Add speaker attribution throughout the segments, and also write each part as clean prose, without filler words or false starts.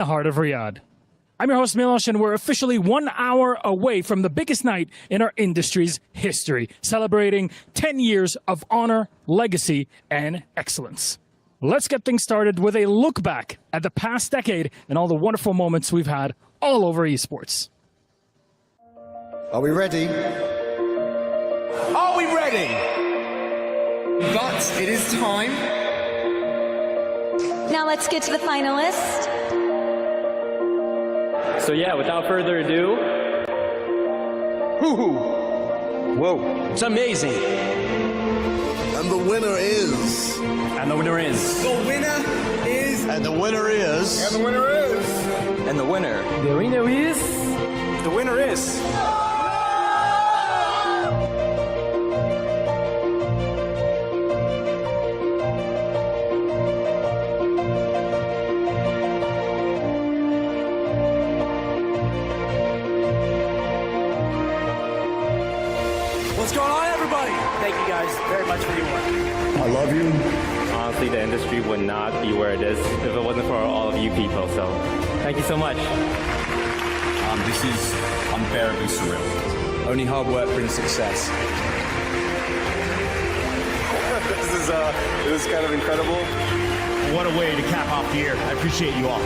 Speaker 1: the heart of Riyadh. I'm your host, Milosh, and we're officially 1 hour away from the biggest night in our industry's history, celebrating 10 years of honor, legacy, and excellence. Let's get things started with a look back at the past decade and all the wonderful moments we've had all over esports.
Speaker 2: Are we ready?
Speaker 3: Are we ready?
Speaker 2: But it is time.
Speaker 4: Now let's get to the finalists.
Speaker 5: So yeah, without further ado.
Speaker 3: Whoa, it's amazing.
Speaker 2: And the winner is...
Speaker 3: And the winner is.
Speaker 2: The winner is...
Speaker 3: And the winner is.
Speaker 2: And the winner is...
Speaker 3: And the winner.
Speaker 5: The winner is...
Speaker 3: The winner is. What's going on, everybody? Thank you guys very much for your work.
Speaker 2: I love you.
Speaker 5: Honestly, the industry would not be where it is if it wasn't for all of you people, so thank you so much.
Speaker 6: This is unbearably surreal. Only hard work brings success.
Speaker 3: This is kind of incredible.
Speaker 6: What a way to cap off the year. I appreciate you all.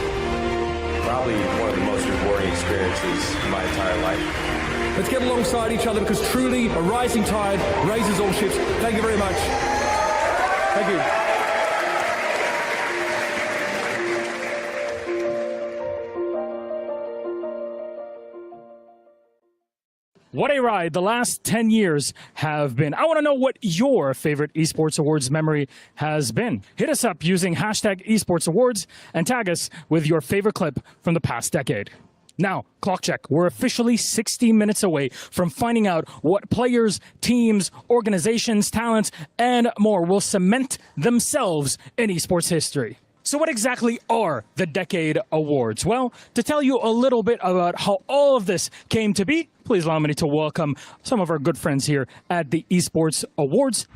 Speaker 7: Probably one of the most rewarding experiences in my entire life.
Speaker 6: Let's get alongside each other because truly a rising tide raises all ships. Thank you very much. Thank you.
Speaker 1: What a ride the last 10 years have been. I want to know what your favorite Esports Awards memory has been. Hit us up using hashtag Esports Awards and tag us with your favorite clip from the past decade. Now, clock check. We're officially 60 minutes away from finding out what players, teams, organizations, talents, and more will cement themselves in esports history. So what exactly are the Decade Awards? Well, to tell you a little bit about how all of this came to be, please allow me to welcome some of our good friends here at the Esports Awards.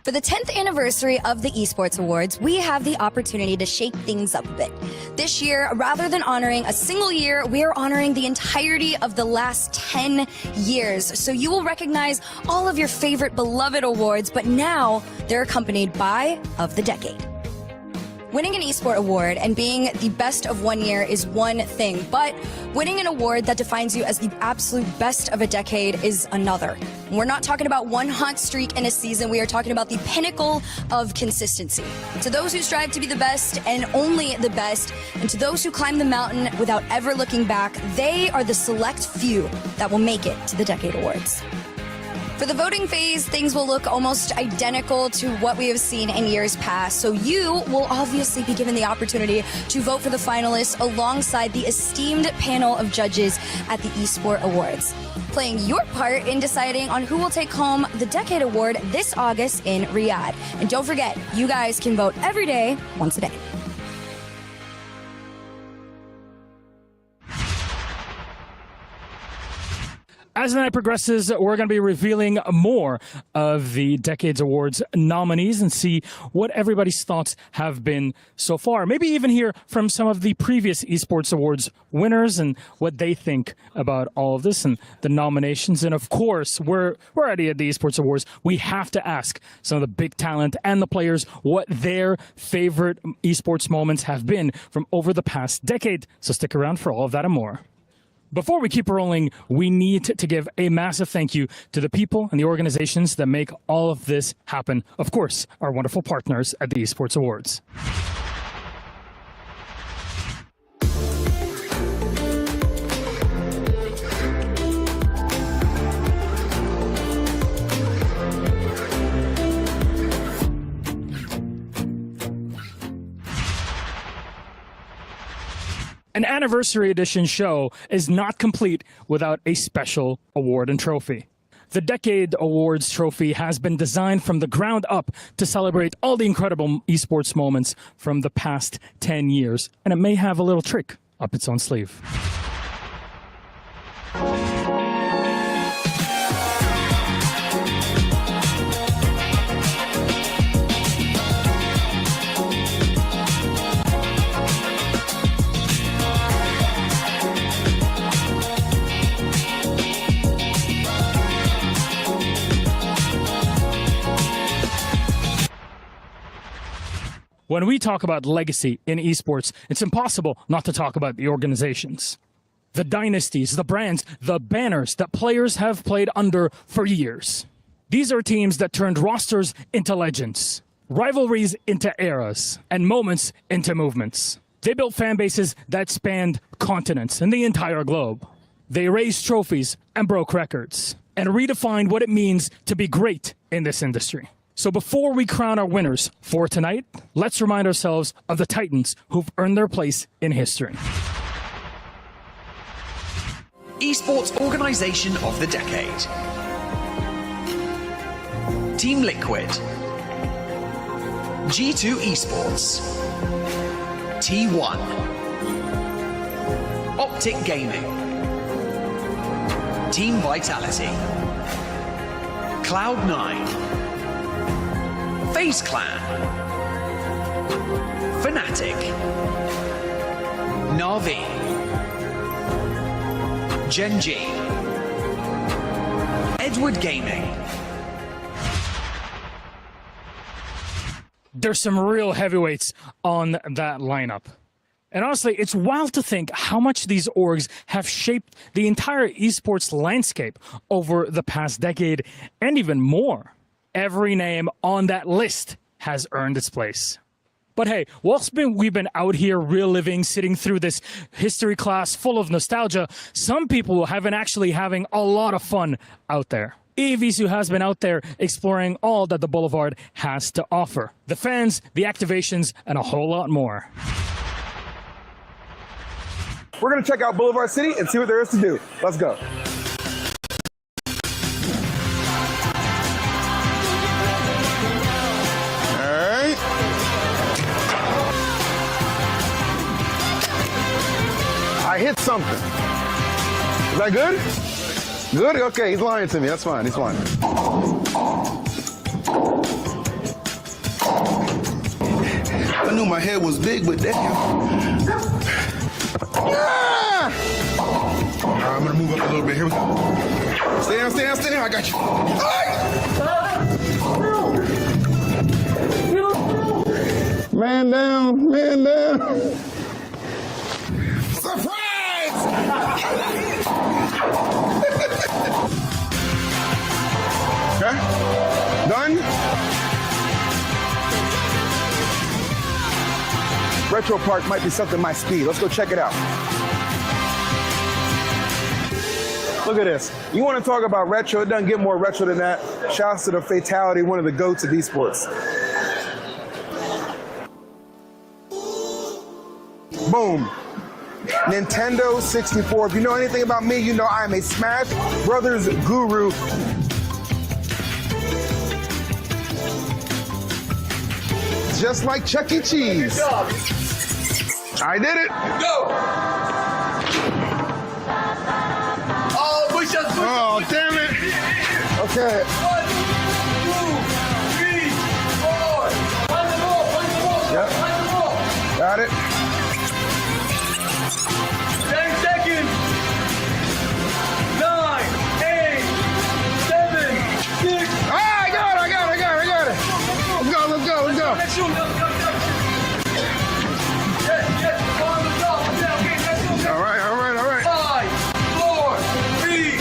Speaker 4: For the 10th anniversary of the Esports Awards, we have the opportunity to shake things up a bit. This year, rather than honoring a single year, we are honoring the entirety of the last 10 years. So you will recognize all of your favorite beloved awards, but now they're accompanied by of the decade. Winning an eSport award and being the best of one year is one thing, but winning an award that defines you as the absolute best of a decade is another. We're not talking about one hot streak in a season, we are talking about the pinnacle of consistency. To those who strive to be the best and only the best, and to those who climb the mountain without ever looking back, they are the select few that will make it to the Decade Awards. For the voting phase, things will look almost identical to what we have seen in years past, so you will obviously be given the opportunity to vote for the finalists alongside the esteemed panel of judges at the eSport Awards, playing your part in deciding on who will take home the Decade Award this August in Riyadh. And don't forget, you guys can vote every day, once a day.
Speaker 1: As the night progresses, we're going to be revealing more of the Decades Awards nominees and see what everybody's thoughts have been so far. Maybe even hear from some of the previous Esports Awards winners and what they think about all of this and the nominations. And of course, we're already at the Esports Awards. We have to ask some of the big talent and the players what their favorite esports moments have been from over the past decade. So stick around for all of that and more. Before we keep rolling, we need to give a massive thank you to the people and the organizations that make all of this happen. Of course, our wonderful partners at the Esports Awards. An anniversary edition show is not complete without a special award and trophy. The Decade Awards trophy has been designed from the ground up to celebrate all the incredible esports moments from the past 10 years, and it may have a little trick up its own sleeve. When we talk about legacy in esports, it's impossible not to talk about the organizations. The dynasties, the brands, the banners that players have played under for years. These are teams that turned rosters into legends, rivalries into eras, and moments into movements. They built fan bases that spanned continents and the entire globe. They raised trophies and broke records, and redefined what it means to be great in this industry. So before we crown our winners for tonight, let's remind ourselves of the Titans who've earned their place in history.
Speaker 8: Esports Organization of the Decade. Team Liquid. G2 Esports. T1. Optic Gaming. Team Vitality. Cloud9. FaZe Clan. Fnatic. Na'Vi. Gen G. Edward Gaming.
Speaker 1: There's some real heavyweights on that lineup. And honestly, it's wild to think how much these orgs have shaped the entire esports landscape over the past decade and even more. Every name on that list has earned its place. But hey, whilst we've been out here reliving, sitting through this history class full of nostalgia, some people have been actually having a lot of fun out there. EVSU has been out there exploring all that the Boulevard has to offer. The fans, the activations, and a whole lot more.
Speaker 9: We're going to check out Boulevard City and see what there is to do. Let's go. I hit something. Is that good? Good? Okay, he's lying to me. That's fine. He's fine.
Speaker 2: I knew my head was big, but damn.
Speaker 9: Ah!
Speaker 2: All right, I'm gonna move up a little bit. Here we go. Stay down, stay down, stay down. I got you.
Speaker 9: Man down, man down.
Speaker 2: Surprise!
Speaker 9: Okay, done. Retro Park might be something my speed. Let's go check it out. Look at this. You want to talk about retro? It doesn't get more retro than that. Shouts to the Fatality, one of the GOATs of esports. Boom. Nintendo 64. If you know anything about me, you know I am a Smash Brothers guru. Just like Chuck E. Cheese. I did it.
Speaker 2: Go! Oh, push us, push us.
Speaker 9: Oh, damn it. Okay.
Speaker 2: 1, 2, 3, 4. Find the ball, find the ball.
Speaker 9: Yep.
Speaker 2: Find the ball.
Speaker 9: Got it.
Speaker 2: 10 seconds. 9, 8, 7, 6.
Speaker 9: Ah, I got it. Let's go.
Speaker 2: Let's shoot. Yes, on the top. Okay, let's go.
Speaker 9: All right.
Speaker 2: 5, 4, 3,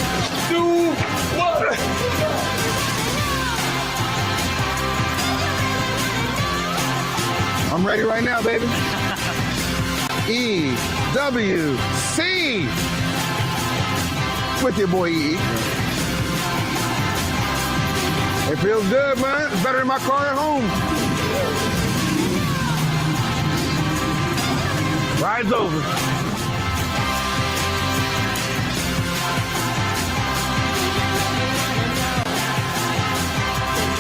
Speaker 2: 2, 1.
Speaker 9: I'm ready right now, baby. EWC. With your boy E. It feels good, man. It's better than my car at home. Ride's over.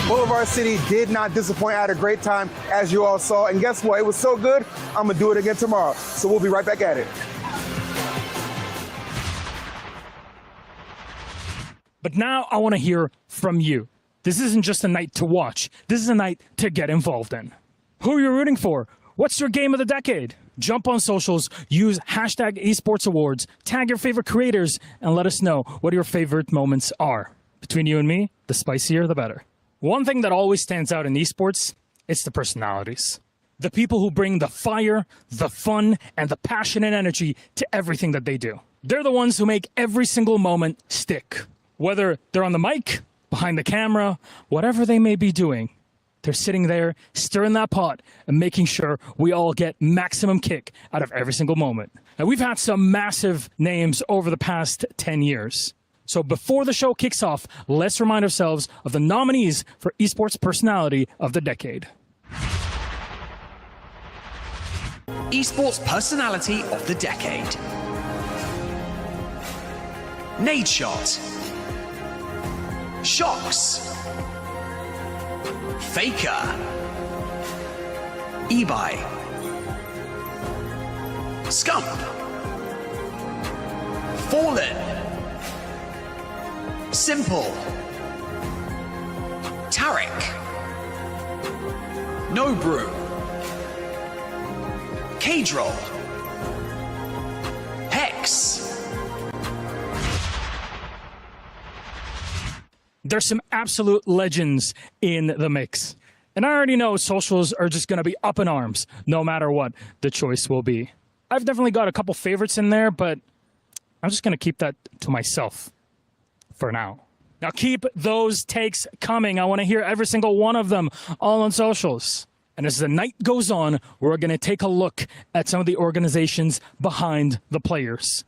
Speaker 9: Boulevard City did not disappoint. I had a great time, as you all saw. And guess what? It was so good, I'm going to do it again tomorrow. So we'll be right back at it.
Speaker 1: But now I want to hear from you. This isn't just a night to watch. This is a night to get involved in. Who are you rooting for? What's your game of the decade? Jump on socials, use hashtag Esports Awards, tag your favorite creators, and let us know what your favorite moments are. Between you and me, the spicier the better. One thing that always stands out in esports, it's the personalities. The people who bring the fire, the fun, and the passion and energy to everything that they do. They're the ones who make every single moment stick. Whether they're on the mic, behind the camera, whatever they may be doing, they're sitting there, stirring that pot, and making sure we all get maximum kick out of every single moment. Now, we've had some massive names over the past 10 years. So before the show kicks off, let's remind ourselves of the nominees for Esports Personality of the Decade.
Speaker 8: Esports Personality of the Decade. Nadeshot. Shocks. Faker. Ebuy. Scump. Fallen. Simple. Tarek. No Brew. Cage Roll. Hex.
Speaker 1: There's some absolute legends in the mix. And I already know socials are just going to be up in arms no matter what the choice will be. I've definitely got a couple favorites in there, but I'm just going to keep that to myself for now. Now keep those takes coming. I want to hear every single one of them all on socials. And as the night goes on, we're going to take a look at some of the organizations behind the players,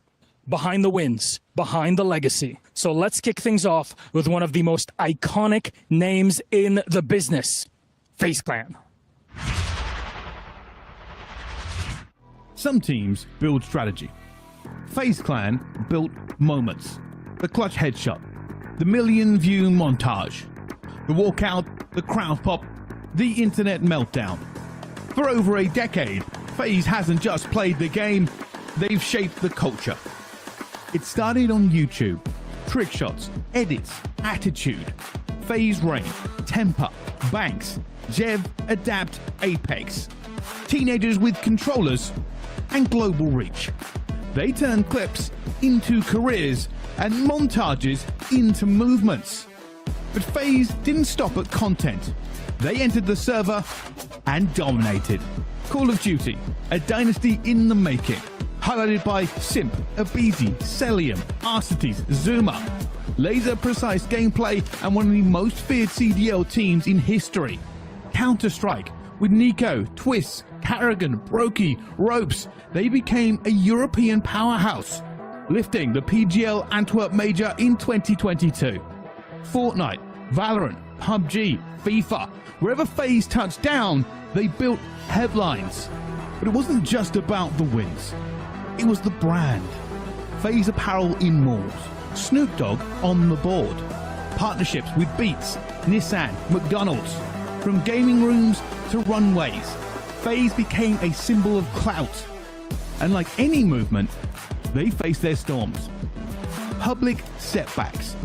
Speaker 1: behind the wins, behind the legacy. So let's kick things off with one of the most iconic names in the business, FaZe Clan.
Speaker 10: Some teams build strategy. FaZe Clan built moments. The clutch headshot, the million-view montage, the walkout, the crowd pop, the internet meltdown. For over a decade, FaZe hasn't just played the game, they've shaped the culture. It started on YouTube. Trick shots, edits, attitude, FaZe Rain, Temper, Banks, Jev, Adapt, Apex. Teenagers with controllers and global reach. They turn clips into careers and montages into movements. But FaZe didn't stop at content. They entered the server and dominated. Call of Duty, a dynasty in the making, highlighted by Simp, Abizi, Celium, Arcites, Zuma. Laser-precise gameplay and one of the most feared CDL teams in history. Counter-Strike, with Nico, Twist, Carrigan, Brokey, Ropes, they became a European powerhouse, lifting the PGL Antwerp Major in 2022. Fortnite, Valorant, PUBG, FIFA, wherever FaZe touched down, they built headlines. But it wasn't just about the wins. It was the brand. FaZe apparel in malls, Snoop Dogg on the board, partnerships with Beats, Nissan, McDonald's. From gaming rooms to runways, FaZe became a symbol of clout. And like any movement, they faced their storms. Public setbacks,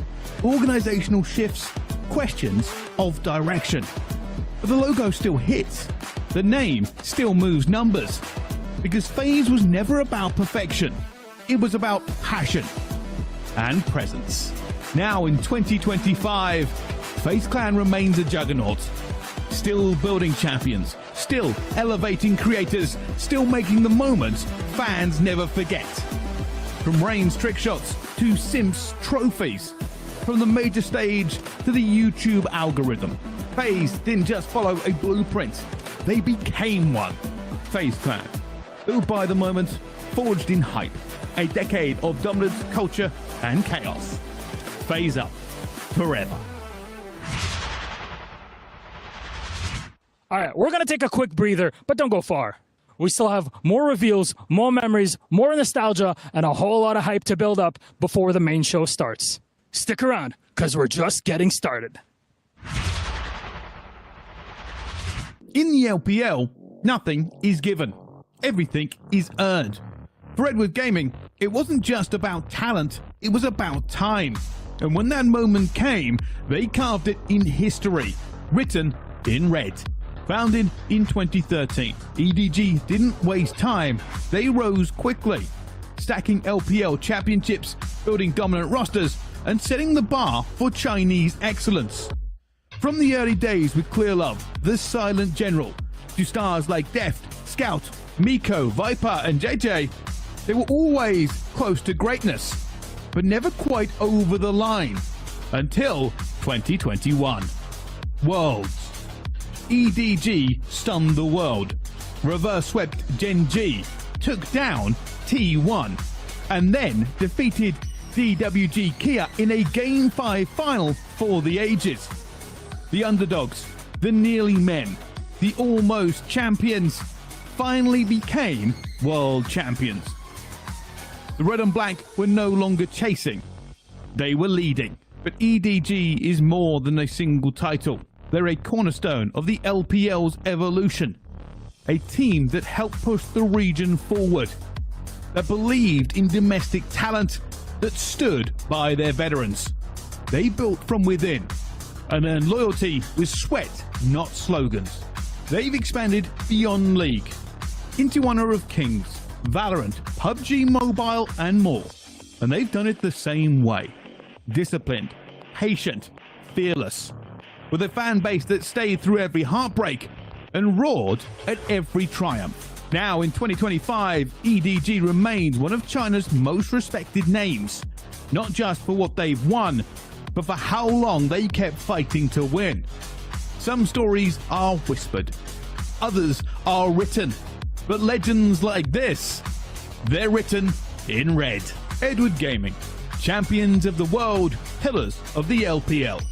Speaker 10: organizational shifts, questions of direction. But the logo still hits. The name still moves numbers. Because FaZe was never about perfection. It was about passion and presence. Now in 2025, FaZe Clan remains a juggernaut. Still building champions, still elevating creators, still making the moments fans never forget. From Rain's trick shots to Simp's trophies, from the major stage to the YouTube algorithm, FaZe didn't just follow a blueprint, they became one. FaZe Clan, built by the moment, forged in hype, a decade of dominance, culture, and chaos. FaZe up forever.
Speaker 1: All right, we're going to take a quick breather, but don't go far. We still have more reveals, more memories, more nostalgia, and a whole lot of hype to build up before the main show starts. Stick around, because we're just getting started.
Speaker 10: In the LPL, nothing is given. Everything is earned. For Edward Gaming, it wasn't just about talent, it was about time. And when that moment came, they carved it in history, written in red. Founded in 2013, EDG didn't waste time, they rose quickly, stacking LPL championships, building dominant rosters, and setting the bar for Chinese excellence. From the early days with Clear Love, the Silent General, to stars like Deft, Scout, Miko, Viper, and JJ, they were always close to greatness, but never quite over the line until 2021. Worlds. EDG stunned the world, reverse swept Gen G, took down T1, and then defeated DWG Kia in a Game 5 final for the ages. The underdogs, the nearly men, the almost champions, finally became world champions. The red and black were no longer chasing, they were leading. But EDG is more than a single title. They're a cornerstone of the LPL's evolution. A team that helped push the region forward, that believed in domestic talent, that stood by their veterans. They built from within and earned loyalty with sweat, not slogans. They've expanded beyond League, into Honor of Kings, Valorant, PUBG Mobile and more. And they've done it the same way. Disciplined, patient, fearless, with a fan base that stayed through every heartbreak and roared at every triumph. Now in 2025, EDG remains one of China's most respected names, not just for what they've won, but for how long they kept fighting to win. Some stories are whispered, others are written, but legends like this, they're written in red. Edward Gaming, champions of the world, pillars of the LPL.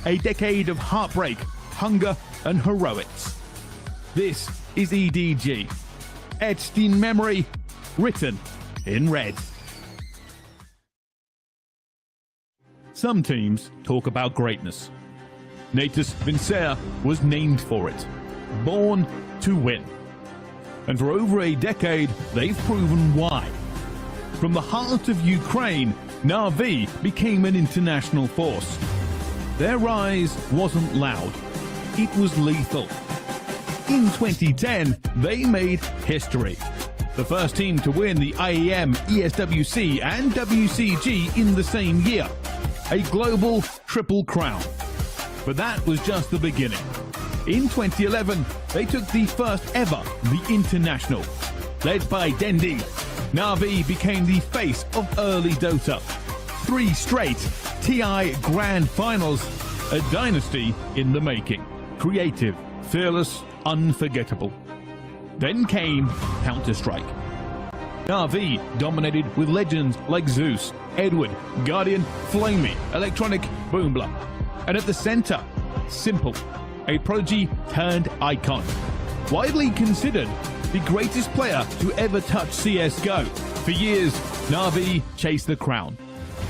Speaker 10: A decade of heartbreak, hunger and heroics. This is EDG, etched in memory, written in red. Some teams talk about greatness. Natus Vincere was named for it, born to win. And for over a decade, they've proven why. From the heart of Ukraine, Na'Vi became an international force. Their rise wasn't loud, it was lethal. In 2010, they made history. The first team to win the IEM, ESWC and WCG in the same year. A global triple crown. But that was just the beginning. In 2011, they took the first ever The International. Led by Dendi, Na'Vi became the face of early Dota. 3 straight TI Grand Finals, a dynasty in the making. Creative, fearless, unforgettable. Then came Counter-Strike. Na'Vi dominated with legends like Zeus, Edward, Guardian, Flamey, Electronic, Boombler. And at the center, Simple, a prodigy turned icon. Widely considered the greatest player to ever touch CSGO. For years, Na'Vi chased the crown.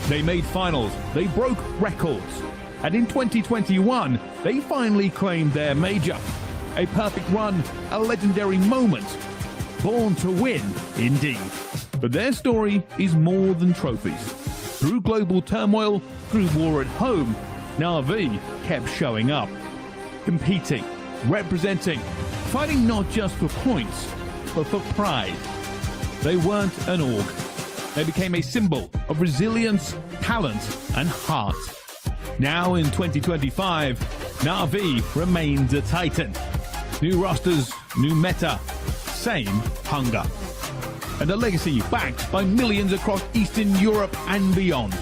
Speaker 10: They made finals, they broke records. And in 2021, they finally claimed their major. A perfect run, a legendary moment. Born to win, indeed. But their story is more than trophies. Through global turmoil, through war at home, Na'Vi kept showing up. Competing, representing, fighting not just for points, but for pride. They weren't an org. They became a symbol of resilience, talent, and heart. Now in 2025, Na'Vi remains a titan. New rosters, new meta, same hunger. And a legacy backed by millions across Eastern Europe and beyond.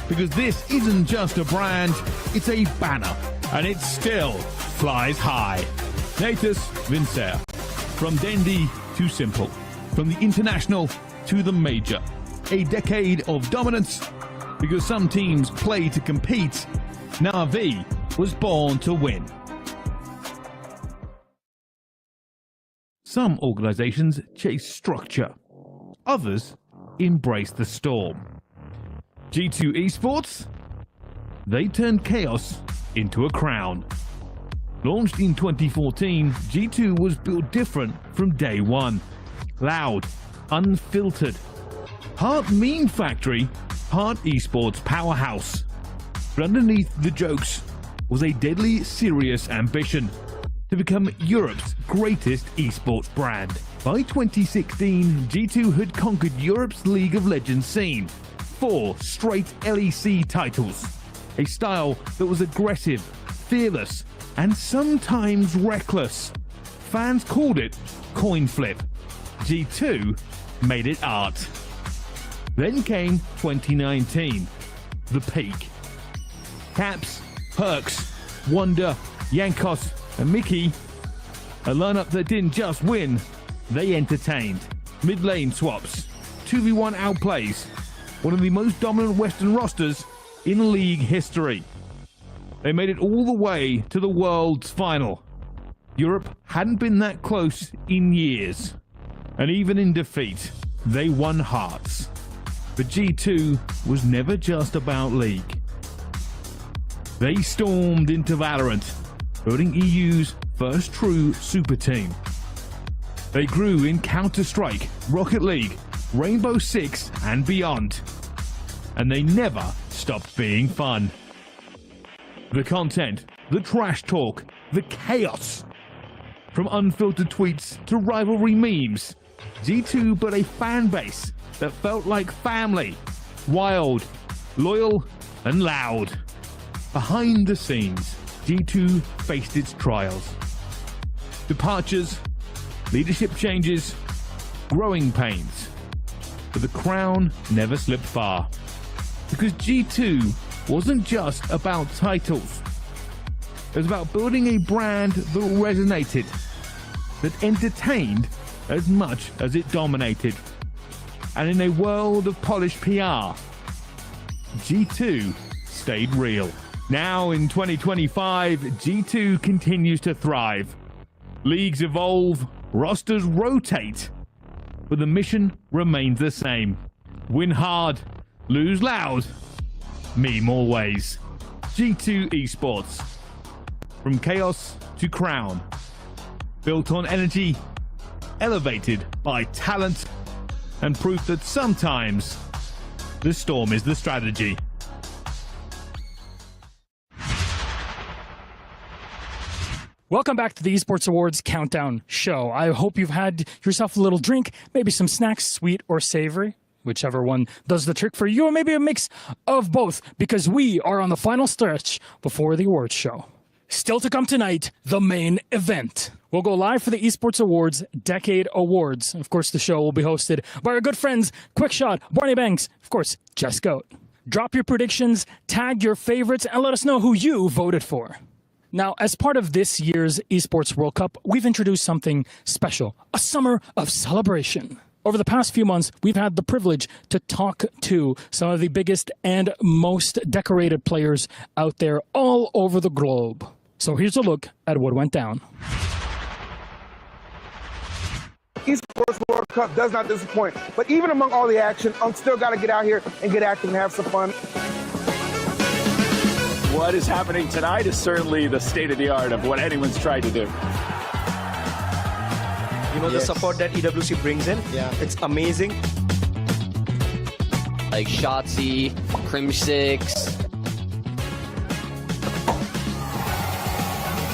Speaker 10: Because this isn't just a brand, it's a banner. And it still flies high. Natus Vincere. From Dendi to Simple. From the international to the major. A decade of dominance. Because some teams play to compete, Na'Vi was born to win. Some organizations chase structure. Others embrace the storm. G2 Esports? They turned chaos into a crown. Launched in 2014, G2 was built different from day one. Loud, unfiltered. Part meme factory, part esports powerhouse. But underneath the jokes was a deadly serious ambition to become Europe's greatest esports brand. By 2016, G2 had conquered Europe's League of Legends scene. 4 straight LEC titles. A style that was aggressive, fearless, and sometimes reckless. Fans called it coin flip. G2 made it art. Then came 2019, the peak. Caps, Perks, Wonder, Yankos, and Mickey, a lineup that didn't just win, they entertained. Mid-lane swaps, 2v1 outplays, one of the most dominant Western rosters in league history. They made it all the way to the World's final. Europe hadn't been that close in years. And even in defeat, they won hearts. But G2 was never just about League. They stormed into Valorant, building EU's first true super team. They grew in Counter-Strike, Rocket League, Rainbow Six, and beyond. And they never stopped being fun. The content, the trash talk, the chaos. From unfiltered tweets to rivalry memes, G2 built a fan base that felt like family. Wild, loyal, and loud. Behind the scenes, G2 faced its trials. Departures, leadership changes, growing pains. But the crown never slipped far. Because G2 wasn't just about titles. It was about building a brand that resonated, that entertained as much as it dominated. And in a world of polished PR, G2 stayed real. Now in 2025, G2 continues to thrive. Leagues evolve, rosters rotate, but the mission remains the same. Win hard, lose loud, meme always. G2 Esports. From chaos to crown. Built on energy, elevated by talent, and proof that sometimes the storm is the strategy.
Speaker 1: Welcome back to the Esports Awards Countdown Show. I hope you've had yourself a little drink, maybe some snacks, sweet or savory, whichever one does the trick for you, or maybe a mix of both, because we are on the final stretch before the awards show. Still to come tonight, the main event. We'll go live for the Esports Awards Decade Awards. Of course, the show will be hosted by our good friends, Quickshot, Barney Banks, of course, Just Goat. Drop your predictions, tag your favorites, and let us know who you voted for. Now, as part of this year's Esports World Cup, we've introduced something special, a summer of celebration. Over the past few months, we've had the privilege to talk to some of the biggest and most decorated players out there all over the globe. So here's a look at what went down.
Speaker 9: Esports World Cup does not disappoint, but even among all the action, I'm still got to get out here and get active and have some fun.
Speaker 11: What is happening tonight is certainly the state of the art of what anyone's tried to do.
Speaker 3: You know, the support that EWC brings in, it's amazing.
Speaker 12: Like Shotzi, Crim6.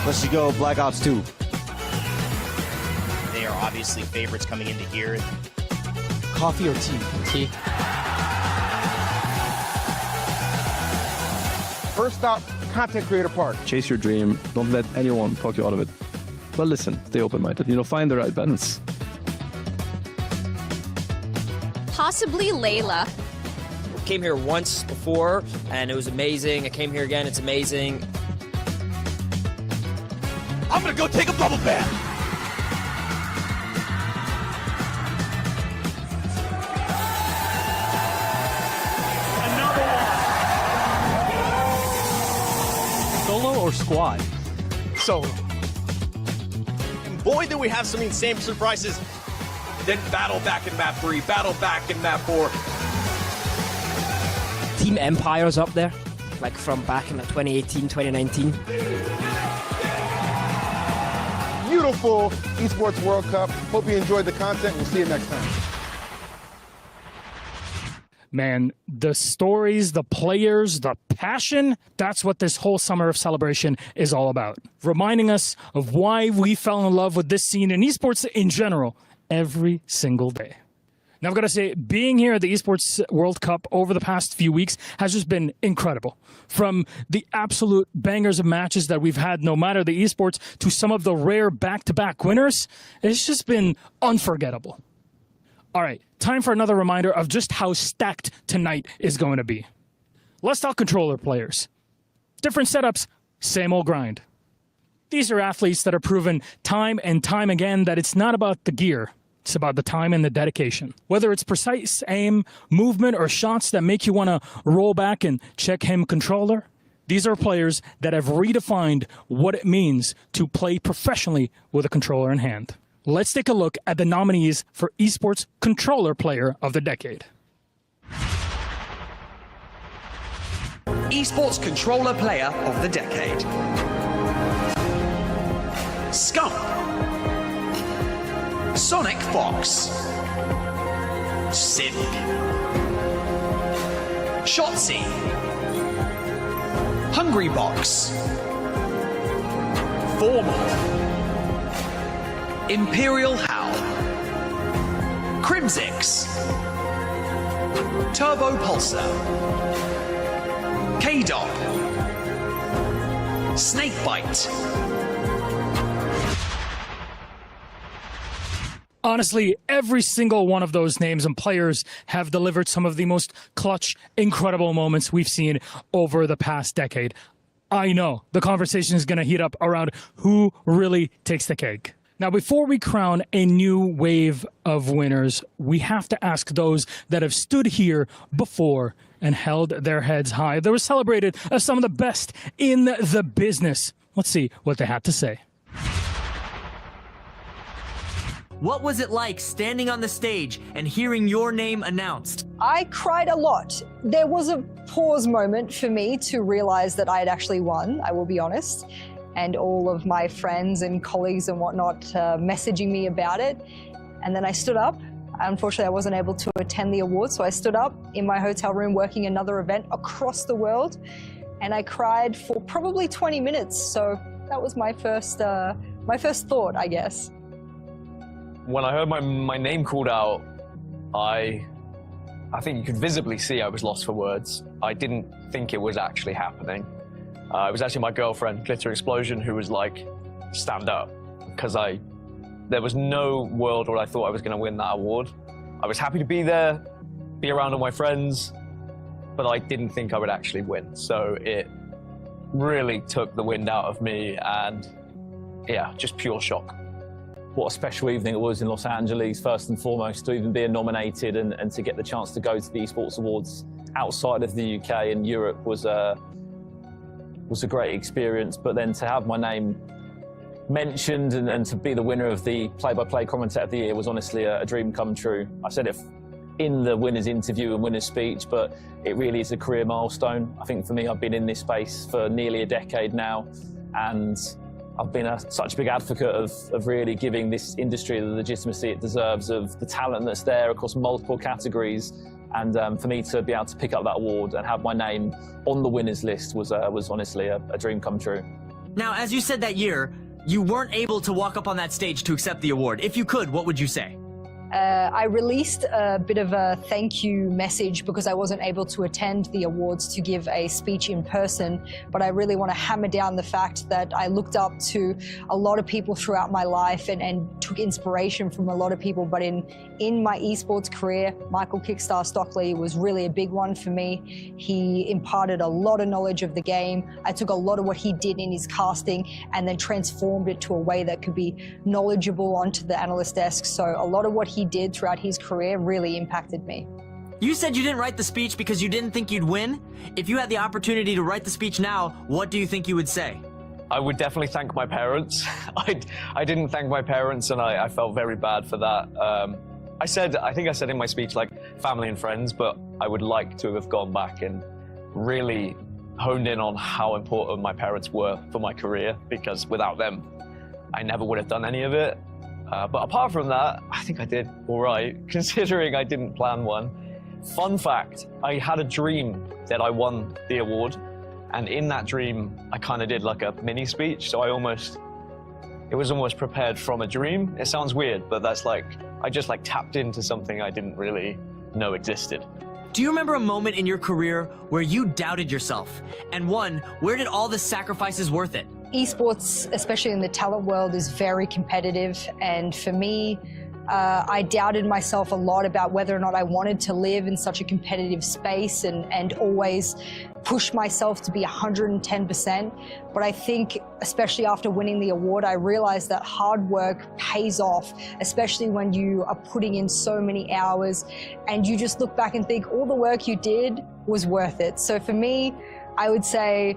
Speaker 13: Let's go Black Ops 2.
Speaker 14: They are obviously favorites coming into here.
Speaker 13: Coffee or tea?
Speaker 12: Tea.
Speaker 9: First stop, Content Creator Park.
Speaker 15: Chase your dream. Don't let anyone talk you out of it. But listen, stay open-minded. Find the right balance.
Speaker 16: Possibly Layla.
Speaker 17: Came here once before, and it was amazing. I came here again, it's amazing.
Speaker 14: I'm gonna go take a bubble bath.
Speaker 3: Solo or squad?
Speaker 14: Solo. And boy, do we have some insane surprises. Then battle back in map 3, battle back in map 4.
Speaker 17: Team Empire's up there, like from back in 2018, 2019.
Speaker 9: Beautiful Esports World Cup. Hope you enjoyed the content. We'll see you next time.
Speaker 1: Man, the stories, the players, the passion, that's what this whole summer of celebration is all about. Reminding us of why we fell in love with this scene in esports in general every single day. Now, I've got to say, being here at the Esports World Cup over the past few weeks has just been incredible. From the absolute bangers of matches that we've had, no matter the esports, to some of the rare back-to-back winners, it's just been unforgettable. All right, time for another reminder of just how stacked tonight is going to be. Let's talk controller players. Different setups, same old grind. These are athletes that are proven time and time again that it's not about the gear. It's about the time and the dedication. Whether it's precise aim, movement, or shots that make you want to roll back and check him controller, these are players that have redefined what it means to play professionally with a controller in hand. Let's take a look at the nominees for Esports Controller Player of the Decade.
Speaker 8: Esports Controller Player of the Decade. Scum. Sonic Fox. Simp. Shotzi. Hungry Box. Formal. Imperial Howl. Crimsix. Turbo Pulsar. K-Dog. Snakebite.
Speaker 1: Honestly, every single one of those names and players have delivered some of the most clutch, incredible moments we've seen over the past decade. I know the conversation is going to heat up around who really takes the cake. Now, before we crown a new wave of winners, we have to ask those that have stood here before and held their heads high. They were celebrated as some of the best in the business. Let's see what they had to say.
Speaker 18: What was it like standing on the stage and hearing your name announced?
Speaker 19: I cried a lot. There was a pause moment for me to realize that I had actually won, I will be honest, and all of my friends and colleagues and whatnot messaging me about it. And then I stood up. Unfortunately, I wasn't able to attend the awards, so I stood up in my hotel room working another event across the world, and I cried for probably 20 minutes. So that was my first thought, I guess.
Speaker 20: When I heard my name called out, I think you could visibly see I was lost for words. I didn't think it was actually happening. It was actually my girlfriend, Glitter Explosion, who was like, stand up, because there was no world where I thought I was going to win that award. I was happy to be there, be around all my friends, but I didn't think I would actually win. So it really took the wind out of me, and yeah, just pure shock.
Speaker 21: What a special evening it was in Los Angeles, first and foremost, to even be nominated and to get the chance to go to the Esports Awards outside of the UK and Europe was a great experience. But then to have my name mentioned and to be the winner of the play-by-play commentator of the year was honestly a dream come true. I said it in the winner's interview and winner's speech, but it really is a career milestone. I think for me, I've been in this space for nearly a decade now, and I've been such a big advocate of really giving this industry the legitimacy it deserves, of the talent that's there across multiple categories. And for me to be able to pick up that award and have my name on the winners list was honestly a dream come true.
Speaker 18: Now, as you said that year, you weren't able to walk up on that stage to accept the award. If you could, what would you say?
Speaker 19: I released a bit of a thank you message because I wasn't able to attend the awards to give a speech in person, but I really want to hammer down the fact that I looked up to a lot of people throughout my life and took inspiration from a lot of people, but in my esports career, Michael Kickstar Stockley was really a big one for me. He imparted a lot of knowledge of the game. I took a lot of what he did in his casting and then transformed it to a way that could be knowledgeable onto the analyst desk. So a lot of what he did throughout his career really impacted me.
Speaker 18: You said you didn't write the speech because you didn't think you'd win. If you had the opportunity to write the speech now, what do you think you would say?
Speaker 20: I would definitely thank my parents. I didn't thank my parents, and I felt very bad for that. I think I said in my speech, like, family and friends, but I would like to have gone back and really honed in on how important my parents were for my career, because without them, I never would have done any of it. But apart from that, I think I did all right, considering I didn't plan one. Fun fact, I had a dream that I won the award, and in that dream, I kind of did like a mini speech, so I almost it was almost prepared from a dream. It sounds weird, but that's like, I just like tapped into something I didn't really know existed.
Speaker 18: Do you remember a moment in your career where you doubted yourself? And one, where did all the sacrifices worth it?
Speaker 19: Esports, especially in the talent world, is very competitive. And for me, I doubted myself a lot about whether or not I wanted to live in such a competitive space and always push myself to be 110%. But I think, especially after winning the award, I realized that hard work pays off, especially when you are putting in so many hours and you just look back and think all the work you did was worth it. So for me, I would say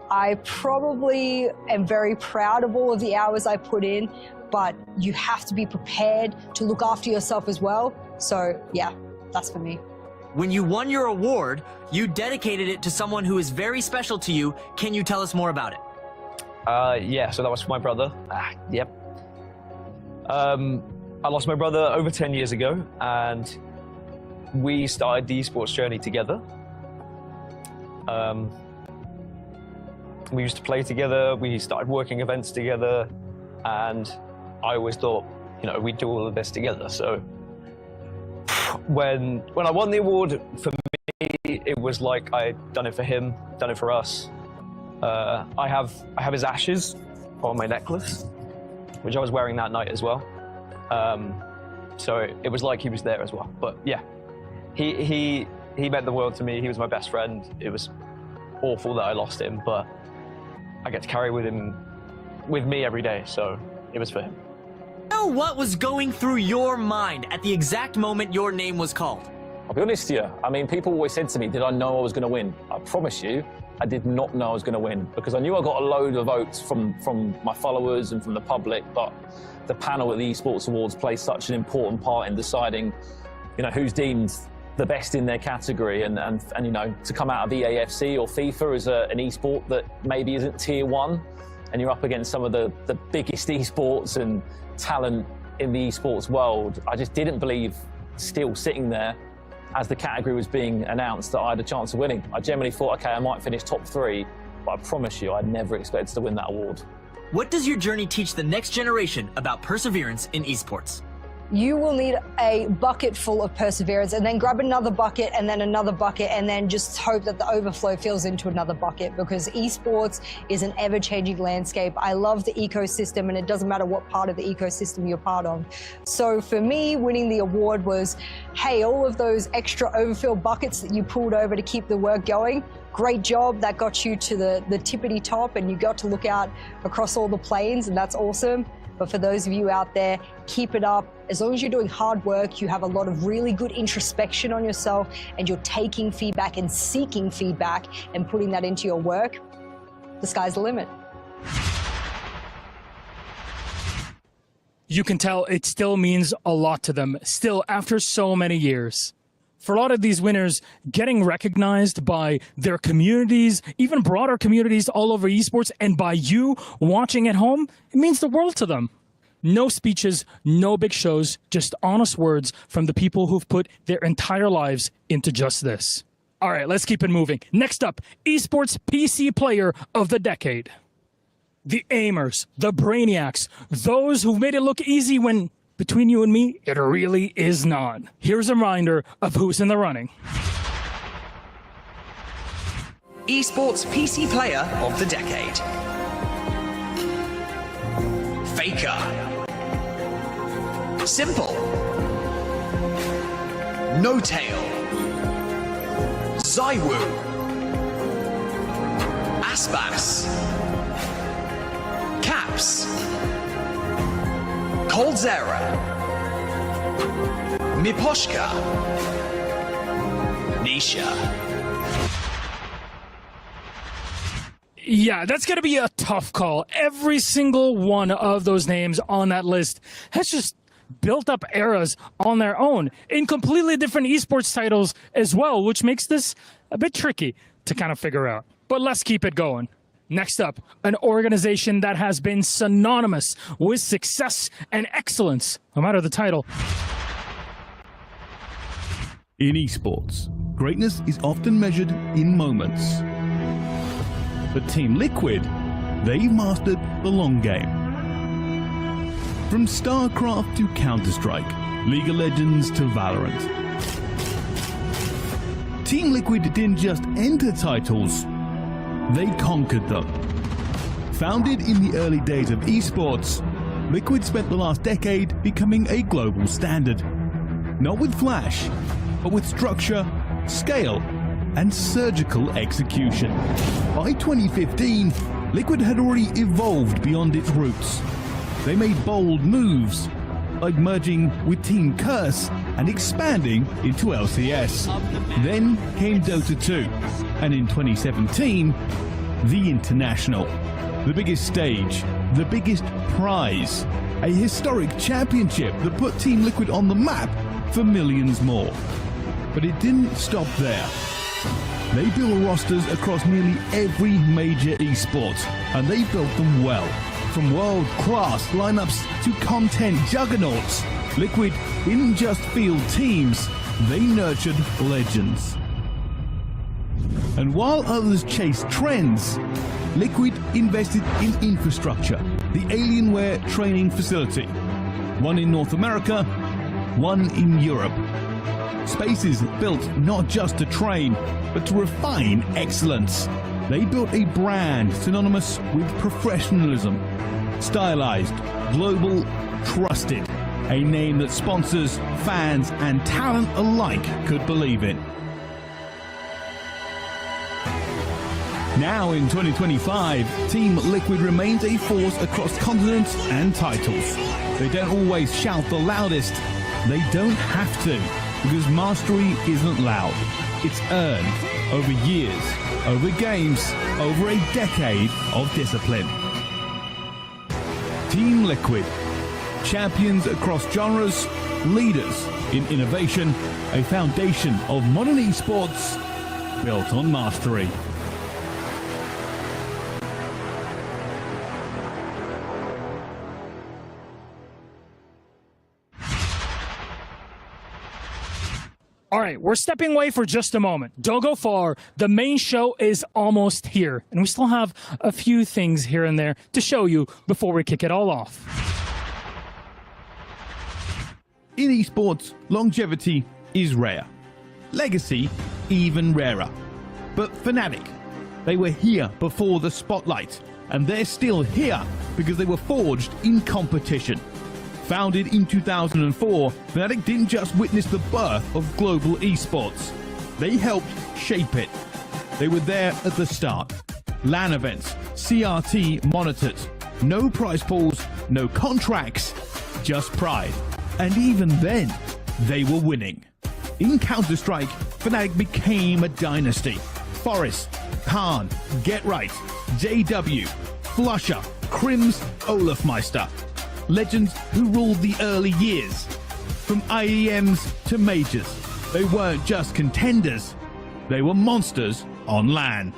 Speaker 19: I probably am very proud of all of the hours I put in, but you have to be prepared to look after yourself as well. So yeah, that's for me.
Speaker 18: When you won your award, you dedicated it to someone who is very special to you. Can you tell us more about it?
Speaker 20: Yeah, so that was for my brother. Yep. I lost my brother over 10 years ago, and we started the esports journey together. We used to play together, we started working events together, and I always thought, you know, we'd do all of this together. So when I won the award, for me, it was like I'd done it for him, done it for us. I have his ashes on my necklace, which I was wearing that night as well. So it was like he was there as well. But yeah, he meant the world to me. He was my best friend. It was awful that I lost him, but I get to carry with me every day, so it was for him.
Speaker 18: Know what was going through your mind at the exact moment your name was called?
Speaker 21: I'll be honest to you, I mean, people always said to me, did I know I was going to win? I promise you, I did not know I was going to win, because I knew I got a load of votes from my followers and from the public, but the panel at the Esports Awards plays such an important part in deciding, you know, who's deemed the best in their category, and you know, to come out of EAFC or FIFA as an esport that maybe isn't tier 1, and you're up against some of the biggest esports and talent in the esports world, I just didn't believe, still sitting there as the category was being announced, that I had a chance of winning. I generally thought, okay, I might finish top 3, but I promise you, I never expected to win that award.
Speaker 18: What does your journey teach the next generation about perseverance in esports?
Speaker 19: You will need a bucket full of perseverance, and then grab another bucket and then another bucket, and then just hope that the overflow fills into another bucket, because esports is an ever-changing landscape. I love the ecosystem, and it doesn't matter what part of the ecosystem you're part of. So for me, winning the award was, hey, all of those extra overfilled buckets that you pulled over to keep the work going, great job. That got you to the tippity top, and you got to look out across all the planes, and that's awesome. But for those of you out there, keep it up. As long as you're doing hard work, you have a lot of really good introspection on yourself, and you're taking feedback and seeking feedback and putting that into your work, the sky's the limit.
Speaker 1: You can tell it still means a lot to them, still after so many years. For a lot of these winners, getting recognized by their communities, even broader communities all over esports, and by you watching at home, it means the world to them. No speeches, no big shows, just honest words from the people who've put their entire lives into just this. All right, let's keep it moving. Next up, Esports PC Player of the Decade. The aimers, the brainiacs, those who've made it look easy when, between you and me, it really is not. Here's a reminder of who's in the running.
Speaker 8: Esports PC Player of the Decade. Faker. Simple. No Tail. Zywoo. Aspas. Caps. Coldzera. Miposhka. Nisha.
Speaker 1: Yeah, that's going to be a tough call. Every single one of those names on that list has just built up eras on their own in completely different esports titles as well, which makes this a bit tricky to kind of figure out. But let's keep it going. Next up, an organization that has been synonymous with success and excellence, no matter the title.
Speaker 10: In esports, greatness is often measured in moments. But Team Liquid, they've mastered the long game. From StarCraft to Counter-Strike, League of Legends to Valorant. Team Liquid didn't just enter titles, they conquered them. Founded in the early days of esports, Liquid spent the last decade becoming a global standard. Not with flash, but with structure, scale, and surgical execution. By 2015, Liquid had already evolved beyond its roots. They made bold moves, like merging with Team Curse and expanding into LCS. Then came Dota 2, and in 2017, the International. The biggest stage, the biggest prize, a historic championship that put Team Liquid on the map for millions more. But it didn't stop there. They built rosters across nearly every major esport, and they built them well. From world-class lineups to content juggernauts, Liquid didn't just field teams, they nurtured legends. And while others chased trends, Liquid invested in infrastructure, the Alienware training facility. One in North America, one in Europe. Spaces built not just to train, but to refine excellence. They built a brand synonymous with professionalism. Stylized, global, trusted. A name that sponsors, fans, and talent alike could believe in. Now in 2025, Team Liquid remains a force across continents and titles. They don't always shout the loudest. They don't have to, because mastery isn't loud. It's earned over years, over games, over a decade of discipline. Team Liquid, champions across genres, leaders in innovation, a foundation of modern esports built on mastery.
Speaker 1: All right, we're stepping away for just a moment. Don't go far. The main show is almost here, and we still have a few things here and there to show you before we kick it all off.
Speaker 10: In esports, longevity is rare. Legacy, even rarer. But Fnatic, they were here before the spotlight, and they're still here because they were forged in competition. Founded in 2004, Fnatic didn't just witness the birth of global esports. They helped shape it. They were there at the start. LAN events, CRT monitors, no prize pools, no contracts, just pride. And even then, they were winning. In Counter-Strike, Fnatic became a dynasty. Forest, Khan, Get Right, JW, Flusher, Crims, Olafmeister. Legends who ruled the early years. From IEMs to majors, they weren't just contenders, they were monsters on LAN.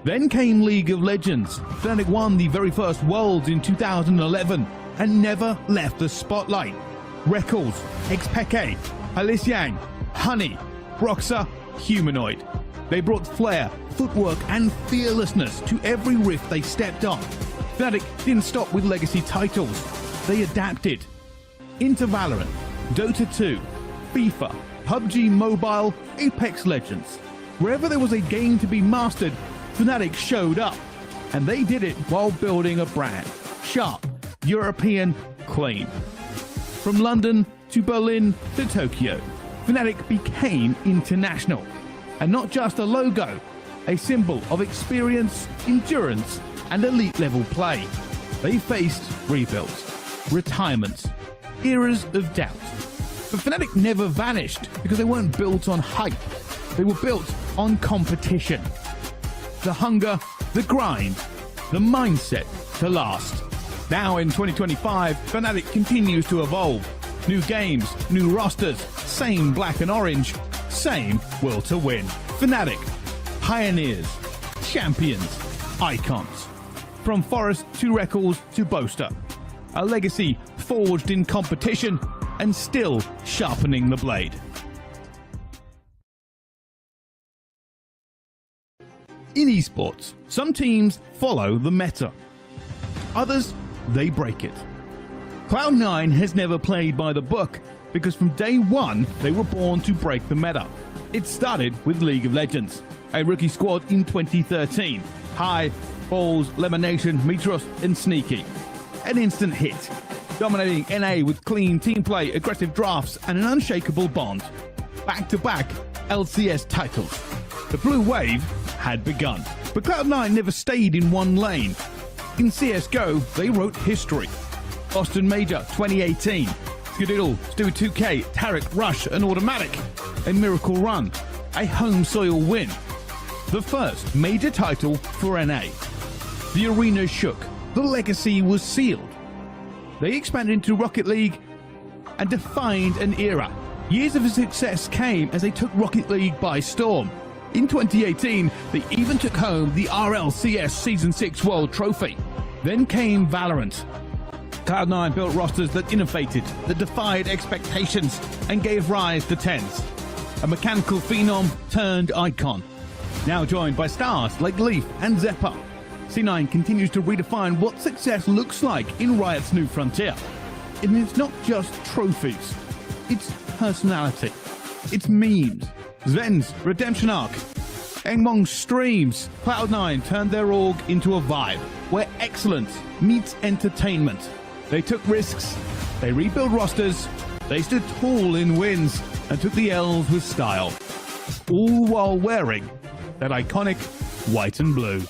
Speaker 10: Then came League of Legends. Fnatic won the very first Worlds in 2011 and never left the spotlight. Records, Xpeke, Alisiyang, Honey, Broxah, Humanoid. They brought flair, footwork and fearlessness to every rift they stepped on. Fnatic didn't stop with legacy titles. They adapted into Valorant, Dota 2, FIFA, PUBG Mobile, Apex Legends. Wherever there was a game to be mastered, Fnatic showed up. And they did it while building a brand. Sharp, European, clean. From London to Berlin to Tokyo, Fnatic became international. And not just a logo, a symbol of experience, endurance, and elite level play. They faced rebuilds, retirements, eras of doubt. But Fnatic never vanished because they weren't built on hype. They were built on competition. The hunger, the grind, the mindset to last. Now in 2025, Fnatic continues to evolve. New games, new rosters, same black and orange, same will to win. Fnatic, pioneers, champions, icons. From Forest to Records to Boaster. A legacy forged in competition and still sharpening the blade. In esports, some teams follow the meta. Others, they break it. Cloud9 has never played by the book because from day one they were born to break the meta. It started with League of Legends, a rookie squad in 2013. High, Balls, Lemonation, Mitros and Sneaky. An instant hit, dominating NA with clean team play, aggressive drafts and an unshakable bond. Back-to-back LCS titles. The blue wave had begun, but Cloud9 never stayed in one lane. In CSGO, they wrote history. Boston Major 2018, Skadoodle, Stu 2K, Tarek, Rush, and Automatic, a miracle run, a home soil win. The first major title for NA. The arena shook, the legacy was sealed. They expanded into Rocket League and defined an era. Years of success came as they took Rocket League by storm. In 2018, they even took home the RLCS Season 6 World Trophy. Then came Valorant. Cloud9 built rosters that innovated, that defied expectations, and gave rise to TENS. A mechanical phenom turned icon. Now joined by stars like Leaf and Zeppa, C9 continues to redefine what success looks like in Riot's new frontier. And it's not just trophies, it's personality. It's memes, Sven's redemption arc, Engmong's streams. Cloud9 turned their org into a vibe where excellence meets entertainment. They took risks, they rebuilt rosters, they stood tall in wins and took the L's with style. All while wearing that iconic white and blue.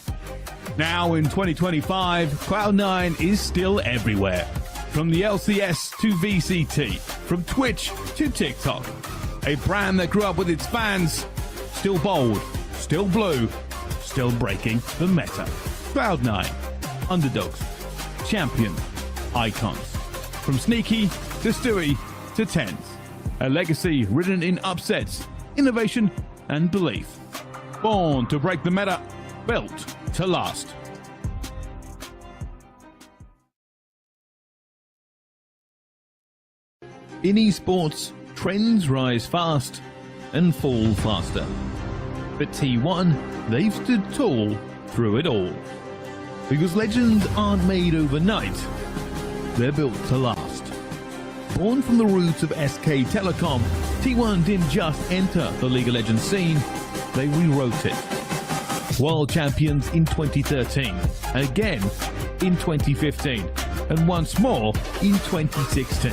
Speaker 10: Now in 2025, Cloud9 is still everywhere. From the LCS to VCT, from Twitch to TikTok. A brand that grew up with its fans, still bold, still blue, still breaking the meta. Cloud9, underdogs, champions, icons. From Sneaky to Stewie to TENS. A legacy written in upsets, innovation and belief. Born to break the meta, built to last. In esports, trends rise fast and fall faster. But T1, they've stood tall through it all. Because legends aren't made overnight, they're built to last. Born from the roots of SK Telecom, T1 didn't just enter the League of Legends scene, they rewrote it. World champions in 2013, again in 2015, and once more in 2016.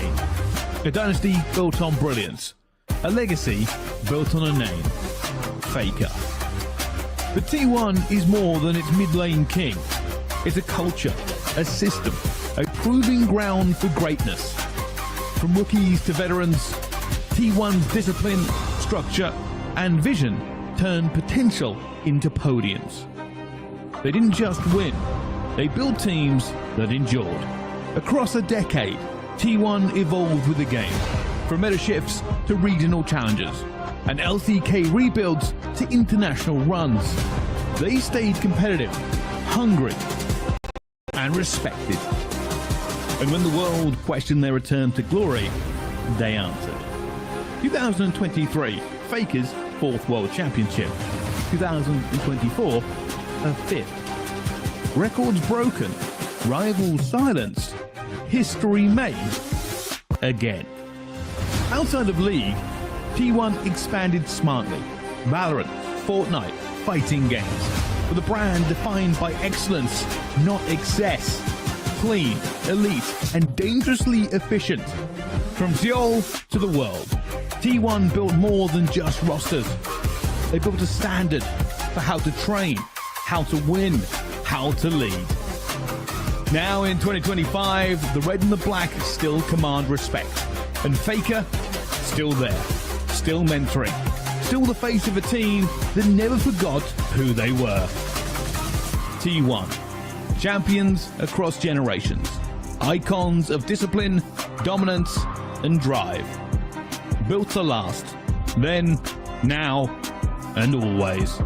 Speaker 10: A dynasty built on brilliance, a legacy built on a name, Faker. But T1 is more than its mid-lane king. It's a culture, a system, a proving ground for greatness. From rookies to veterans, T1's discipline, structure, and vision turned potential into podiums. They didn't just win, they built teams that endured. Across a decade, T1 evolved with the game, from meta shifts to regional challenges, and LCK rebuilds to international runs. They stayed competitive, hungry, and respected. And when the world questioned their return to glory, they answered. 2023, Faker's 4th World Championship. 2024, a 5th. Records broken, rivals silenced, history made again. Outside of League, T1 expanded smartly. Valorant, Fortnite, fighting games, with a brand defined by excellence, not excess. Clean, elite, and dangerously efficient. From Seoul to the world, T1 built more than just rosters. They built a standard for how to train, how to win, how to lead. Now in 2025, the red and the black still command respect. And Faker, still there, still mentoring, still the face of a team that never forgot who they were. T1. Champions across generations, icons of discipline, dominance, and drive. Built to last, then, now, and always.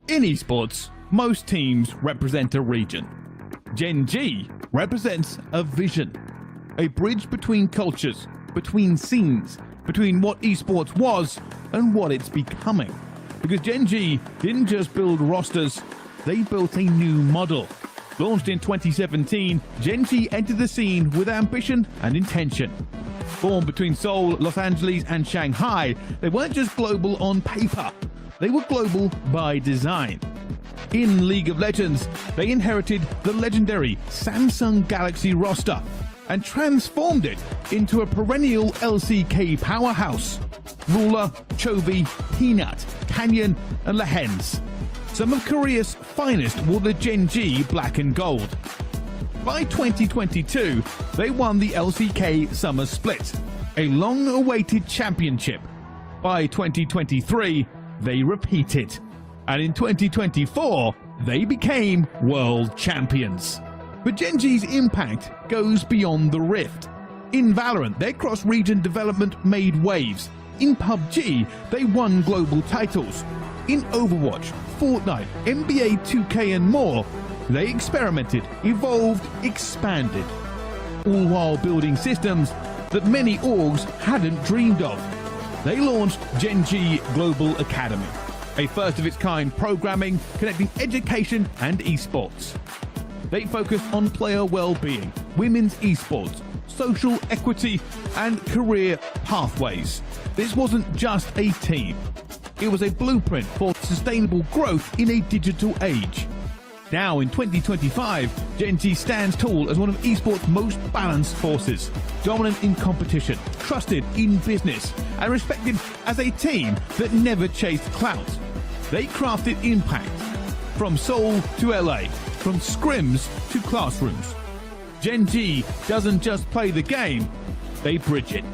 Speaker 10: In esports, most teams represent a region. Gen G represents a vision, a bridge between cultures, between scenes, between what esports was and what it's becoming. Because Gen G didn't just build rosters, they built a new model. Launched in 2017, Gen G entered the scene with ambition and intention. Born between Seoul, Los Angeles, and Shanghai, they weren't just global on paper, they were global by design. In League of Legends, they inherited the legendary Samsung Galaxy roster and transformed it into a perennial LCK powerhouse. Ruler, Chovy, Peanut, Canyon, and Lehens. Some of Korea's finest wore the Gen G black and gold. By 2022, they won the LCK Summer Split, a long-awaited championship. By 2023, they repeated. And in 2024, they became world champions. But Gen G's impact goes beyond the Rift. In Valorant, their cross-region development made waves. In PUBG, they won global titles. In Overwatch, Fortnite, NBA 2K and more, they experimented, evolved, expanded. All while building systems that many orgs hadn't dreamed of. They launched Gen G Global Academy, a first-of-its-kind programming connecting education and esports. They focused on player well-being, women's esports, social equity, and career pathways. This wasn't just a team. It was a blueprint for sustainable growth in a digital age. Now in 2025, Gen G stands tall as one of esports' most balanced forces, dominant in competition, trusted in business, and respected as a team that never chased clout. They crafted impact, from Seoul to LA, from scrims to classrooms. Gen G doesn't just play the game, they bridge it.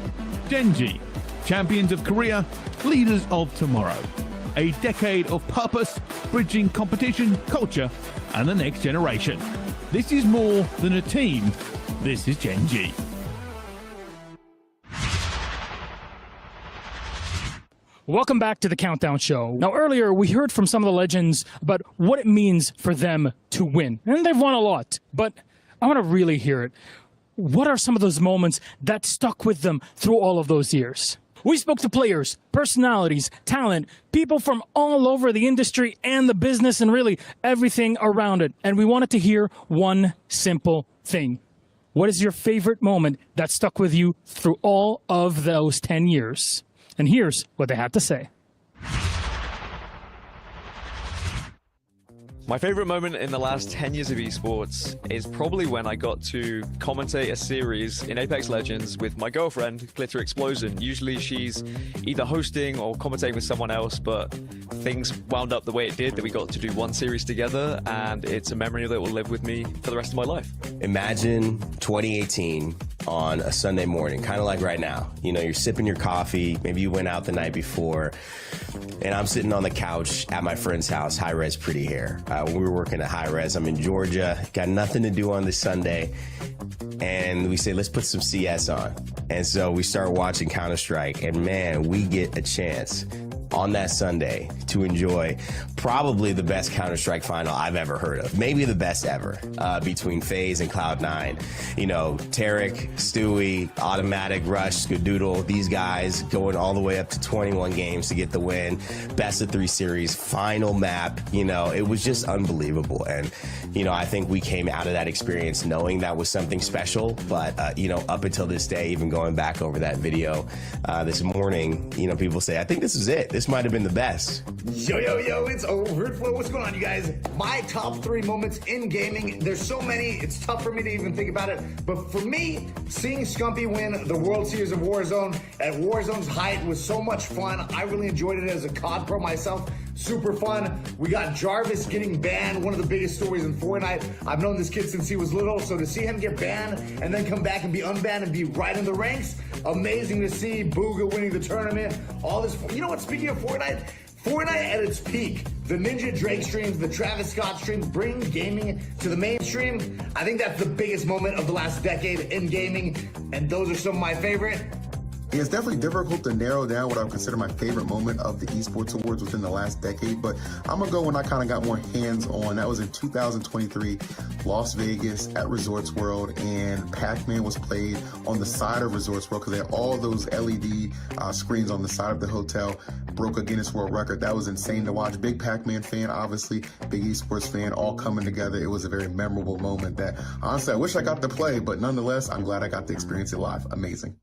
Speaker 10: Gen G, champions of Korea, leaders of tomorrow. A decade of purpose, bridging competition, culture, and the next generation. This is more than a team, this is Gen G.
Speaker 1: Welcome back to the Countdown Show. Now, earlier we heard from some of the legends about what it means for them to win. And they've won a lot, but I want to really hear it. What are some of those moments that stuck with them through all of those years? We spoke to players, personalities, talent, people from all over the industry and the business and really everything around it. And we wanted to hear one simple thing. What is your favorite moment that stuck with you through all of those 10 years? And here's what they had to say.
Speaker 5: My favorite moment in the last 10 years of esports is probably when I got to commentate a series in Apex Legends with my girlfriend, Glitter Explosion. Usually she's either hosting or commentating with someone else, but things wound up the way it did that we got to do one series together, and it's a memory that will live with me for the rest of my life.
Speaker 7: Imagine 2018 on a Sunday morning, kind of like right now. You know, you're sipping your coffee, maybe you went out the night before, and I'm sitting on the couch at my friend's house, High Res Pretty Hair. When we were working at High Res, I'm in Georgia, got nothing to do on this Sunday, and we say, let's put some CS on. And so we start watching Counter-Strike, and man, we get a chance on that Sunday to enjoy probably the best Counter-Strike final I've ever heard of. Maybe the best ever, between FaZe and Cloud9. You know, Tarek, Stewie, Automatic, Rush, Skadoodle, these guys going all the way up to 21 games to get the win. Best of 3 series, final map, you know, it was just unbelievable. And, you know, I think we came out of that experience knowing that was something special, but, you know, up until this day, even going back over that video this morning, you know, people say, I think this is it. This might have been the best.
Speaker 22: Yo, yo, yo, it's Overflow. What's going on, you guys? My top 3 moments in gaming. There's so many, it's tough for me to even think about it. But for me, seeing Scumpy win the World Series of Warzone at Warzone's height was so much fun. I really enjoyed it as a COD pro myself. Super fun. We got Jarvis getting banned, one of the biggest stories in Fortnite. I've known this kid since he was little, so to see him get banned and then come back and be unbanned and be right in the ranks, amazing to see. Booga winning the tournament, all this. You know what, speaking of Fortnite at its peak, the Ninja Drake streams, the Travis Scott streams, bring gaming to the mainstream. I think that's the biggest moment of the last decade in gaming, and those are some of my favorite.
Speaker 9: It's definitely difficult to narrow down what I would consider my favorite moment of the Esports Awards within the last decade, but I'm gonna go when I kind of got more hands-on. That was in 2023, Las Vegas at Resorts World, and Pac-Man was played on the side of Resorts World because they had all those LED screens on the side of the hotel. Broke a Guinness World Record. That was insane to watch. Big Pac-Man fan, obviously, big Esports fan, all coming together. It was a very memorable moment that, honestly, I wish I got to play, but nonetheless, I'm glad I got to experience it live. Amazing.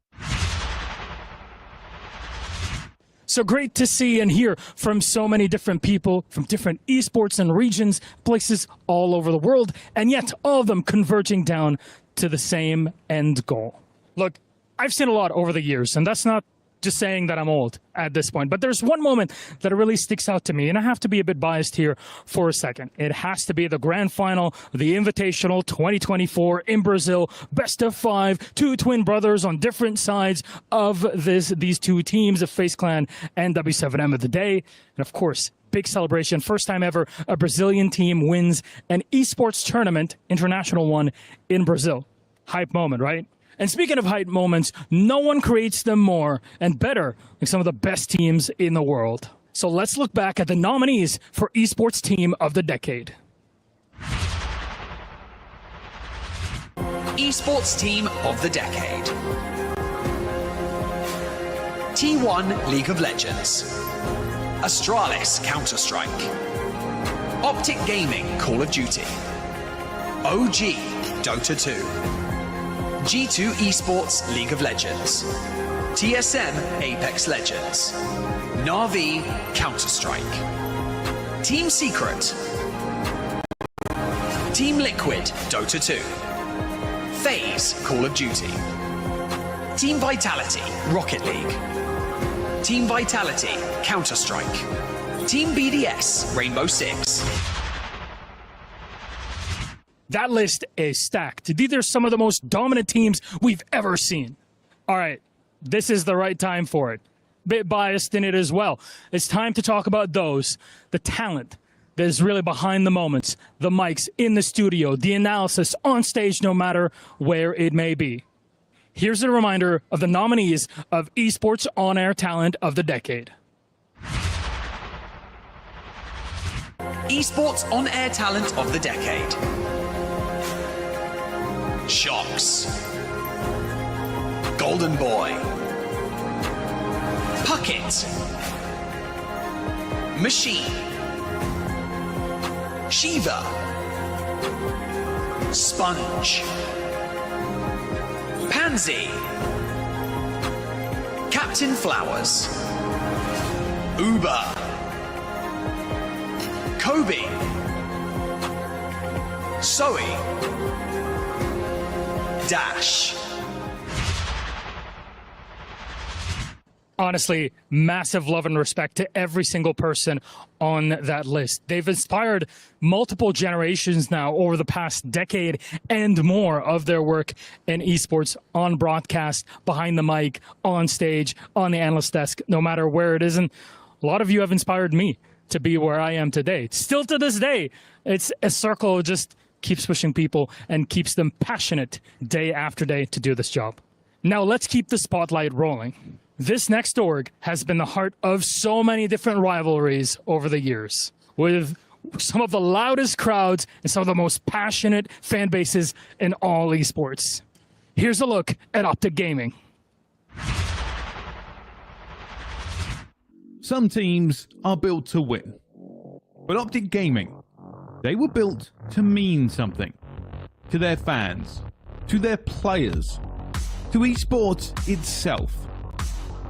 Speaker 1: So great to see and hear from so many different people from different esports and regions, places all over the world, and yet all of them converging down to the same end goal. Look, I've seen a lot over the years, and that's not just saying that I'm old at this point, but there's one moment that really sticks out to me, and I have to be a bit biased here for a second. It has to be the grand final, the Invitational 2024 in Brazil, best of 5, two twin brothers on different sides of these two teams of FaZe Clan and W7M of the day. And of course, big celebration, first time ever a Brazilian team wins an esports tournament, international one, in Brazil. Hype moment, right? And speaking of hype moments, no one creates them more and better than some of the best teams in the world. So let's look back at the nominees for Esports Team of the Decade.
Speaker 8: Esports Team of the Decade. T1 League of Legends. Astralis Counter-Strike. Optic Gaming Call of Duty. OG Dota 2. G2 Esports League of Legends. TSM Apex Legends. Na'Vi Counter-Strike. Team Secret. Team Liquid Dota 2. FaZe Call of Duty. Team Vitality Rocket League. Team Vitality Counter-Strike. Team BDS Rainbow Six.
Speaker 1: That list is stacked. These are some of the most dominant teams we've ever seen. All right, this is the right time for it. Bit biased in it as well. It's time to talk about the talent that is really behind the moments, the mics in the studio, the analysis on stage, no matter where it may be. Here's a reminder of the nominees of Esports On-Air Talent of the Decade.
Speaker 8: Esports On-Air Talent of the Decade. Shox. Golden Boy. Puckett. Machine. Shiva. Sponge. Pansy. Captain Flowers. Uber. Kobe. Zoe. Dash.
Speaker 1: Honestly, massive love and respect to every single person on that list. They've inspired multiple generations now over the past decade and more of their work in esports, on broadcast, behind the mic, on stage, on the analyst desk, no matter where it is. And a lot of you have inspired me to be where I am today. Still to this day, it's a circle of just keeps pushing people and keeps them passionate day after day to do this job. Now let's keep the spotlight rolling. This next org has been the heart of so many different rivalries over the years, with some of the loudest crowds and some of the most passionate fan bases in all esports. Here's a look at Optic Gaming.
Speaker 10: Some teams are built to win, but Optic Gaming, they were built to mean something to their fans, to their players, to esports itself.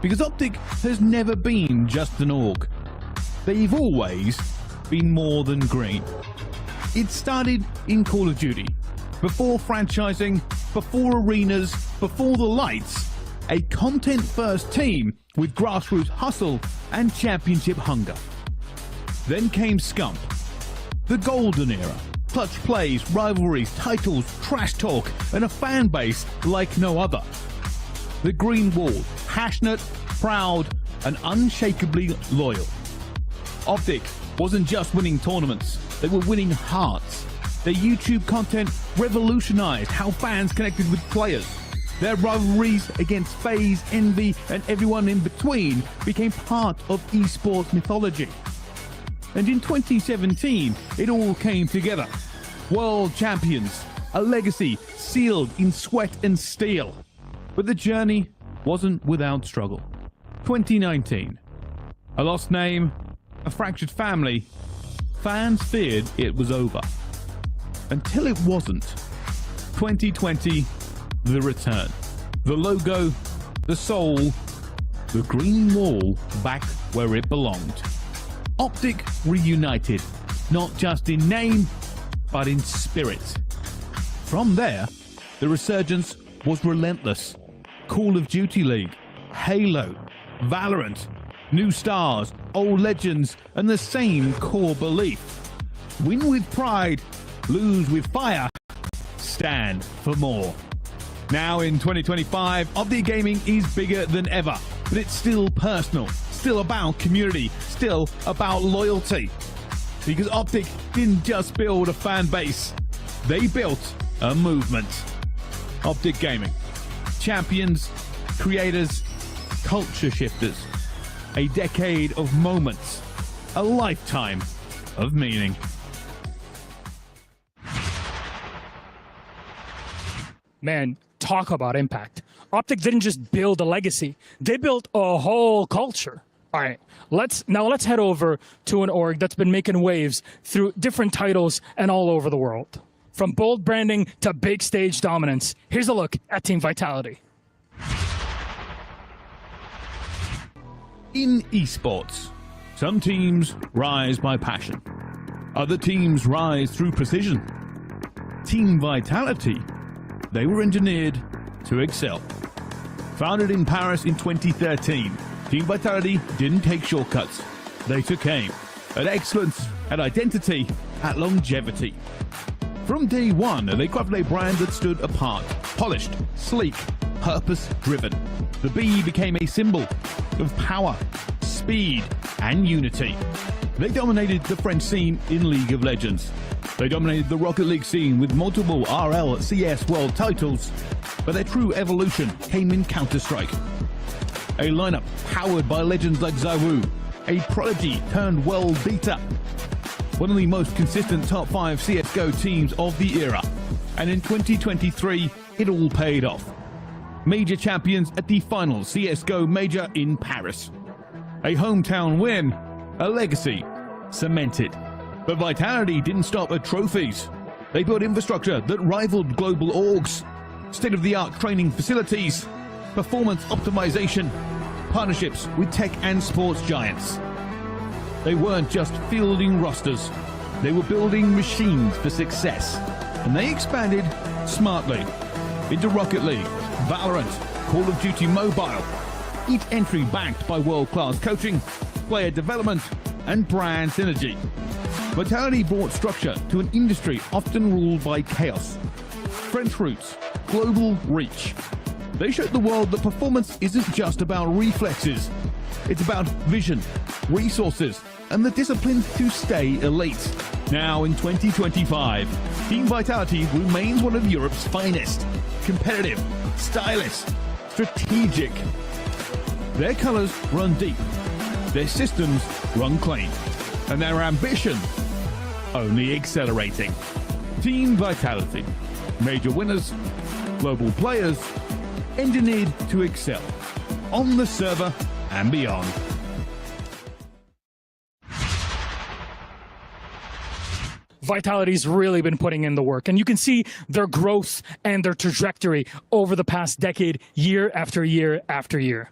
Speaker 10: Because Optic has never been just an org. They've always been more than green. It started in Call of Duty. Before franchising, before arenas, before the lights, a content-first team with grassroots hustle and championship hunger. Then came Scump. The golden era. Clutch plays, rivalries, titles, trash talk, and a fan base like no other. The Green Wall, passionate, proud, and unshakably loyal. Optic wasn't just winning tournaments, they were winning hearts. Their YouTube content revolutionized how fans connected with players. Their rivalries against FaZe, Envy, and everyone in between became part of esports mythology. And in 2017, it all came together. World champions, a legacy sealed in sweat and steel. But the journey wasn't without struggle. 2019, a lost name, a fractured family. Fans feared it was over. Until it wasn't. 2020, the return. The logo, the soul, the green wall back where it belonged. Optic reunited, not just in name, but in spirit. From there, the resurgence was relentless. Call of Duty League, Halo, Valorant, new stars, old legends, and the same core belief. Win with pride, lose with fire, stand for more. Now in 2025, Optic Gaming is bigger than ever, but it's still personal, still about community, still about loyalty. Because Optic didn't just build a fan base, they built a movement. Optic Gaming. Champions, creators, culture shifters. A decade of moments, a lifetime of meaning.
Speaker 1: Man, talk about impact. Optic didn't just build a legacy, they built a whole culture. All right, let's head over to an org that's been making waves through different titles and all over the world. From bold branding to big stage dominance, here's a look at Team Vitality.
Speaker 10: In esports, some teams rise by passion. Other teams rise through precision. Team Vitality, they were engineered to excel. Founded in Paris in 2013, Team Vitality didn't take shortcuts. They took aim at excellence, at identity, at longevity. From day one, they crafted a brand that stood apart, polished, sleek, purpose-driven. The B became a symbol of power, speed, and unity. They dominated the French scene in League of Legends. They dominated the Rocket League scene with multiple RL CS World titles, but their true evolution came in Counter-Strike. A lineup powered by legends like Zawu, a prodigy turned world beater. One of the most consistent top 5 CSGO teams of the era. And in 2023, it all paid off. Major champions at the final CSGO Major in Paris. A hometown win, a legacy cemented. But Vitality didn't stop at trophies. They built infrastructure that rivaled global orgs. State-of-the-art training facilities, performance optimization, partnerships with tech and sports giants. They weren't just fielding rosters, they were building machines for success. And they expanded smartly into Rocket League, Valorant, Call of Duty Mobile. Each entry backed by world-class coaching, player development, and brand synergy. Vitality brought structure to an industry often ruled by chaos. French roots, global reach. They showed the world that performance isn't just about reflexes. It's about vision, resources, and the discipline to stay elite. Now in 2025, Team Vitality remains one of Europe's finest. Competitive, stylish, strategic. Their colors run deep. Their systems run clean. And their ambition only accelerating. Team Vitality. Major winners, global players, engineered to excel. On the server and beyond.
Speaker 1: Vitality's really been putting in the work, and you can see their growth and their trajectory over the past decade, year after year after year.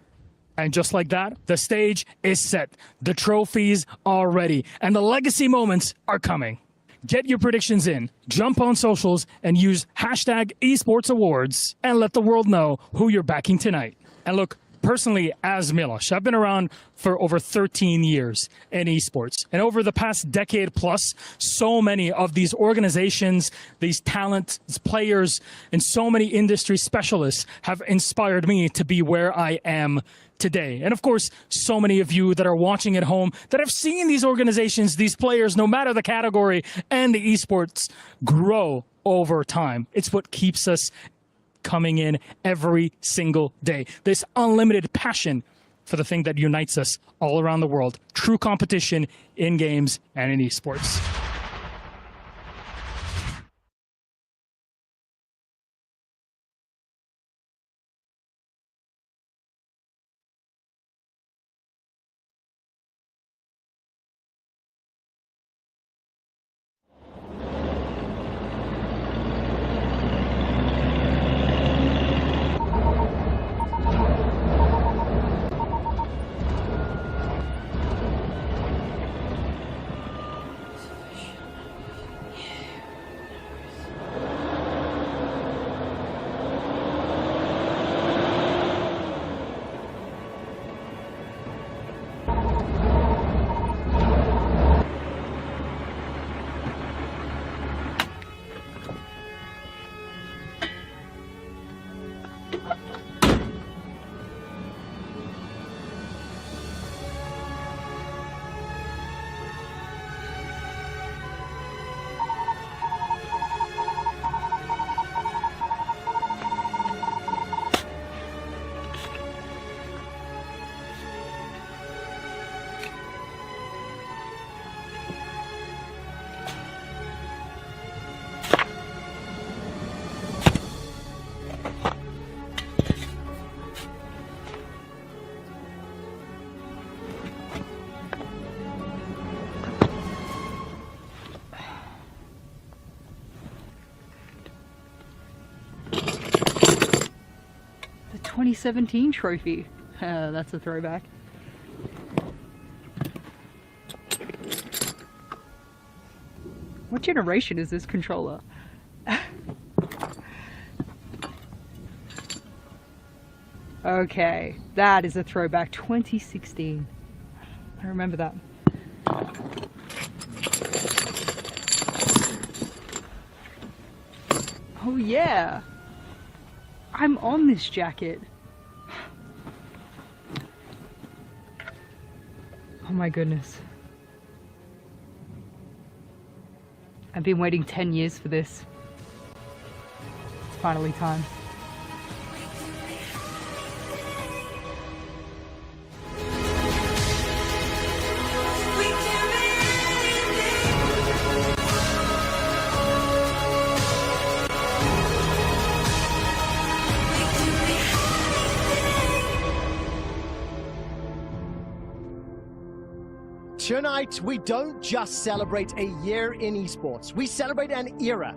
Speaker 1: And just like that, the stage is set, the trophies are ready, and the legacy moments are coming. Get your predictions in, jump on socials, and use hashtag Esports Awards, and let the world know who you're backing tonight. And look, personally, as Milosh, I've been around for over 13 years in esports. And over the past decade plus, so many of these organizations, these talents, players, and so many industry specialists have inspired me to be where I am today. And of course, so many of you that are watching at home that have seen these organizations, these players, no matter the category, and the esports grow over time. It's what keeps us coming in every single day. This unlimited passion for the thing that unites us all around the world. True competition in games and in esports.
Speaker 4: The 2017 trophy. That's a throwback. What generation is this controller? Okay, that is a throwback. 2016. I remember that. Oh yeah! I'm on this jacket. Oh my goodness. I've been waiting 10 years for this. It's finally time.
Speaker 6: Tonight, we don't just celebrate a year in esports, we celebrate an era.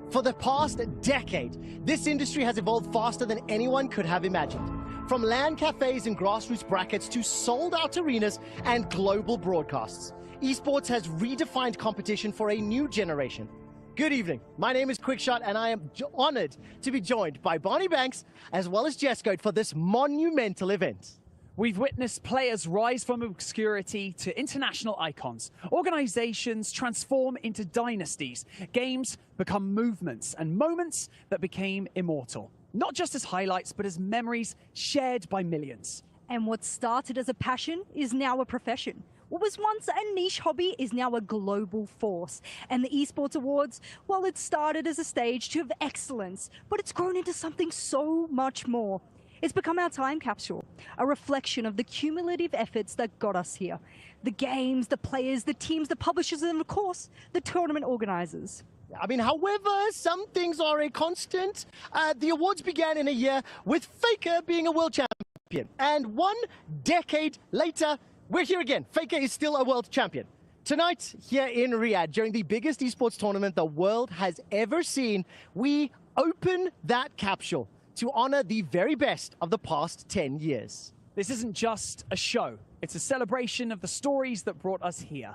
Speaker 6: For the past decade, this industry has evolved faster than anyone could have imagined. From LAN cafes and grassroots brackets to sold-out arenas and global broadcasts, esports has redefined competition for a new generation. Good evening, my name is Quickshot and I am honored to be joined by Barney Banks as well as Jescode for this monumental event.
Speaker 3: We've witnessed players rise from obscurity to international icons. Organizations transform into dynasties. Games become movements and moments that became immortal. Not just as highlights, but as memories shared by millions.
Speaker 23: And what started as a passion is now a profession. What was once a niche hobby is now a global force. And the Esports Awards, well, it started as a stage of excellence, but it's grown into something so much more. It's become our time capsule, a reflection of the cumulative efforts that got us here. The games, the players, the teams, the publishers, and of course, the tournament organizers.
Speaker 6: I mean, however, some things are a constant. The awards began in a year with Faker being a world champion. And 1 decade later, we're here again. Faker is still a world champion. Tonight, here in Riyadh, during the biggest esports tournament the world has ever seen, we open that capsule to honor the very best of the past 10 years.
Speaker 3: This isn't just a show. It's a celebration of the stories that brought us here.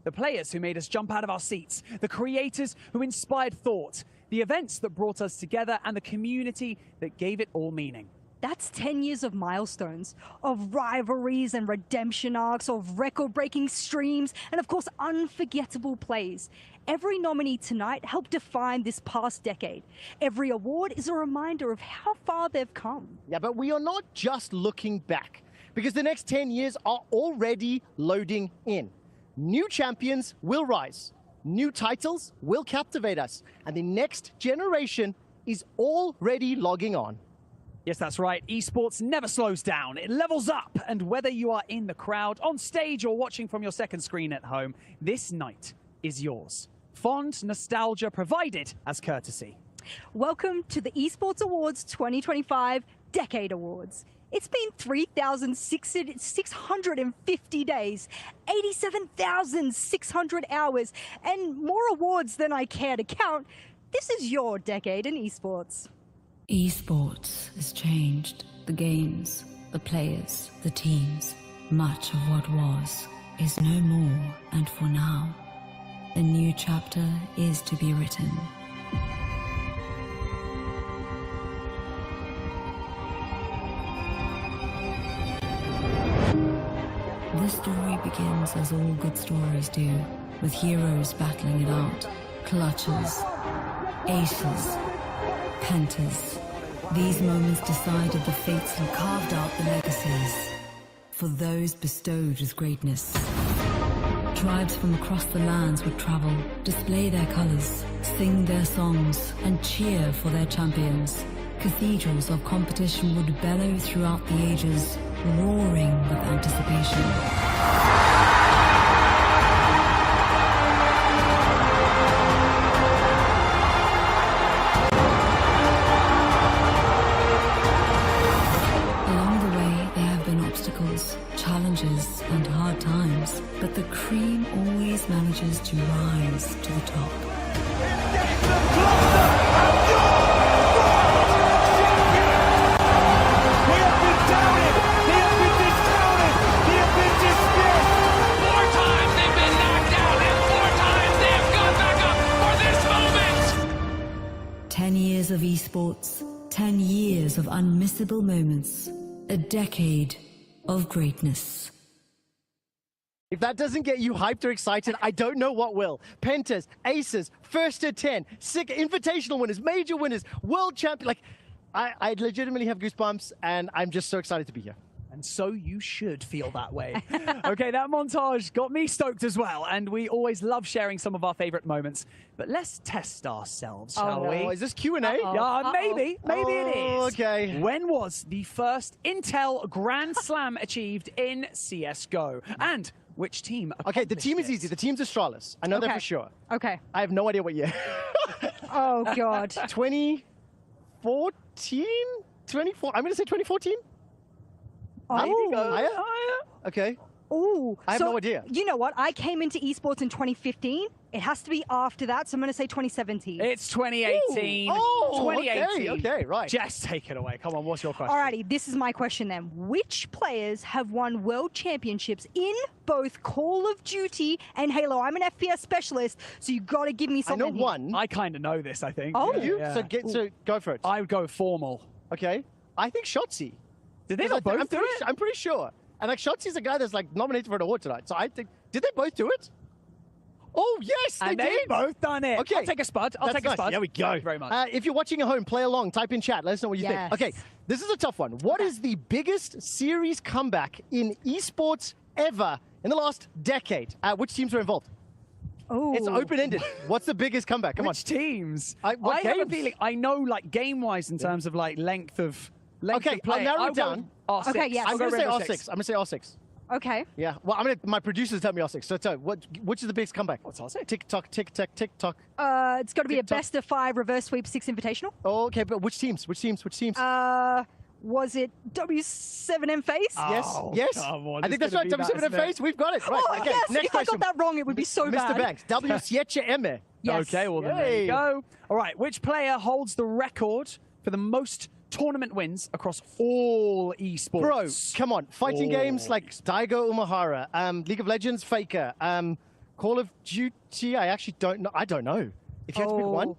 Speaker 3: The players who made us jump out of our seats, the creators who inspired thought, the events that brought us together, and the community that gave it all meaning.
Speaker 23: That's 10 years of milestones, of rivalries and redemption arcs, of record-breaking streams, and of course, unforgettable plays. Every nominee tonight helped define this past decade. Every award is a reminder of how far they've come.
Speaker 6: Yeah, but we are not just looking back, because the next 10 years are already loading in. New champions will rise, new titles will captivate us, and the next generation is already logging on.
Speaker 3: Yes, that's right. Esports never slows down. It levels up. And whether you are in the crowd, on stage, or watching from your second screen at home, this night is yours. Fond nostalgia provided as courtesy.
Speaker 23: Welcome to the Esports Awards 2025 Decade Awards. It's been 3,650 days, 87,600 hours, and more awards than I care to count. This is your decade in esports.
Speaker 2: Esports has changed. The games, the players, the teams. Much of what was is no more, and for now, a new chapter is to be written. The story begins as all good stories do, with heroes battling it out, clutches, aces, pentas. These moments decided the fates and carved out the legacies for those bestowed with greatness. Tribes from across the lands would travel, display their colors, sing their songs, and cheer for their champions. Cathedrals of competition would bellow throughout the ages, roaring with anticipation. Challenges and hard times, but the cream always manages to rise to the top.
Speaker 11: Four times they've been knocked down, and four times they've gone back up for this moment!
Speaker 2: 10 years of esports, 10 years of unmissable moments, a decade of greatness.
Speaker 6: If that doesn't get you hyped or excited, I don't know what will. Pentas, aces, first to 10, sick invitational winners, major winners, world champion. Like, I legitimately have goosebumps, and I'm just so excited to be here.
Speaker 3: And so you should feel that way. Okay, that montage got me stoked as well, and we always love sharing some of our favorite moments. But let's test ourselves, shall we?
Speaker 6: Is this Q&A?
Speaker 3: Yeah, maybe it is.
Speaker 6: Okay.
Speaker 3: When was the first Intel Grand Slam achieved in CSGO? And which team?
Speaker 6: Okay, the team is easy. The team's Astralis. I know that for sure.
Speaker 23: Okay.
Speaker 6: I have no idea what year.
Speaker 23: Oh, God.
Speaker 6: 2014? 24? I'm going to say 2014.
Speaker 23: Oh.
Speaker 6: Okay.
Speaker 23: Ooh.
Speaker 6: I have no idea.
Speaker 23: You know what? I came into esports in 2015. It has to be after that, so I'm going to say 2017.
Speaker 3: It's 2018.
Speaker 23: Ooh. Oh,
Speaker 3: 2018.
Speaker 6: okay, right.
Speaker 3: Jess, take it away. Come on, what's your question?
Speaker 23: Alrighty, this is my question then. Which players have won world championships in both Call of Duty and Halo? I'm an FPS specialist, so you got to give me something.
Speaker 6: I know one.
Speaker 3: I kind of know this, I think.
Speaker 6: Oh, you? So go for it.
Speaker 3: I would go formal.
Speaker 6: Okay. I think Shotzi.
Speaker 3: Did they not both do it?
Speaker 6: I'm pretty sure. And like Shotzi's a guy that's like nominated for an award tonight. So I think, did they both do it? Oh, yes, they did.
Speaker 3: They've both done it.
Speaker 6: Okay.
Speaker 3: I'll take a spud. I'll take a spud.
Speaker 6: There we go.
Speaker 3: Thank you very much.
Speaker 6: If you're watching at home, play along, type in chat, let us know what you think. Okay, this is a tough one. What is the biggest series comeback in esports ever in the last decade? Which teams are involved?
Speaker 23: Oh,
Speaker 6: it's open-ended. What's the biggest comeback? Come
Speaker 3: Which
Speaker 6: on.
Speaker 3: teams?
Speaker 6: What
Speaker 3: I have a
Speaker 6: games?
Speaker 3: feeling, I know like game-wise in terms of like length of
Speaker 6: Okay,
Speaker 3: play.
Speaker 6: I'll narrow it down.
Speaker 3: R6.
Speaker 23: Okay, yes.
Speaker 6: I'm going to say
Speaker 3: Rainbow
Speaker 6: R6.
Speaker 3: Six.
Speaker 6: I'm going to say R6.
Speaker 23: Okay.
Speaker 6: Yeah. Well, my producers tell me R6. So tell which is the biggest comeback?
Speaker 3: What's R6?
Speaker 6: Tick-tock, tick-tock, tick-tock.
Speaker 23: It's got to be a best of 5 reverse sweep 6 invitational.
Speaker 6: Oh, okay, but which teams? Which teams?
Speaker 23: Was it W7M Face?
Speaker 6: Yes.
Speaker 3: Come on,
Speaker 6: I think that's right. W7M Face. We've got it. Right.
Speaker 23: Oh,
Speaker 6: Okay.
Speaker 23: yes.
Speaker 6: Next
Speaker 23: If
Speaker 6: question.
Speaker 23: I got that wrong, it would be so bad.
Speaker 6: Mr. Banks. W7M.
Speaker 23: Yes.
Speaker 3: Okay, well then there you go. All right, which player holds the record for the most tournament wins across all esports?
Speaker 6: Bro, come on. Fighting games like Daigo Umehara, League of Legends, Faker, Call of Duty, I actually don't know. I don't know. If you had to pick one.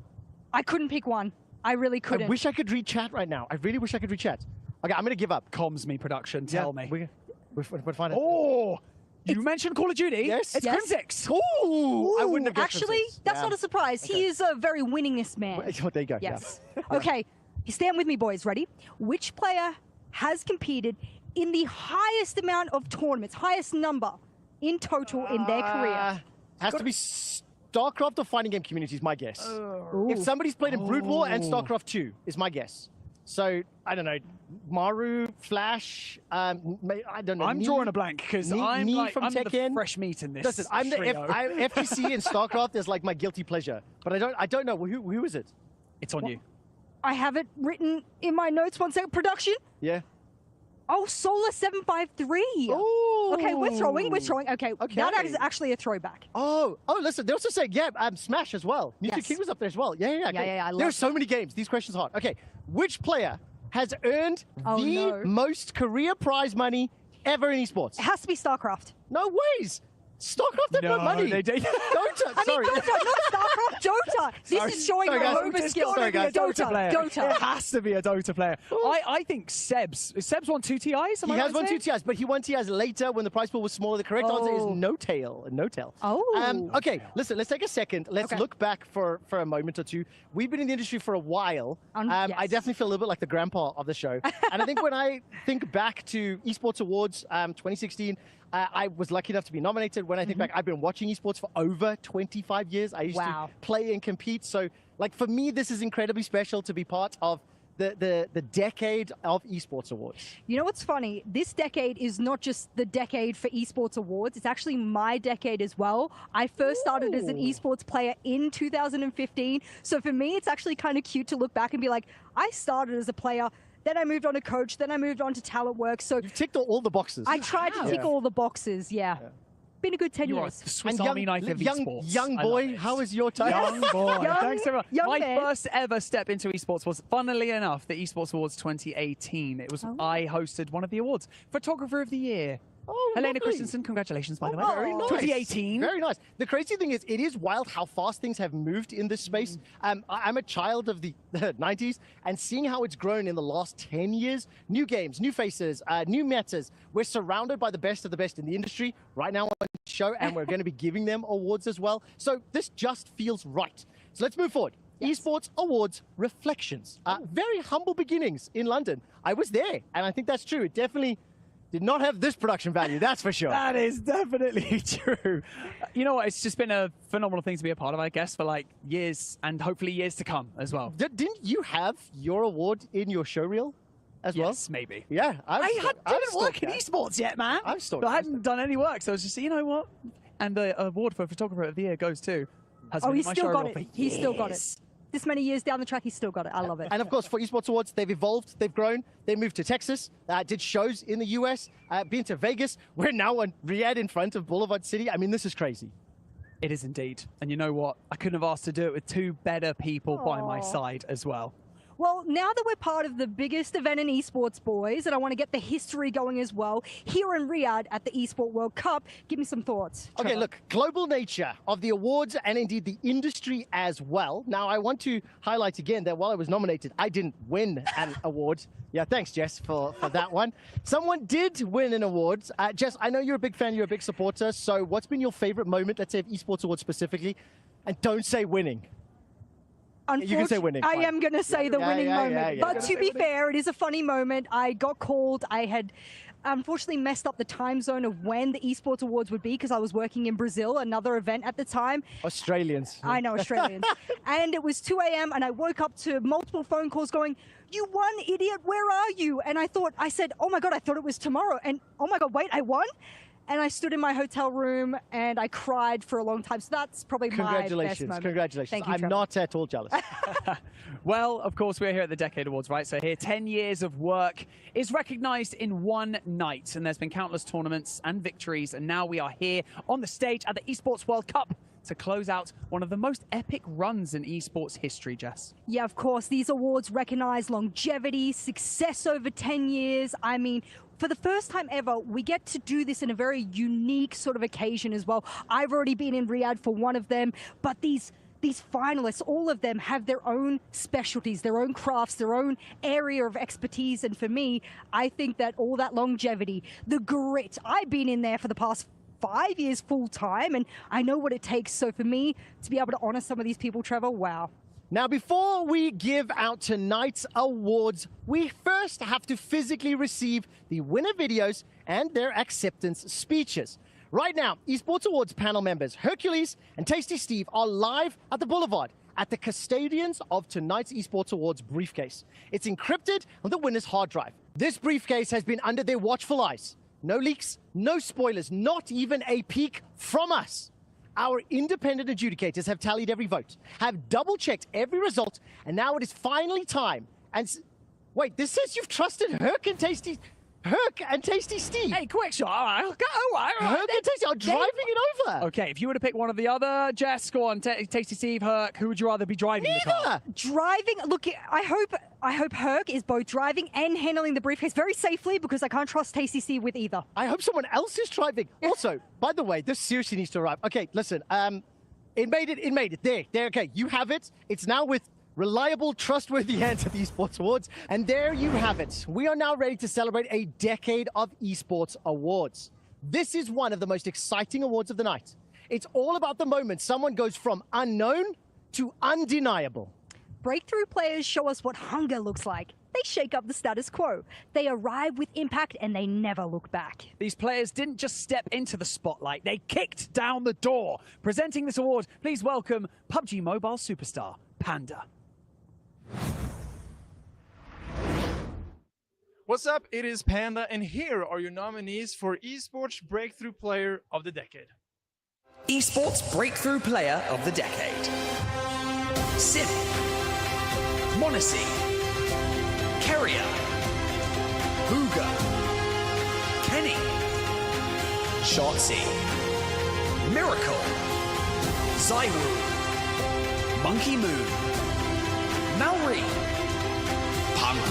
Speaker 23: I couldn't pick one. I really couldn't.
Speaker 6: I wish I could read chat right now. I really wish I could read chat. Okay, I'm going to give up.
Speaker 3: Comms me production, tell me.
Speaker 6: We'll find it.
Speaker 3: Oh, you mentioned Call of Duty.
Speaker 6: Yes.
Speaker 3: It's
Speaker 23: Yes.
Speaker 3: Crimsix.
Speaker 6: Ooh, I wouldn't have guessed
Speaker 23: Actually,
Speaker 6: Crimsix.
Speaker 23: that's
Speaker 6: Yeah.
Speaker 23: not a surprise. He is a very winningest man.
Speaker 6: Well, there you go.
Speaker 23: Yes.
Speaker 6: Yeah.
Speaker 23: Okay, stand with me, boys. Ready? Which player has competed in the highest amount of tournaments, highest number in total in their career?
Speaker 6: Has to be StarCraft or fighting game community is my guess. If somebody's played in Brood War and StarCraft 2 is my guess. So, I don't know, Maru, Flash, I don't know.
Speaker 3: I'm drawing a blank because I'm the fresh meat in this.
Speaker 6: Listen, I'm
Speaker 3: trio.
Speaker 6: FTC and StarCraft is like my guilty pleasure, but I don't know who is it.
Speaker 3: It's on you.
Speaker 23: I have it written in my notes. One second. Production.
Speaker 6: Yeah.
Speaker 23: Oh, Solar 753.
Speaker 6: Oh.
Speaker 23: Okay, we're throwing. Okay, that is actually a throwback.
Speaker 6: Oh, listen, they also say, Smash as well. Mewtwo King was up there as well. Yeah.
Speaker 23: I love
Speaker 6: There's so many games. These questions are hard. Okay, which player has earned the most career prize money ever in esports?
Speaker 23: It has to be StarCraft.
Speaker 6: No ways. StarCraft had no money.
Speaker 3: They did.
Speaker 6: Dota, sorry.
Speaker 23: Dota, not StarCraft, Dota. This is showing
Speaker 6: sorry, guys.
Speaker 23: Rover skill.
Speaker 6: Sorry, guys.
Speaker 23: Dota.
Speaker 3: It has to be a Dota player. I think Seb's won 2 TIs.
Speaker 6: He has won 2 TIs, but he won TIs later when the prize pool was smaller. The correct answer is no tail.
Speaker 23: Oh.
Speaker 6: Okay, listen, let's take a second. Let's look back for a moment or two. We've been in the industry for a while. I definitely feel a little bit like the grandpa of the show. And I think when I think back to Esports Awards 2016, I was lucky enough to be nominated. When I think back, I've been watching esports for over 25 years. I used to play and compete. So, like, for me, this is incredibly special to be part of the decade of Esports Awards.
Speaker 23: You know what's funny? This decade is not just the decade for Esports Awards. It's actually my decade as well. I first started as an esports player in 2015. So for me, it's actually kind of cute to look back and be like, I started as a player. Then I moved on to coach. Then I moved on to talent work. So
Speaker 6: you've ticked all the boxes.
Speaker 23: I tried to tick all the boxes. Yeah. Been a good 10 years.
Speaker 3: The Swiss Army knife of esports.
Speaker 6: Young boy, how was your time?
Speaker 3: Young boy. Thanks very much. My
Speaker 23: man.
Speaker 3: first ever step into esports was, funnily enough, the Esports Awards 2018. It was I hosted one of the awards, Photographer of the Year.
Speaker 6: Oh,
Speaker 3: Helena
Speaker 6: lovely.
Speaker 3: Christensen, congratulations, by the way.
Speaker 6: Very nice.
Speaker 3: 2018.
Speaker 6: Very nice. The crazy thing is, it is wild how fast things have moved in this space. I'm a child of the 90s, and seeing how it's grown in the last 10 years, new games, new faces, new metas. We're surrounded by the best of the best in the industry right now on the show, and we're going to be giving them awards as well. So this just feels right. So let's move forward. Esports Awards Reflections. Very humble beginnings in London. I was there, and I think that's true. It definitely did not have this production value, that's for sure.
Speaker 3: That is definitely true. You know what? It's just been a phenomenal thing to be a part of, I guess, for like years and hopefully years to come as well.
Speaker 6: Didn't you have your award in your showreel as well?
Speaker 3: Yes, maybe.
Speaker 6: Yeah.
Speaker 3: didn't work in esports yet, man.
Speaker 6: I'm still.
Speaker 3: I hadn't done any work, so I was just, you know what? And the award for Photographer of the Year goes to.
Speaker 23: He's still got it. He's still got it. This many years down the track, he's still got it. I love it.
Speaker 6: And of course, for Esports Awards, they've evolved, they've grown. They moved to Texas, did shows in the US, been to Vegas. We're now on Riyadh in front of Boulevard City. I mean, this is crazy.
Speaker 3: It is indeed. And you know what? I couldn't have asked to do it with two better people by my side as well.
Speaker 23: Well, now that we're part of the biggest event in esports, boys, and I want to get the history going as well, here in Riyadh at the Esport World Cup, give me some thoughts.
Speaker 6: Okay,
Speaker 23: Trevor.
Speaker 6: look, global nature of the awards and indeed the industry as well. Now, I want to highlight again that while I was nominated, I didn't win an award. Yeah, thanks, Jess, for that one. Someone did win an award. Jess, I know you're a big fan, you're a big supporter, so what's been your favorite moment, let's say, of Esports Awards specifically? And don't say winning. You can say winning.
Speaker 23: I am going to say the winning moment.
Speaker 6: Yeah.
Speaker 23: But to be fair, it is a funny moment. I got called. I had unfortunately messed up the time zone of when the Esports Awards would be because I was working in Brazil, another event at the time.
Speaker 6: Australians.
Speaker 23: I know, Australians. And it was 2 a.m. and I woke up to multiple phone calls going, "You won, idiot, where are you?" And I said, oh my God, I thought it was tomorrow. And oh my God, wait, I won? And I stood in my hotel room and I cried for a long time. So that's probably my best moment.
Speaker 6: Congratulations.
Speaker 23: Thank you,
Speaker 6: I'm
Speaker 23: Trevor.
Speaker 6: not at all jealous.
Speaker 3: Well, of course, we're here at the Decade Awards, right? So here, 10 years of work is recognized in one night. And there's been countless tournaments and victories. And now we are here on the stage at the Esports World Cup to close out one of the most epic runs in esports history, Jess.
Speaker 23: Yeah, of course. These awards recognize longevity, success over 10 years. I mean, for the first time ever, we get to do this in a very unique sort of occasion as well. I've already been in Riyadh for one of them, but these finalists, all of them have their own specialties, their own crafts, their own area of expertise. And for me, I think that all that longevity, the grit, I've been in there for the past 5 years full time, and I know what it takes. So for me to be able to honor some of these people, Trevor, wow.
Speaker 6: Now, before we give out tonight's awards, we first have to physically receive the winner videos and their acceptance speeches. Right now, Esports Awards panel members Hercules and Tasty Steve are live at the Boulevard at the custodians of tonight's Esports Awards briefcase. It's encrypted on the winner's hard drive. This briefcase has been under their watchful eyes. No leaks, no spoilers, not even a peek from us. Our independent adjudicators have tallied every vote, have double-checked every result, and now it is finally time. And wait, this says you've trusted Herc and Tasty Steve.
Speaker 3: Hey, quick shot. All right.
Speaker 6: Herc and Tasty are driving it over.
Speaker 3: Okay, if you were to pick one of the other, Jess, go on, Tasty Steve, Herc, who would you rather be driving the car?
Speaker 23: Driving, look, I hope Herc is both driving and handling the briefcase very safely because I can't trust Tasty Steve with either.
Speaker 6: I hope someone else is driving. Also, by the way, this seriously needs to arrive. Okay, listen, it made it. There, okay, you have it. It's now with reliable, trustworthy hands at the Esports Awards. And there you have it. We are now ready to celebrate a decade of Esports Awards. This is one of the most exciting awards of the night. It's all about the moment someone goes from unknown to undeniable.
Speaker 23: Breakthrough players show us what hunger looks like. They shake up the status quo. They arrive with impact and they never look back.
Speaker 3: These players didn't just step into the spotlight, they kicked down the door. Presenting this award, please welcome PUBG Mobile superstar, Panda.
Speaker 12: What's up? It is Panda, and here are your nominees for Esports Breakthrough Player of the Decade.
Speaker 8: Esports Breakthrough Player of the Decade. Sim. Monacy. Carrier. Booga. Kenny. Shotzi. Miracle. Zywoo. Monkey Moon. Maori. Punk.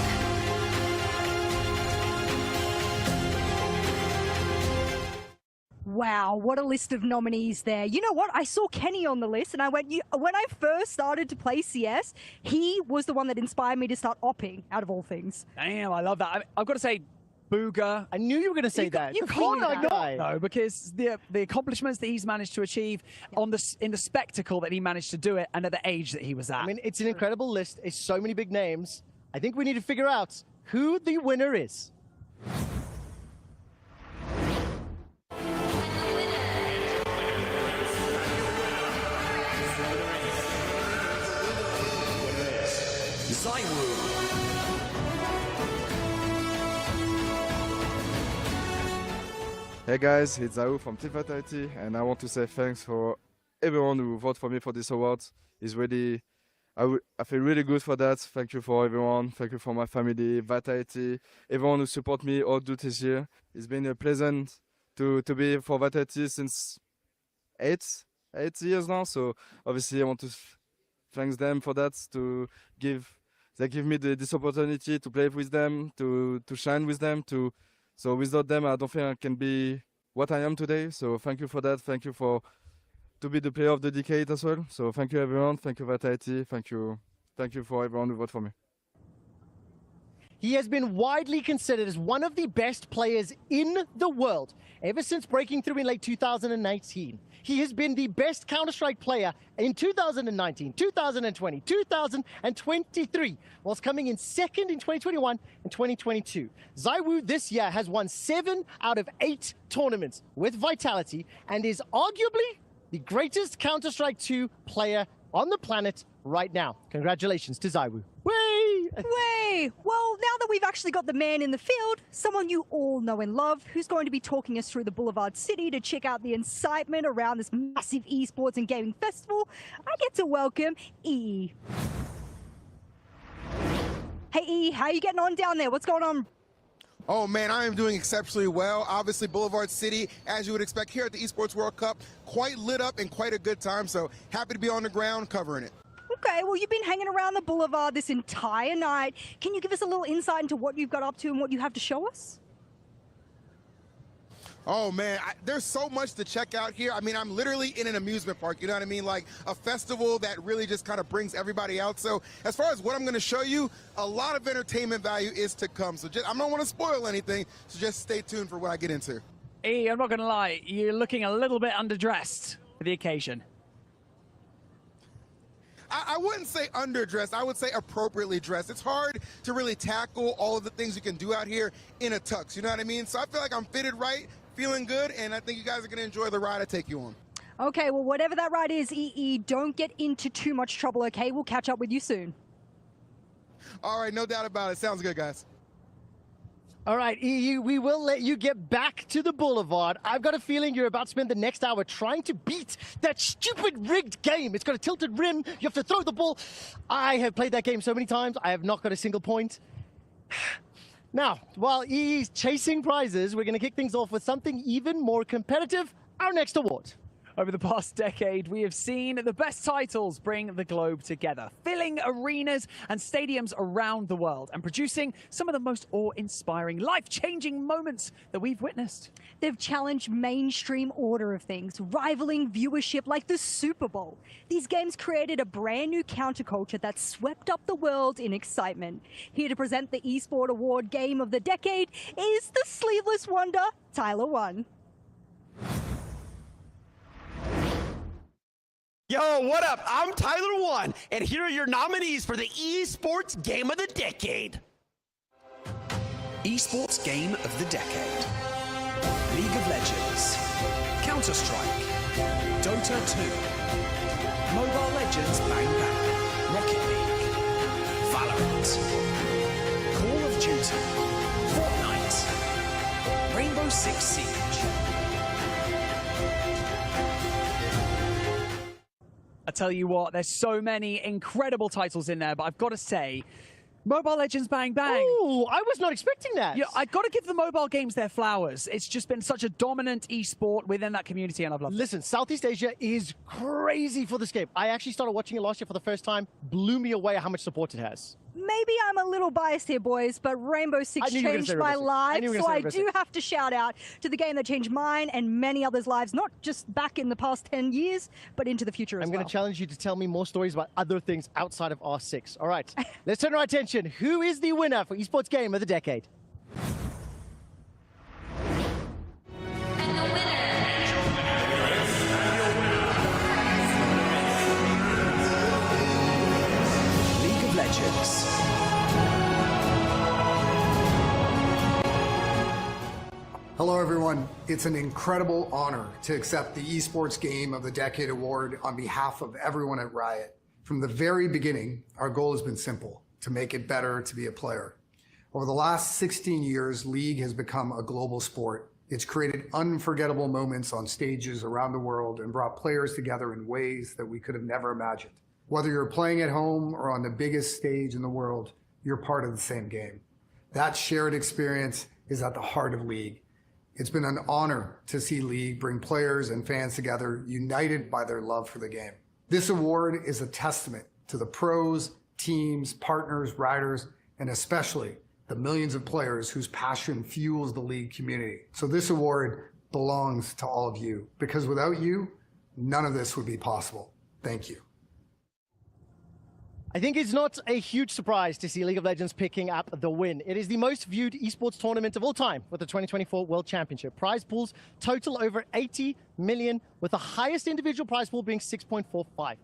Speaker 23: Wow, what a list of nominees there. You know what? I saw Kenny on the list and I went, when I first started to play CS, he was the one that inspired me to start opping, out of all things.
Speaker 3: Damn, I love that. I've got to say, Booga.
Speaker 6: I knew you were going to say that.
Speaker 3: You can't not, though, because the accomplishments that he's managed to achieve in the spectacle that he managed to do it and at the age that he was at.
Speaker 6: I mean, it's an incredible list. It's so many big names. I think we need to figure out who the winner is.
Speaker 13: Hey guys, it's Zao from Team Vitality, and I want to say thanks for everyone who voted for me for this award. It's really, I feel really good for that. Thank you for everyone. Thank you for my family, Vitality, everyone who support me all through this year. It's been a pleasant to be for Vitality since eight years now. So obviously I want to thank them for that. They give me this opportunity to play with them, to shine with them, So without them, I don't think I can be what I am today. So thank you for that. Thank you to be the player of the decade as well. So thank you everyone. Thank you Vitality. Thank you for everyone who voted for me.
Speaker 6: He has been widely considered as one of the best players in the world ever since breaking through in late 2019. He has been the best Counter-Strike player in 2019, 2020, 2023, whilst coming in second in 2021 and 2022. Zywoo this year has won 7 out of 8 tournaments with Vitality and is arguably the greatest Counter-Strike 2 player on the planet right now. Congratulations to Zywoo.
Speaker 23: Way! Well, now that we've actually got the man in the field, someone you all know and love, who's going to be talking us through the Boulevard City to check out the incitement around this massive esports and gaming festival, I get to welcome E. Hey E, how are you getting on down there? What's going on?
Speaker 15: Oh man, I am doing exceptionally well. Obviously, Boulevard City, as you would expect here at the Esports World Cup, quite lit up and quite a good time, so happy to be on the ground covering it.
Speaker 23: Okay, well, you've been hanging around the Boulevard this entire night. Can you give us a little insight into what you've got up to and what you have to show us?
Speaker 15: Oh man, there's so much to check out here. I mean, I'm literally in an amusement park, you know what I mean? Like a festival that really just kind of brings everybody out. So as far as what I'm going to show you, a lot of entertainment value is to come. So I don't want to spoil anything, so just stay tuned for what I get into.
Speaker 3: E, I'm not going to lie, you're looking a little bit underdressed for the occasion.
Speaker 15: I wouldn't say underdressed, I would say appropriately dressed. It's hard to really tackle all of the things you can do out here in a tux, you know what I mean? So I feel like I'm fitted right feeling good, and I think you guys are going to enjoy the ride I take you on.
Speaker 23: Okay, well, whatever that ride is, EE, don't get into too much trouble, okay? We'll catch up with you soon.
Speaker 15: All right, no doubt about it. Sounds good, guys.
Speaker 6: All right, EU, we will let you get back to the boulevard. I've got a feeling you're about to spend the next hour trying to beat that stupid rigged game. It's got a tilted rim. You have to throw the ball. I have played that game so many times. I have not got a single point. Now, while EE's chasing prizes, we're going to kick things off with something even more competitive, our next award.
Speaker 3: Over the past decade, we have seen the best titles bring the globe together, filling arenas and stadiums around the world and producing some of the most awe-inspiring, life-changing moments that we've witnessed.
Speaker 23: They've challenged mainstream order of things, rivaling viewership like the Super Bowl. These games created a brand new counterculture that swept up the world in excitement. Here to present the Esport Award Game of the Decade is the sleeveless wonder, Tyler One.
Speaker 14: Yo, what up? I'm Tyler One, and here are your nominees for the Esports Game of the Decade.
Speaker 8: Esports Game of the Decade. League of Legends. Counter-Strike. Dota 2. Mobile Legends Bang Bang. Rocket League. Valorant. Call of Duty. Fortnite. Rainbow Six Siege.
Speaker 3: I tell you what, there's so many incredible titles in there, but I've got to say, Mobile Legends Bang Bang.
Speaker 6: Ooh, I was not expecting that.
Speaker 3: Yeah, I've got to give the mobile games their flowers. It's just been such a dominant esport within that community, and I've loved it.
Speaker 6: Listen, Southeast Asia is crazy for this game. I actually started watching it last year for the first time. Blew me away how much support it has.
Speaker 23: Maybe I'm a little biased here, boys, but Rainbow Six changed my life, so I do have to shout out to the game that changed mine and many others' lives, not just back in the past 10 years, but into the future as well.
Speaker 6: I'm going to challenge you to tell me more stories about other things outside of R6. All right, let's turn our attention. Who is the winner for Esports Game of the Decade?
Speaker 8: Legends.
Speaker 16: Hello everyone, it's an incredible honor to accept the Esports Game of the Decade Award on behalf of everyone at Riot. From the very beginning, our goal has been simple, to make it better to be a player. Over the last 16 years, League has become a global sport. It's created unforgettable moments on stages around the world and brought players together in ways that we could have never imagined. Whether you're playing at home or on the biggest stage in the world, you're part of the same game. That shared experience is at the heart of League. It's been an honor to see League bring players and fans together, united by their love for the game. This award is a testament to the pros, teams, partners, riders, and especially the millions of players whose passion fuels the League community. So this award belongs to all of you, because without you, none of this would be possible. Thank you.
Speaker 6: I think it's not a huge surprise to see League of Legends picking up the win. It is the most viewed esports tournament of all time with the 2024 World Championship. Prize pools total over 80 million, with the highest individual prize pool being 6.45.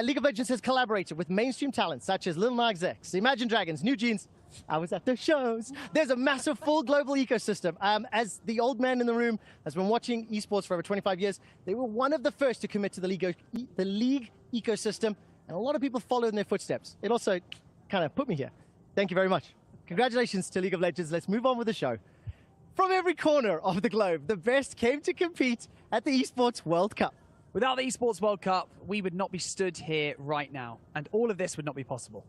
Speaker 6: League of Legends has collaborated with mainstream talents such as Lil Nas X, Imagine Dragons, New Jeans. I was at the shows. There's a massive full global ecosystem. As the old man in the room has been watching esports for over 25 years, they were one of the first to commit to the league ecosystem. And a lot of people followed in their footsteps. It also kind of put me here. Thank you very much. Congratulations to League of Legends. Let's move on with the show. From every corner of the globe, the best came to compete at the Esports World Cup.
Speaker 3: Without the Esports World Cup, we would not be stood here right now, and all of this would not be possible.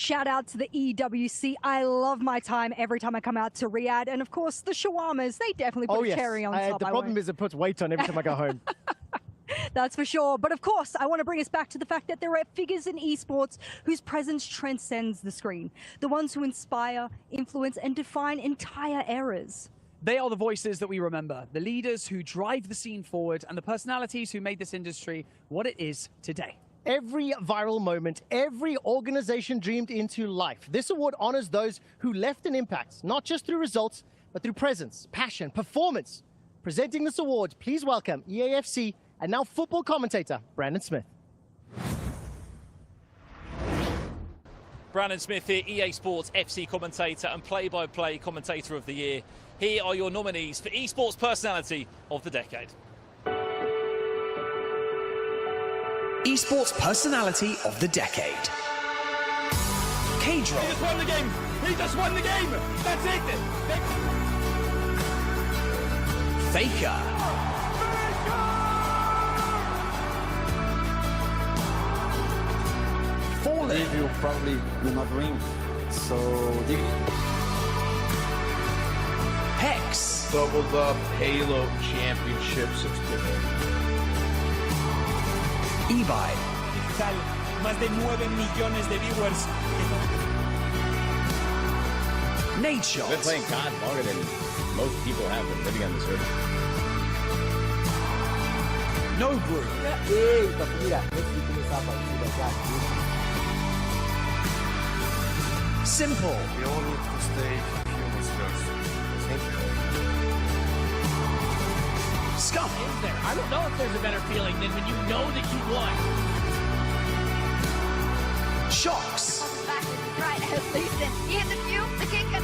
Speaker 23: Shout out to the EWC. I love my time every time I come out to Riyadh. And of course, the shawarmas, they definitely put a cherry on top.
Speaker 6: The problem is it puts weight on every time I go home.
Speaker 23: That's for sure. But of course, I want to bring us back to the fact that there are figures in esports whose presence transcends the screen. The ones who inspire, influence, and define entire eras.
Speaker 3: They are the voices that we remember, the leaders who drive the scene forward, and the personalities who made this industry what it is today.
Speaker 6: Every viral moment, every organization dreamed into life. This award honors those who left an impact, not just through results, but through presence, passion, performance. Presenting this award, please welcome EAFC and now football commentator, Brandon Smith.
Speaker 17: Brandon Smith here, EA Sports FC commentator and play-by-play commentator of the year. Here are your nominees for Esports Personality of the Decade.
Speaker 8: Esports Personality of the Decade. K-Drop.
Speaker 11: He just won the game. He just won the game. That's it.
Speaker 8: Faker. Fallen.
Speaker 20: You probably will not win. So
Speaker 8: Hex.
Speaker 21: Doubled up Halo Championship certificate.
Speaker 8: Ebi.
Speaker 11: Más de 9 millones de viewers.
Speaker 8: Nate Shot.
Speaker 24: Been playing COD longer than most people have been living on the server.
Speaker 8: No Group.
Speaker 6: Eita, mira, antes de começar a partida já
Speaker 8: Simple.
Speaker 13: We all need to stay humans first.
Speaker 8: Scum.
Speaker 11: Is there? I don't know if there's a better feeling than when you know that you won.
Speaker 8: Shocks.
Speaker 25: Right, at least in the view, the king can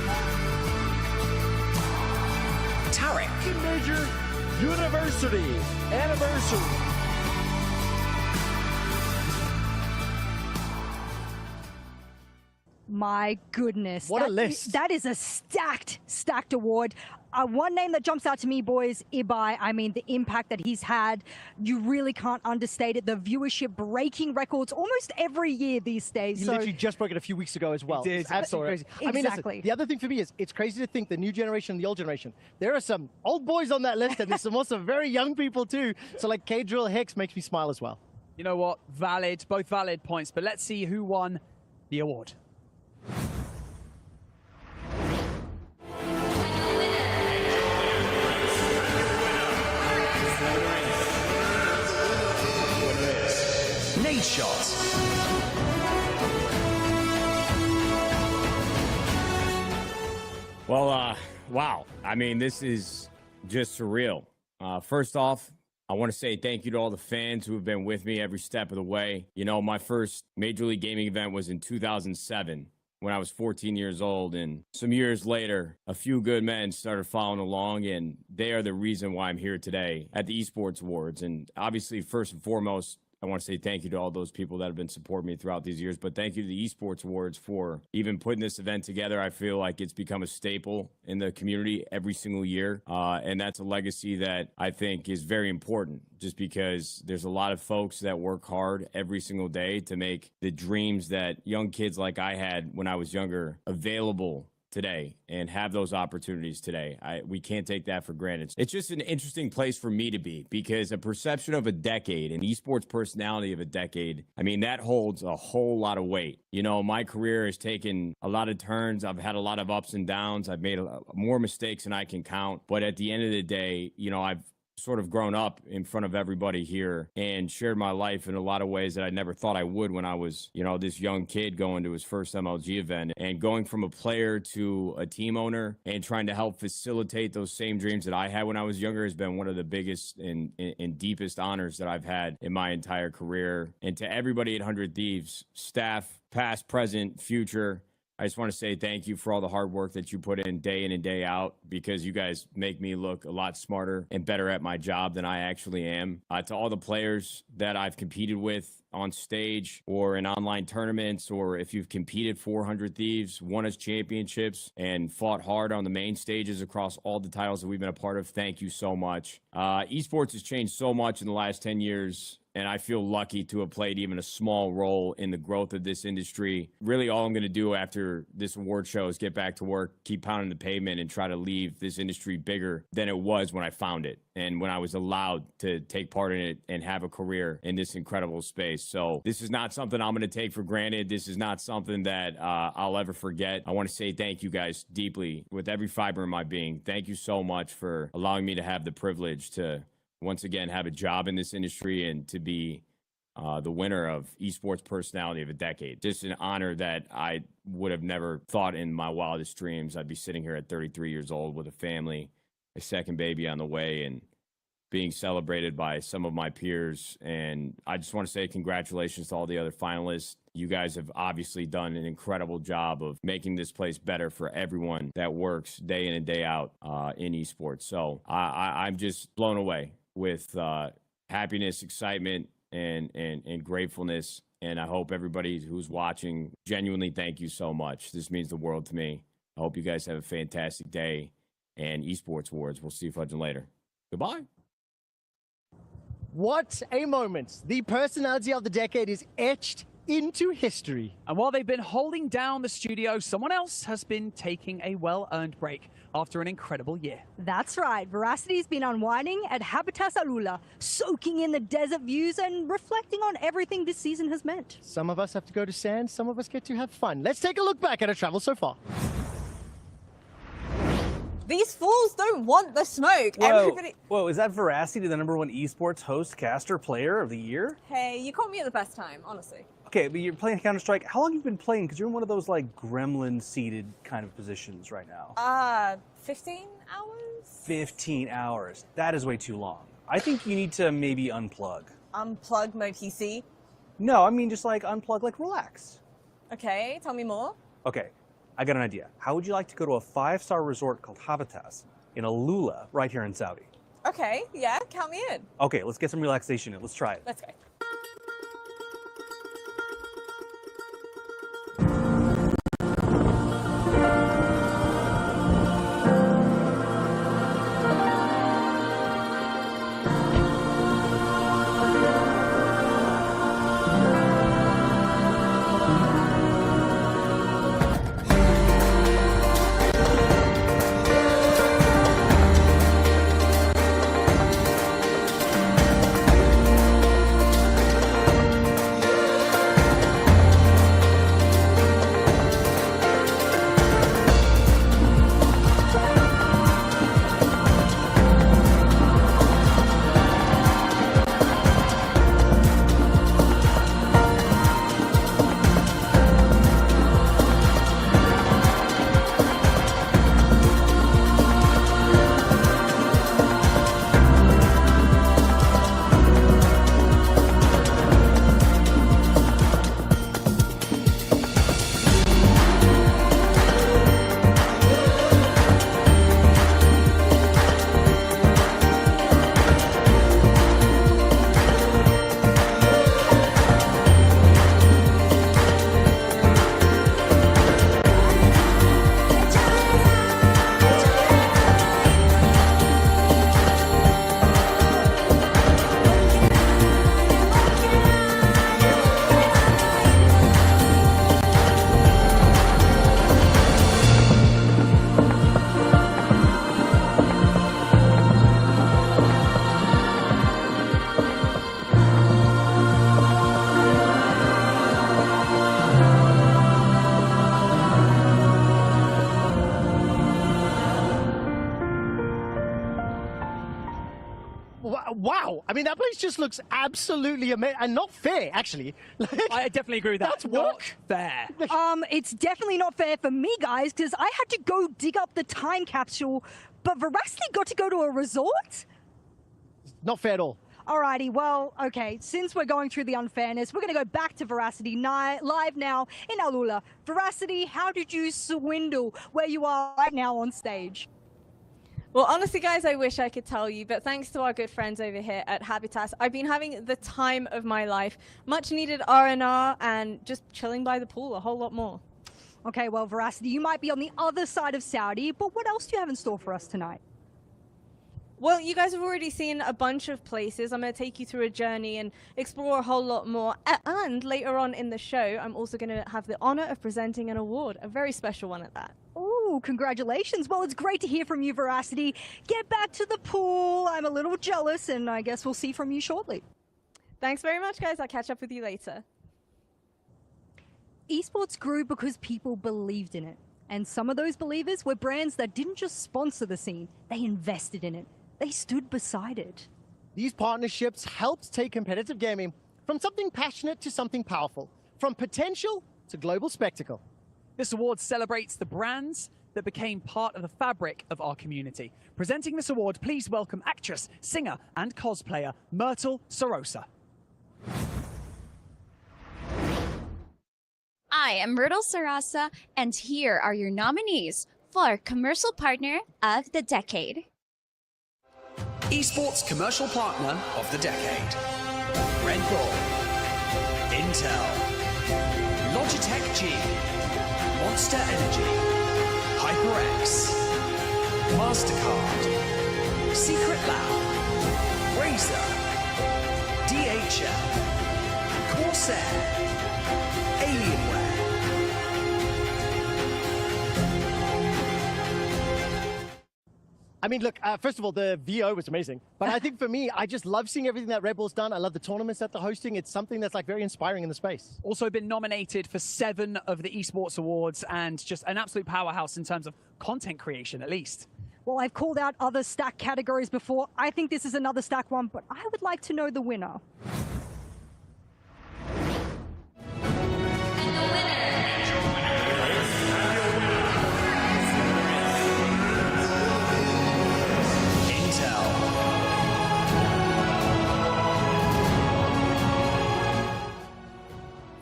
Speaker 8: Tarek.
Speaker 6: Major University Anniversary.
Speaker 23: My goodness.
Speaker 6: What a list.
Speaker 23: That is a stacked award. One name that jumps out to me, boys, Ibai. I mean, the impact that he's had, you really can't understate it. The viewership breaking records almost every year these days.
Speaker 6: He
Speaker 23: So
Speaker 6: literally just broke it a few weeks ago as well.
Speaker 3: He did.
Speaker 6: It's absolutely crazy. I mean,
Speaker 23: Exactly.
Speaker 6: listen, the other thing for me is it's crazy to think the new generation and the old generation, there are some old boys on that list and there's some also very young people too. So like K-Drill Hicks makes me smile as well.
Speaker 3: You know what? Valid, both valid points, but let's see who won the award.
Speaker 8: Nate Shot.
Speaker 24: Well, wow. I mean, this is just surreal. First off, I want to say thank you to all the fans who have been with me every step of the way. You know, my first Major League Gaming event was in 2007 when I was 14 years old. And some years later, a few good men started following along, and they are the reason why I'm here today at the Esports Awards. And obviously, first and foremost, I want to say thank you to all those people that have been supporting me throughout these years, but thank you to the Esports Awards for even putting this event together. I feel like it's become a staple in the community every single year, and that's a legacy that I think is very important, just because there's a lot of folks that work hard every single day to make the dreams that young kids like I had when I was younger available today and have those opportunities today. We can't take that for granted. It's just an interesting place for me to be, because a perception of a decade, an esports personality of a decade, I mean, that holds a whole lot of weight. You know, my career has taken a lot of turns. I've had a lot of ups and downs. I've made more mistakes than I can count. But at the end of the day, you know, I've sort of grown up in front of everybody here and shared my life in a lot of ways that I never thought I would when I was, you know, this young kid going to his first MLG event, and going from a player to a team owner and trying to help facilitate those same dreams that I had when I was younger has been one of the biggest and deepest honors that I've had in my entire career. And to everybody at 100 Thieves, staff, past, present, future, I just want to say thank you for all the hard work that you put in and day out, because you guys make me look a lot smarter and better at my job than I actually am. To all the players that I've competed with on stage or in online tournaments, or if you've competed for 100 Thieves, won us championships, and fought hard on the main stages across all the titles that we've been a part of, thank you so much. Esports has changed so much in the last 10 years. And I feel lucky to have played even a small role in the growth of this industry. Really, all I'm going to do after this award show is get back to work, keep pounding the pavement, and try to leave this industry bigger than it was when I found it and when I was allowed to take part in it and have a career in this incredible space. So this is not something I'm going to take for granted. This is not something that I'll ever forget. I want to say thank you guys deeply with every fiber in my being. Thank you so much for allowing me to have the privilege to once again have a job in this industry and to be the winner of Esports Personality of the Decade. Just an honor that I would have never thought in my wildest dreams I'd be sitting here at 33 years old with a family, a second baby on the way, and being celebrated by some of my peers. And I just want to say congratulations to all the other finalists. You guys have obviously done an incredible job of making this place better for everyone that works day in and day out in esports. So I'm just blown away with happiness, excitement, and gratefulness. And I hope everybody who's watching, genuinely thank you so much. This means the world to me. I hope you guys have a fantastic day. And Esports Awards, we'll see you fudging later. Goodbye.
Speaker 6: What a moment. The personality of the decade is etched into history.
Speaker 3: And while they've been holding down the studio, someone else has been taking a well-earned break after an incredible year.
Speaker 23: That's right. Veracity's been unwinding at Habitat Alula, soaking in the desert views and reflecting on everything this season has meant.
Speaker 6: Some of us have to go to sand, some of us get to have fun. Let's take a look back at our travel so far.
Speaker 5: These fools don't want the smoke.
Speaker 7: Whoa, is that Veracity the #1 esports host, caster, player of the year?
Speaker 5: Hey, you caught me at the best time, honestly.
Speaker 7: Okay, but you're playing Counter-Strike. How long have you been playing? Because you're in one of those, like, gremlin-seated kind of positions right now.
Speaker 5: 15 hours?
Speaker 7: 15 hours. That is way too long. I think you need to maybe unplug.
Speaker 5: Unplug my PC?
Speaker 7: No, I mean just, like, unplug, like, relax.
Speaker 5: Okay, tell me more.
Speaker 7: Okay, I got an idea. How would you like to go to a 5-star resort called Habitat in Alula right here in Saudi?
Speaker 5: Okay, yeah, count me in.
Speaker 7: Okay, let's get some relaxation in. Let's try it.
Speaker 5: Let's go.
Speaker 6: Wow. I mean, that place just looks absolutely amazing and not fair, actually.
Speaker 3: I definitely agree with that.
Speaker 6: That's work.
Speaker 3: Fair.
Speaker 23: It's definitely not fair for me, guys, because I had to go dig up the time capsule, but Veracity got to go to a resort?
Speaker 6: Not fair at all.
Speaker 23: Alrighty, well, okay, since we're going through the unfairness, we're going to go back to Veracity live now in Alula. Veracity, how did you swindle where you are right now on stage?
Speaker 5: Well, honestly, guys, I wish I could tell you, but thanks to our good friends over here at Habitat, I've been having the time of my life. Much needed R&R and just chilling by the pool a whole lot more.
Speaker 23: Okay, well, Veracity, you might be on the other side of Saudi, but what else do you have in store for us tonight?
Speaker 5: Well, you guys have already seen a bunch of places. I'm going to take you through a journey and explore a whole lot more. And later on in the show, I'm also going to have the honor of presenting an award, a very special one at that.
Speaker 23: Oh, congratulations. Well, it's great to hear from you, Veracity. Get back to the pool. I'm a little jealous, and I guess we'll see from you shortly.
Speaker 5: Thanks very much, guys. I'll catch up with you later.
Speaker 23: Esports grew because people believed in it. And some of those believers were brands that didn't just sponsor the scene, they invested in it. They stood beside it.
Speaker 6: These partnerships helped take competitive gaming from something passionate to something powerful, from potential to global spectacle.
Speaker 3: This award celebrates the brands that became part of the fabric of our community. Presenting this award, please welcome actress, singer, and cosplayer Myrtle Sorosa.
Speaker 25: I am Myrtle Sarasa, and here are your nominees for Commercial Partner of the Decade.
Speaker 8: Esports Commercial Partner of the Decade. Red Bull, Intel, Logitech G, Monster Energy, HyperX, MasterCard, Secret Lab, Razer, DHL, Corsair, Alienware.
Speaker 6: I mean, look, first of all, the VO was amazing. But I think for me, I just love seeing everything that Red Bull's done. I love the tournaments that they're hosting. It's something that's like very inspiring in the space.
Speaker 3: Also been nominated for 7 of the Esports Awards and just an absolute powerhouse in terms of content creation, at least.
Speaker 23: Well, I've called out other stack categories before. I think this is another stack one, but I would like to know the winner.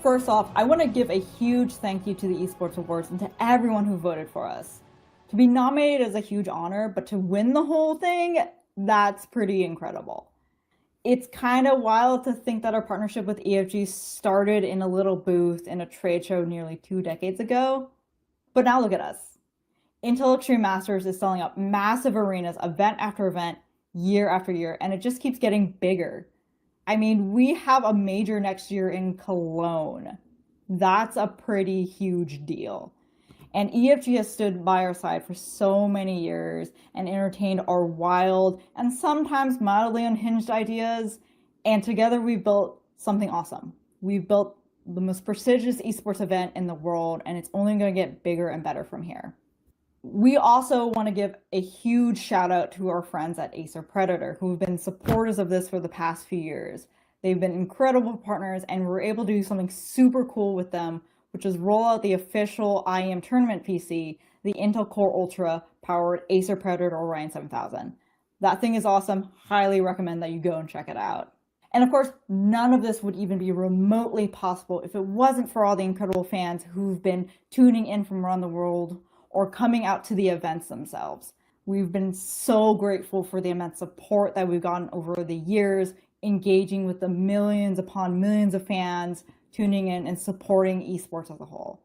Speaker 9: First off, I want to give a huge thank you to the Esports Awards and to everyone who voted for us. To be nominated is a huge honor, but to win the whole thing, that's pretty incredible. It's kind of wild to think that our partnership with EFG started in a little booth in a trade show nearly 2 decades ago. But now look at us. Intel Extreme Masters is selling out massive arenas, event after event, year after year, and it just keeps getting bigger. I mean, we have a major next year in Cologne. That's a pretty huge deal. And EFG has stood by our side for so many years and entertained our wild and sometimes mildly unhinged ideas. And together we've built something awesome. We've built the most prestigious esports event in the world, and it's only going to get bigger and better from here. We also want to give a huge shout out to our friends at Acer Predator, who have been supporters of this for the past few years. They've been incredible partners, and we're able to do something super cool with them, which is roll out the official IEM tournament PC, the Intel Core Ultra powered Acer Predator Orion 7000. That thing is awesome. Highly recommend that you go and check it out. And of course, none of this would even be remotely possible if it wasn't for all the incredible fans who've been tuning in from around the world or coming out to the events themselves. We've been so grateful for the immense support that we've gotten over the years, engaging with the millions upon millions of fans tuning in and supporting esports as a whole.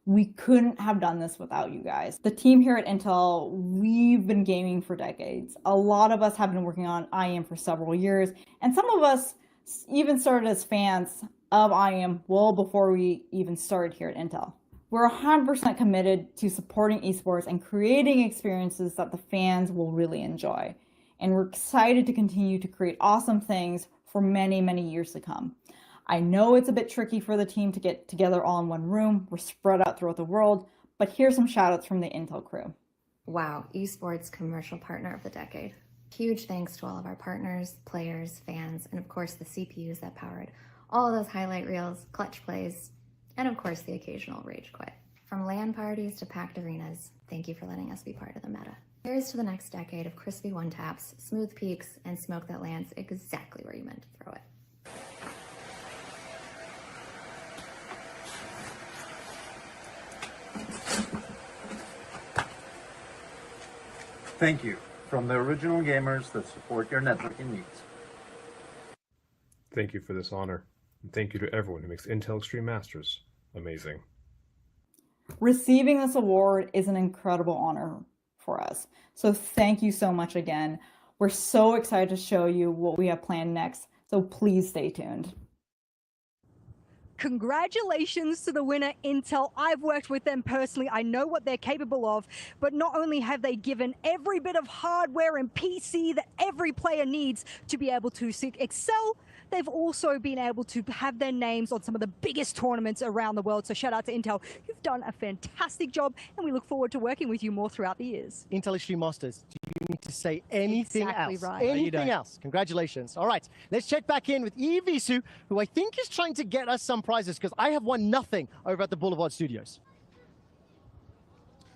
Speaker 9: We couldn't have done this without you guys. The team here at Intel, we've been gaming for decades. A lot of us have been working on IEM for several years, and some of us even started as fans of IEM well before we even started here at Intel. We're 100% committed to supporting esports and creating experiences that the fans will really enjoy. And we're excited to continue to create awesome things for many, many years to come. I know it's a bit tricky for the team to get together all in one room. We're spread out throughout the world, but here's some shout outs from the Intel crew.
Speaker 10: Wow, Esports Commercial Partner of the Decade. Huge thanks to all of our partners, players, fans, and of course the CPUs that powered all of those highlight reels, clutch plays, and of course the occasional rage quit. From LAN parties to packed arenas, thank you for letting us be part of the meta. Here's to the next decade of crispy one-taps, smooth peaks, and smoke that lands exactly where you meant to throw it.
Speaker 21: Thank you from the original gamers that support your networking needs.
Speaker 18: Thank you for this honor, and thank you to everyone who makes Intel Extreme Masters amazing.
Speaker 9: Receiving this award is an incredible honor for us. So thank you so much again. We're so excited to show you what we have planned next, so please stay tuned.
Speaker 23: Congratulations to the winner, Intel. I've worked with them personally. I know what they're capable of, but not only have they given every bit of hardware and PC that every player needs to be able to excel, they've also been able to have their names on some of the biggest tournaments around the world. So shout out to Intel. You've done a fantastic job, and we look forward to working with you more throughout the years.
Speaker 6: Intel Extreme Masters, do you need to say anything
Speaker 23: Exactly
Speaker 6: else?
Speaker 23: right.
Speaker 6: Anything else? Congratulations. All right, let's check back in with Evisu, who I think is trying to get us some prizes because I have won nothing over at the Boulevard Studios.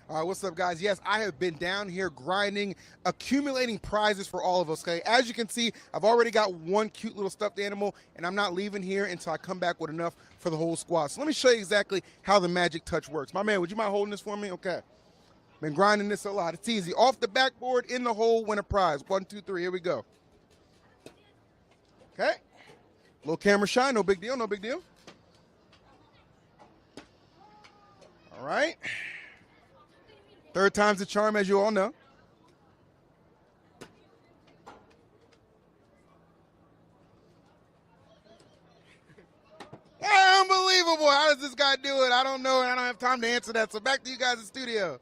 Speaker 15: All right, what's up, guys? Yes, I have been down here grinding, accumulating prizes for all of us, okay? As you can see, I've already got one cute little stuffed animal, and I'm not leaving here until I come back with enough for the whole squad. So let me show you exactly how the Magic Touch works. My man, would you mind holding this for me? Okay. Been grinding this a lot. It's easy. Off the backboard, in the hole, win a prize. 1, 2, 3, here we go. Okay. Little camera shy, no big deal, no big deal. All right. Third time's the charm, as you all know. Yeah, unbelievable. How does this guy do it? I don't know, and I don't have time to answer that. So back to you guys in the studio.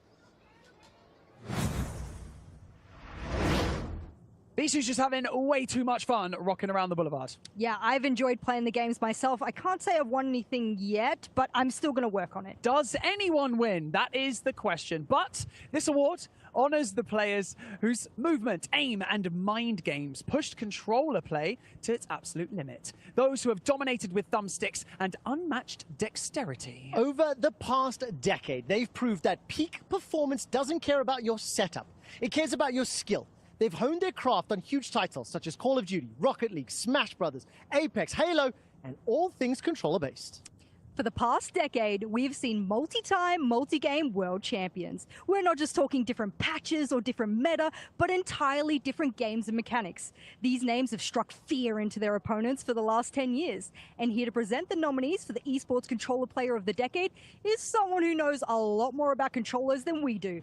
Speaker 3: Visu's just having way too much fun rocking around the boulevard.
Speaker 23: Yeah, I've enjoyed playing the games myself. I can't say I've won anything yet, but I'm still going to work on it.
Speaker 3: Does anyone win? That is the question. But this award honors the players whose movement, aim, and mind games pushed controller play to its absolute limit. Those who have dominated with thumbsticks and unmatched dexterity.
Speaker 6: Over the past decade, they've proved that peak performance doesn't care about your setup. It cares about your skill. They've honed their craft on huge titles such as Call of Duty, Rocket League, Smash Brothers, Apex, Halo, and all things controller-based.
Speaker 23: For the past decade, we've seen multi-time, multi-game world champions. We're not just talking different patches or different meta, but entirely different games and mechanics. These names have struck fear into their opponents for the last 10 years. And here to present the nominees for the Esports Controller Player of the Decade is someone who knows a lot more about controllers than we do.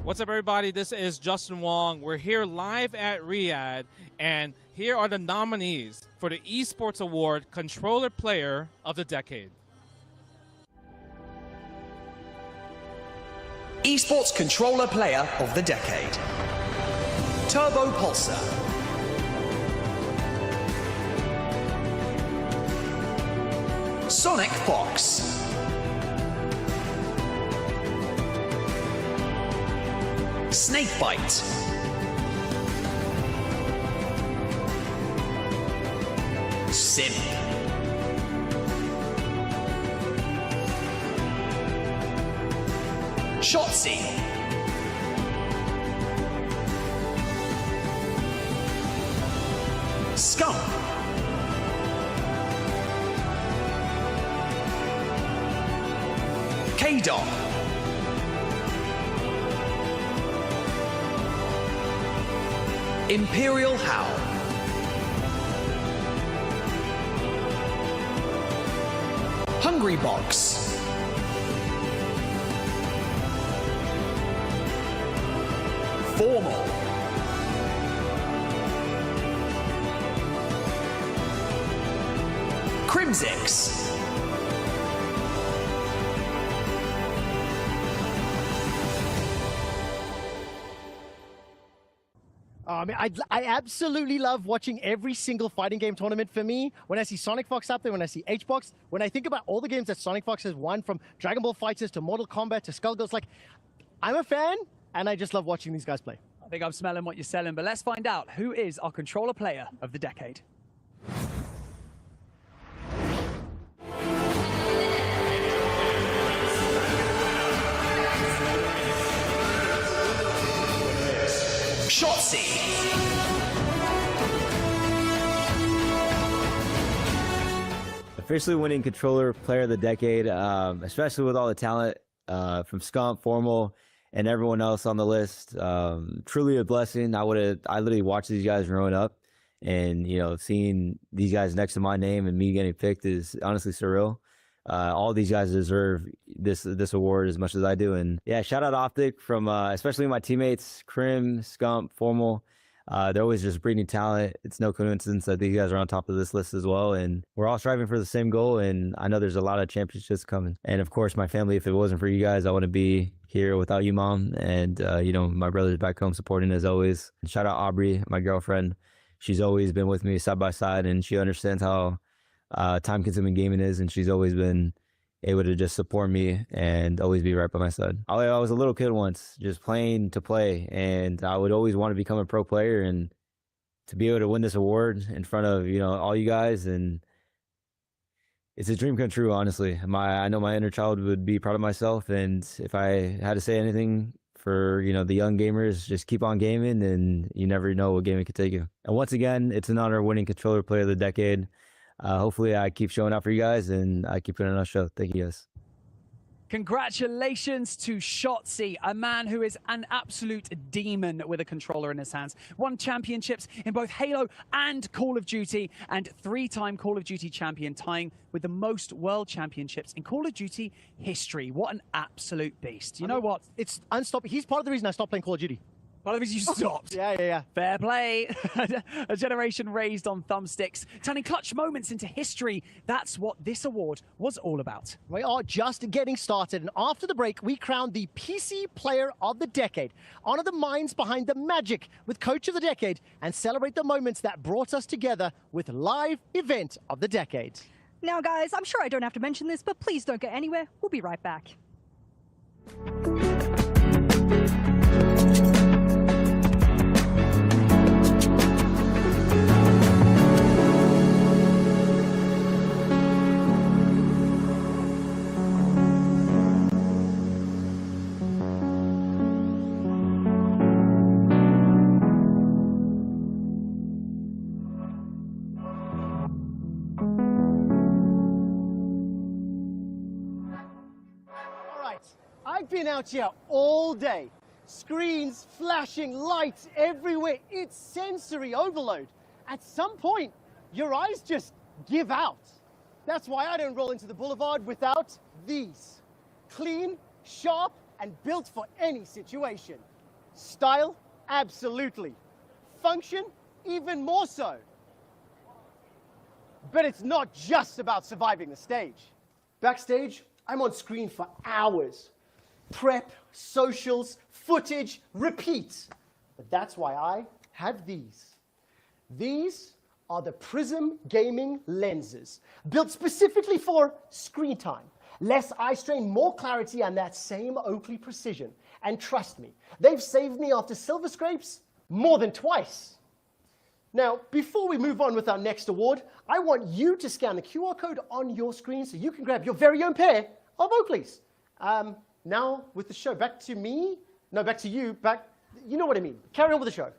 Speaker 1: What's up, everybody? This is Justin Wong. We're here live at Riyadh, and here are the nominees for the Esports Award Controller Player of the Decade.
Speaker 8: Esports Controller Player of the Decade. Turbo Pulsar. Sonic Fox. Snakebite. Sim. Shotzi. Scum. K-Dog. Imperial Howl. Hungry Box. Formal. Crimsix.
Speaker 6: I mean, I absolutely love watching every single fighting game tournament. For me, when I see Sonic Fox up there, when I see H-Box, when I think about all the games that Sonic Fox has won, from Dragon Ball FighterZ to Mortal Kombat to Skullgirls, like, I'm a fan, and I just love watching these guys play.
Speaker 3: I think I'm smelling what you're selling, but let's find out who is our controller player of the decade. Shotzi.
Speaker 2: Officially winning controller player of the decade, especially with all the talent from Scump, Formal, and everyone else on the list. Truly a blessing. I literally watched these guys growing up, and seeing these guys next to my name and me getting picked is honestly surreal. all these guys deserve this award as much as I do. And yeah, shout out Optic from especially my teammates, Krim, Scump, Formal. They're always just breeding talent. It's no coincidence that these guys are on top of this list as well. And we're all striving for the same goal. And I know there's a lot of championships coming. And of course, my family, if it wasn't for you guys, I wouldn't be here without you, Mom. And, you know, my brother's back home supporting as always. Shout out Aubrey, my girlfriend. She's always been with me side by side, and she understands how time-consuming gaming is. And she's always been able to just support me and always be right by my side. I was a little kid once, just playing to play, and I would always want to become a pro player, and to be able to win this award in front of, you know, all you guys, and it's a dream come true, honestly. I know my inner child would be proud of myself, and if I had to say anything for, you know, the young gamers, just keep on gaming, and you never know what gaming could take you. And once again, it's an honor winning Controller Player of the Decade. Hopefully I keep showing up for you guys, and I keep putting on a show. Thank you, guys.
Speaker 3: Congratulations to Shotzi, a man who is an absolute demon with a controller in his hands. Won championships in both Halo and Call of Duty, and 3-time Call of Duty champion, tying with the most world championships in Call of Duty history. What an absolute beast. You know what?
Speaker 6: It's unstoppable. He's part of the reason I stopped playing Call of Duty.
Speaker 3: Part of it is you stopped.
Speaker 6: Yeah.
Speaker 3: Fair play. A generation raised on thumbsticks, turning clutch moments into history. That's what this award was all about.
Speaker 6: We are just getting started, and after the break, we crown the PC Player of the Decade, honor the minds behind the magic with Coach of the Decade, and celebrate the moments that brought us together with Live Event of the Decade.
Speaker 23: Now, guys, I'm sure I don't have to mention this, but please don't go anywhere. We'll be right back.
Speaker 6: I've been out here all day. Screens, flashing, lights everywhere. It's sensory overload. At some point, your eyes just give out. That's why I don't roll into the boulevard without these. Clean, sharp, and built for any situation. Style? Absolutely. Function? Even more so. But it's not just about surviving the stage. Backstage, I'm on screen for hours. Prep, socials, footage, repeat. But that's why I have these. These are the Prism gaming lenses, built specifically for screen time. Less eye strain, more clarity, and that same Oakley precision. And trust me, they've saved me after silver scrapes more than twice. Now, before we move on with our next award, I want you to scan the QR code on your screen so you can grab your very own pair of Oakleys. Now, with the show, back to me. No, back to you. You know what I mean. Carry on with the show.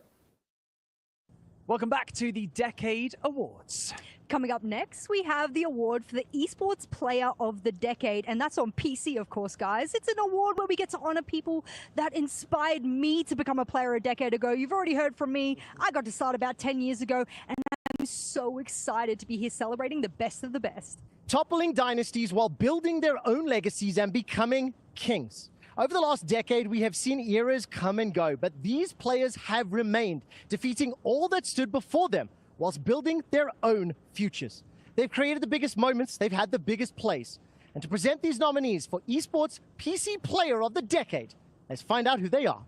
Speaker 3: Welcome back to the Decade Awards.
Speaker 23: Coming up next, we have the award for the Esports Player of the Decade, and that's on PC, of course, guys. It's an award where we get to honor people that inspired me to become a player a decade ago. You've already heard from me. I got to start about 10 years ago, and I'm so excited to be here celebrating the best of the best.
Speaker 6: Toppling dynasties while building their own legacies and becoming kings. Over the last decade, we have seen eras come and go, but these players have remained, defeating all that stood before them whilst building their own futures. They've created the biggest moments, they've had the biggest plays. And to present these nominees for Esports PC Player of the Decade, let's find out who they are.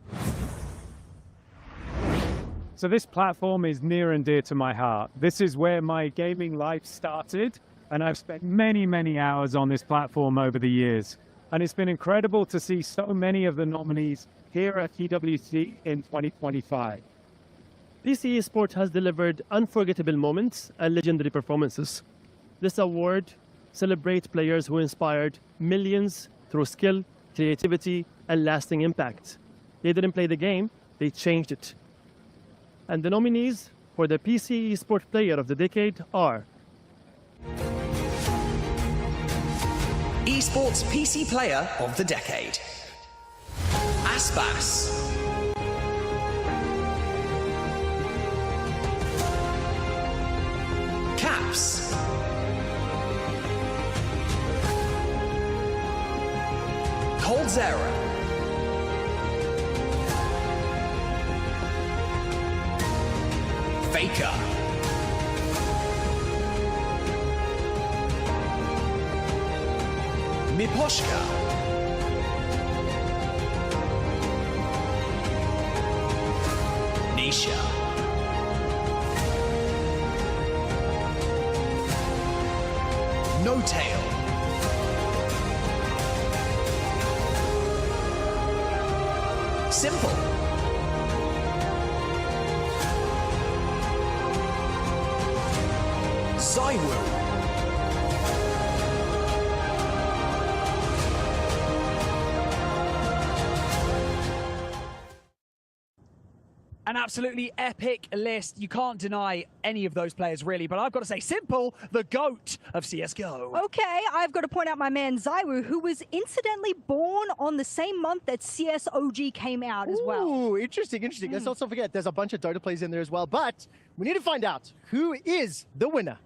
Speaker 4: So this platform is near and dear to my heart. This is where my gaming life started, and I've spent many, many hours on this platform over the years. And it's been incredible to see so many of the nominees here at TWC in 2025.
Speaker 12: PC Esports has delivered unforgettable moments and legendary performances. This award celebrates players who inspired millions through skill, creativity, and lasting impact. They didn't play the game, they changed it. And the nominees for the PC Esports Player of the Decade are
Speaker 8: Esports PC Player of the Decade, Aspas, Caps, Zera. Faker. Miposhka. Nisha. No Tail. Simple. Zywoo.
Speaker 3: An absolutely epic list. You can't deny any of those players, really. But I've got to say, Simple, the GOAT of CSGO.
Speaker 23: Okay, I've got to point out my man Zywoo, who was incidentally born on the same month that CSOG came out as well.
Speaker 6: Ooh, interesting. Let's also forget there's a bunch of Dota players in there as well. But we need to find out who is the winner.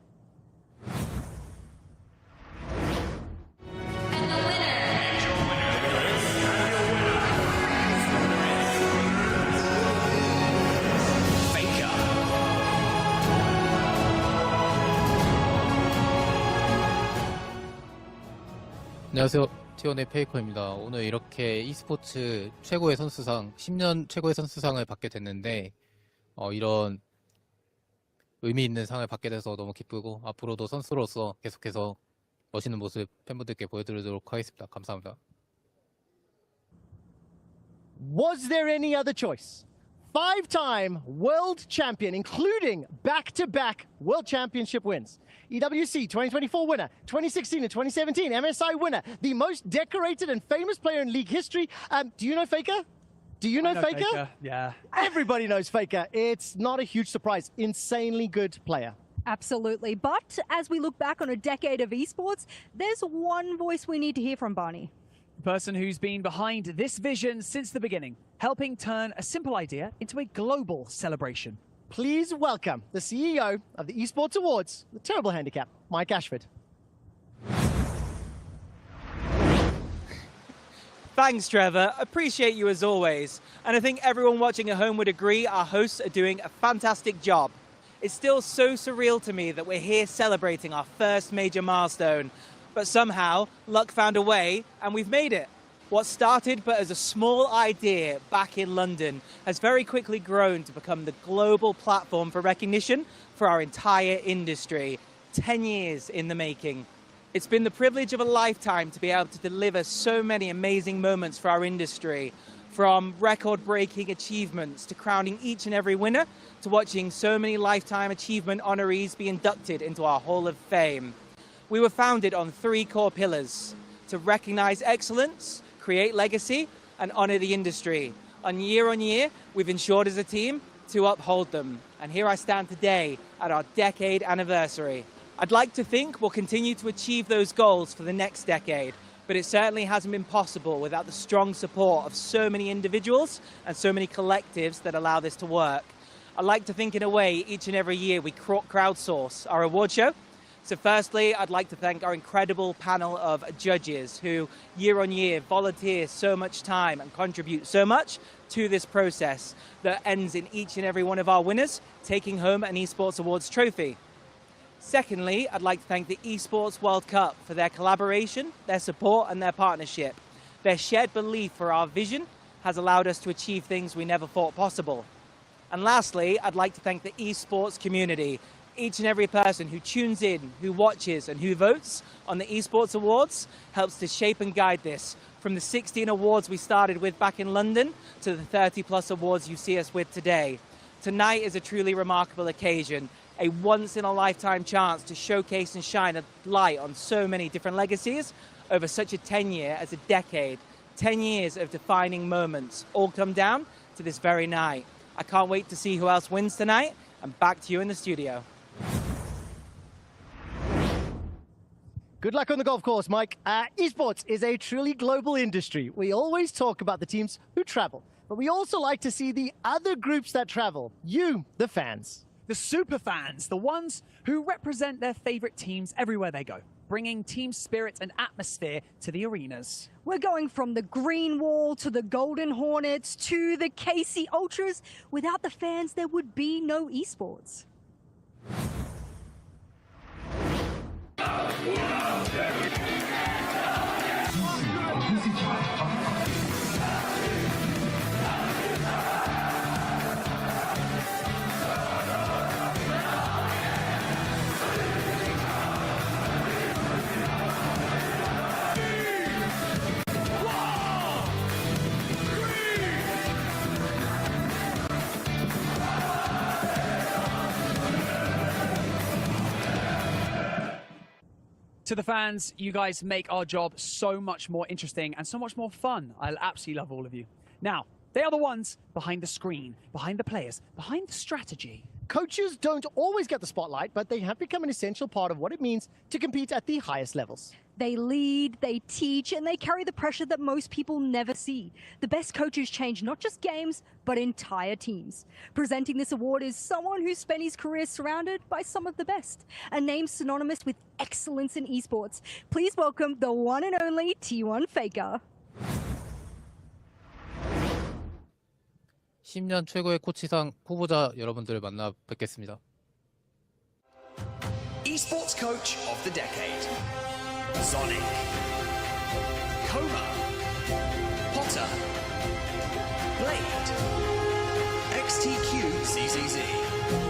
Speaker 14: 안녕하세요. T1의 페이커입니다. 오늘 이렇게 e스포츠 최고의 선수상, 10년 최고의 선수상을 받게 됐는데 이런 의미 있는 상을 받게 돼서 너무 기쁘고 앞으로도 선수로서 계속해서 멋있는 모습 팬분들께 보여드리도록 하겠습니다. 감사합니다.
Speaker 6: Was there any other choice? 5-time world champion, including back-to-back world championship wins. EWC 2024 winner, 2016 and 2017 MSI winner, the most decorated and famous player in league history. Do you know Faker? Do you know Faker?
Speaker 3: Yeah.
Speaker 6: Everybody knows Faker. It's not a huge surprise. Insanely good player.
Speaker 23: Absolutely. But as we look back on a decade of esports, there's one voice we need to hear from, Barney.
Speaker 3: The person who's been behind this vision since the beginning, helping turn a simple idea into a global celebration.
Speaker 6: Please welcome the CEO of the Esports Awards, the terrible handicap, Mike Ashford.
Speaker 16: Thanks, Trevor. Appreciate you as always. And I think everyone watching at home would agree our hosts are doing a fantastic job. It's still so surreal to me that we're here celebrating our first major milestone. But somehow, luck found a way, and we've made it. What started but as a small idea back in London has very quickly grown to become the global platform for recognition for our entire industry. 10 years in the making. It's been the privilege of a lifetime to be able to deliver so many amazing moments for our industry, from record-breaking achievements to crowning each and every winner, to watching so many lifetime achievement honorees be inducted into our Hall of Fame. We were founded on 3 core pillars: to recognize excellence, create legacy, and honor the industry. On year, we've ensured as a team to uphold them. And here I stand today at our decade anniversary. I'd like to think we'll continue to achieve those goals for the next decade, but it certainly hasn't been possible without the strong support of so many individuals and so many collectives that allow this to work. I like to think in a way each and every year we crowdsource our award show. So firstly, I'd like to thank our incredible panel of judges who year on year volunteer so much time and contribute so much to this process that ends in each and every one of our winners taking home an Esports Awards trophy. Secondly, I'd like to thank the Esports World Cup for their collaboration, their support and their partnership. Their shared belief for our vision has allowed us to achieve things we never thought possible. And lastly, I'd like to thank the esports community. Each and every person who tunes in, who watches and who votes on the Esports Awards helps to shape and guide this. From the 16 awards we started with back in London to the 30+ awards you see us with today. Tonight is a truly remarkable occasion, a once-in-a-lifetime chance to showcase and shine a light on so many different legacies over such a 10-year as a decade. 10 years of defining moments all come down to this very night. I can't wait to see who else wins tonight, and back to you in the studio.
Speaker 6: Good luck on the golf course, Mike. Esports is a truly global industry. We always talk about the teams who travel, but we also like to see the other groups that travel. You, the fans.
Speaker 3: The super fans, the ones who represent their favorite teams everywhere they go. bringing team spirit and atmosphere to the arenas.
Speaker 23: We're going from the Green Wall to the Golden Hornets to the KC Ultras. Without the fans, there would be no esports.
Speaker 3: To the fans, you guys make our job so much more interesting and so much more fun. I absolutely love all of you. Now, they are the ones behind the screen, behind the players, behind the strategy.
Speaker 6: Coaches don't always get the spotlight, but they have become an essential part of what it means to compete at the highest levels.
Speaker 23: They lead, they teach, and they carry the pressure that most people never see. The best coaches change not just games, but entire teams. Presenting this award is someone who spent his career surrounded by some of the best, a name synonymous with excellence in esports. Please welcome the one and only T1 Faker.
Speaker 14: 10년 최고의 코치상 후보자 여러분들을 만나 뵙겠습니다.
Speaker 8: Esports Coach of the Decade. Sonic. Coma. Potter. Blade. XTQ CCZ.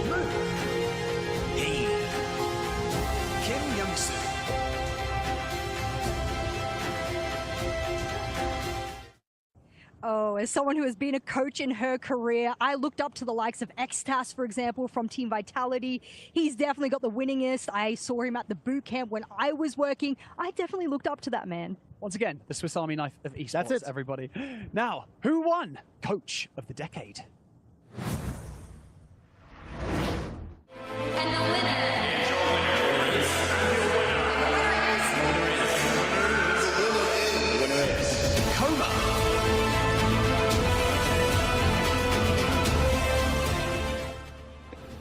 Speaker 8: Moon. He. Kim Young-soo.
Speaker 23: Oh, as someone who has been a coach in her career, I looked up to the likes of Xtas, for example, from Team Vitality. He's definitely got the winningest. I saw him at the boot camp when I was working. I definitely looked up to that man.
Speaker 3: Once again, the Swiss Army knife of esports.
Speaker 6: That's it,
Speaker 3: everybody. Now, who won Coach of the Decade?
Speaker 11: And the winner.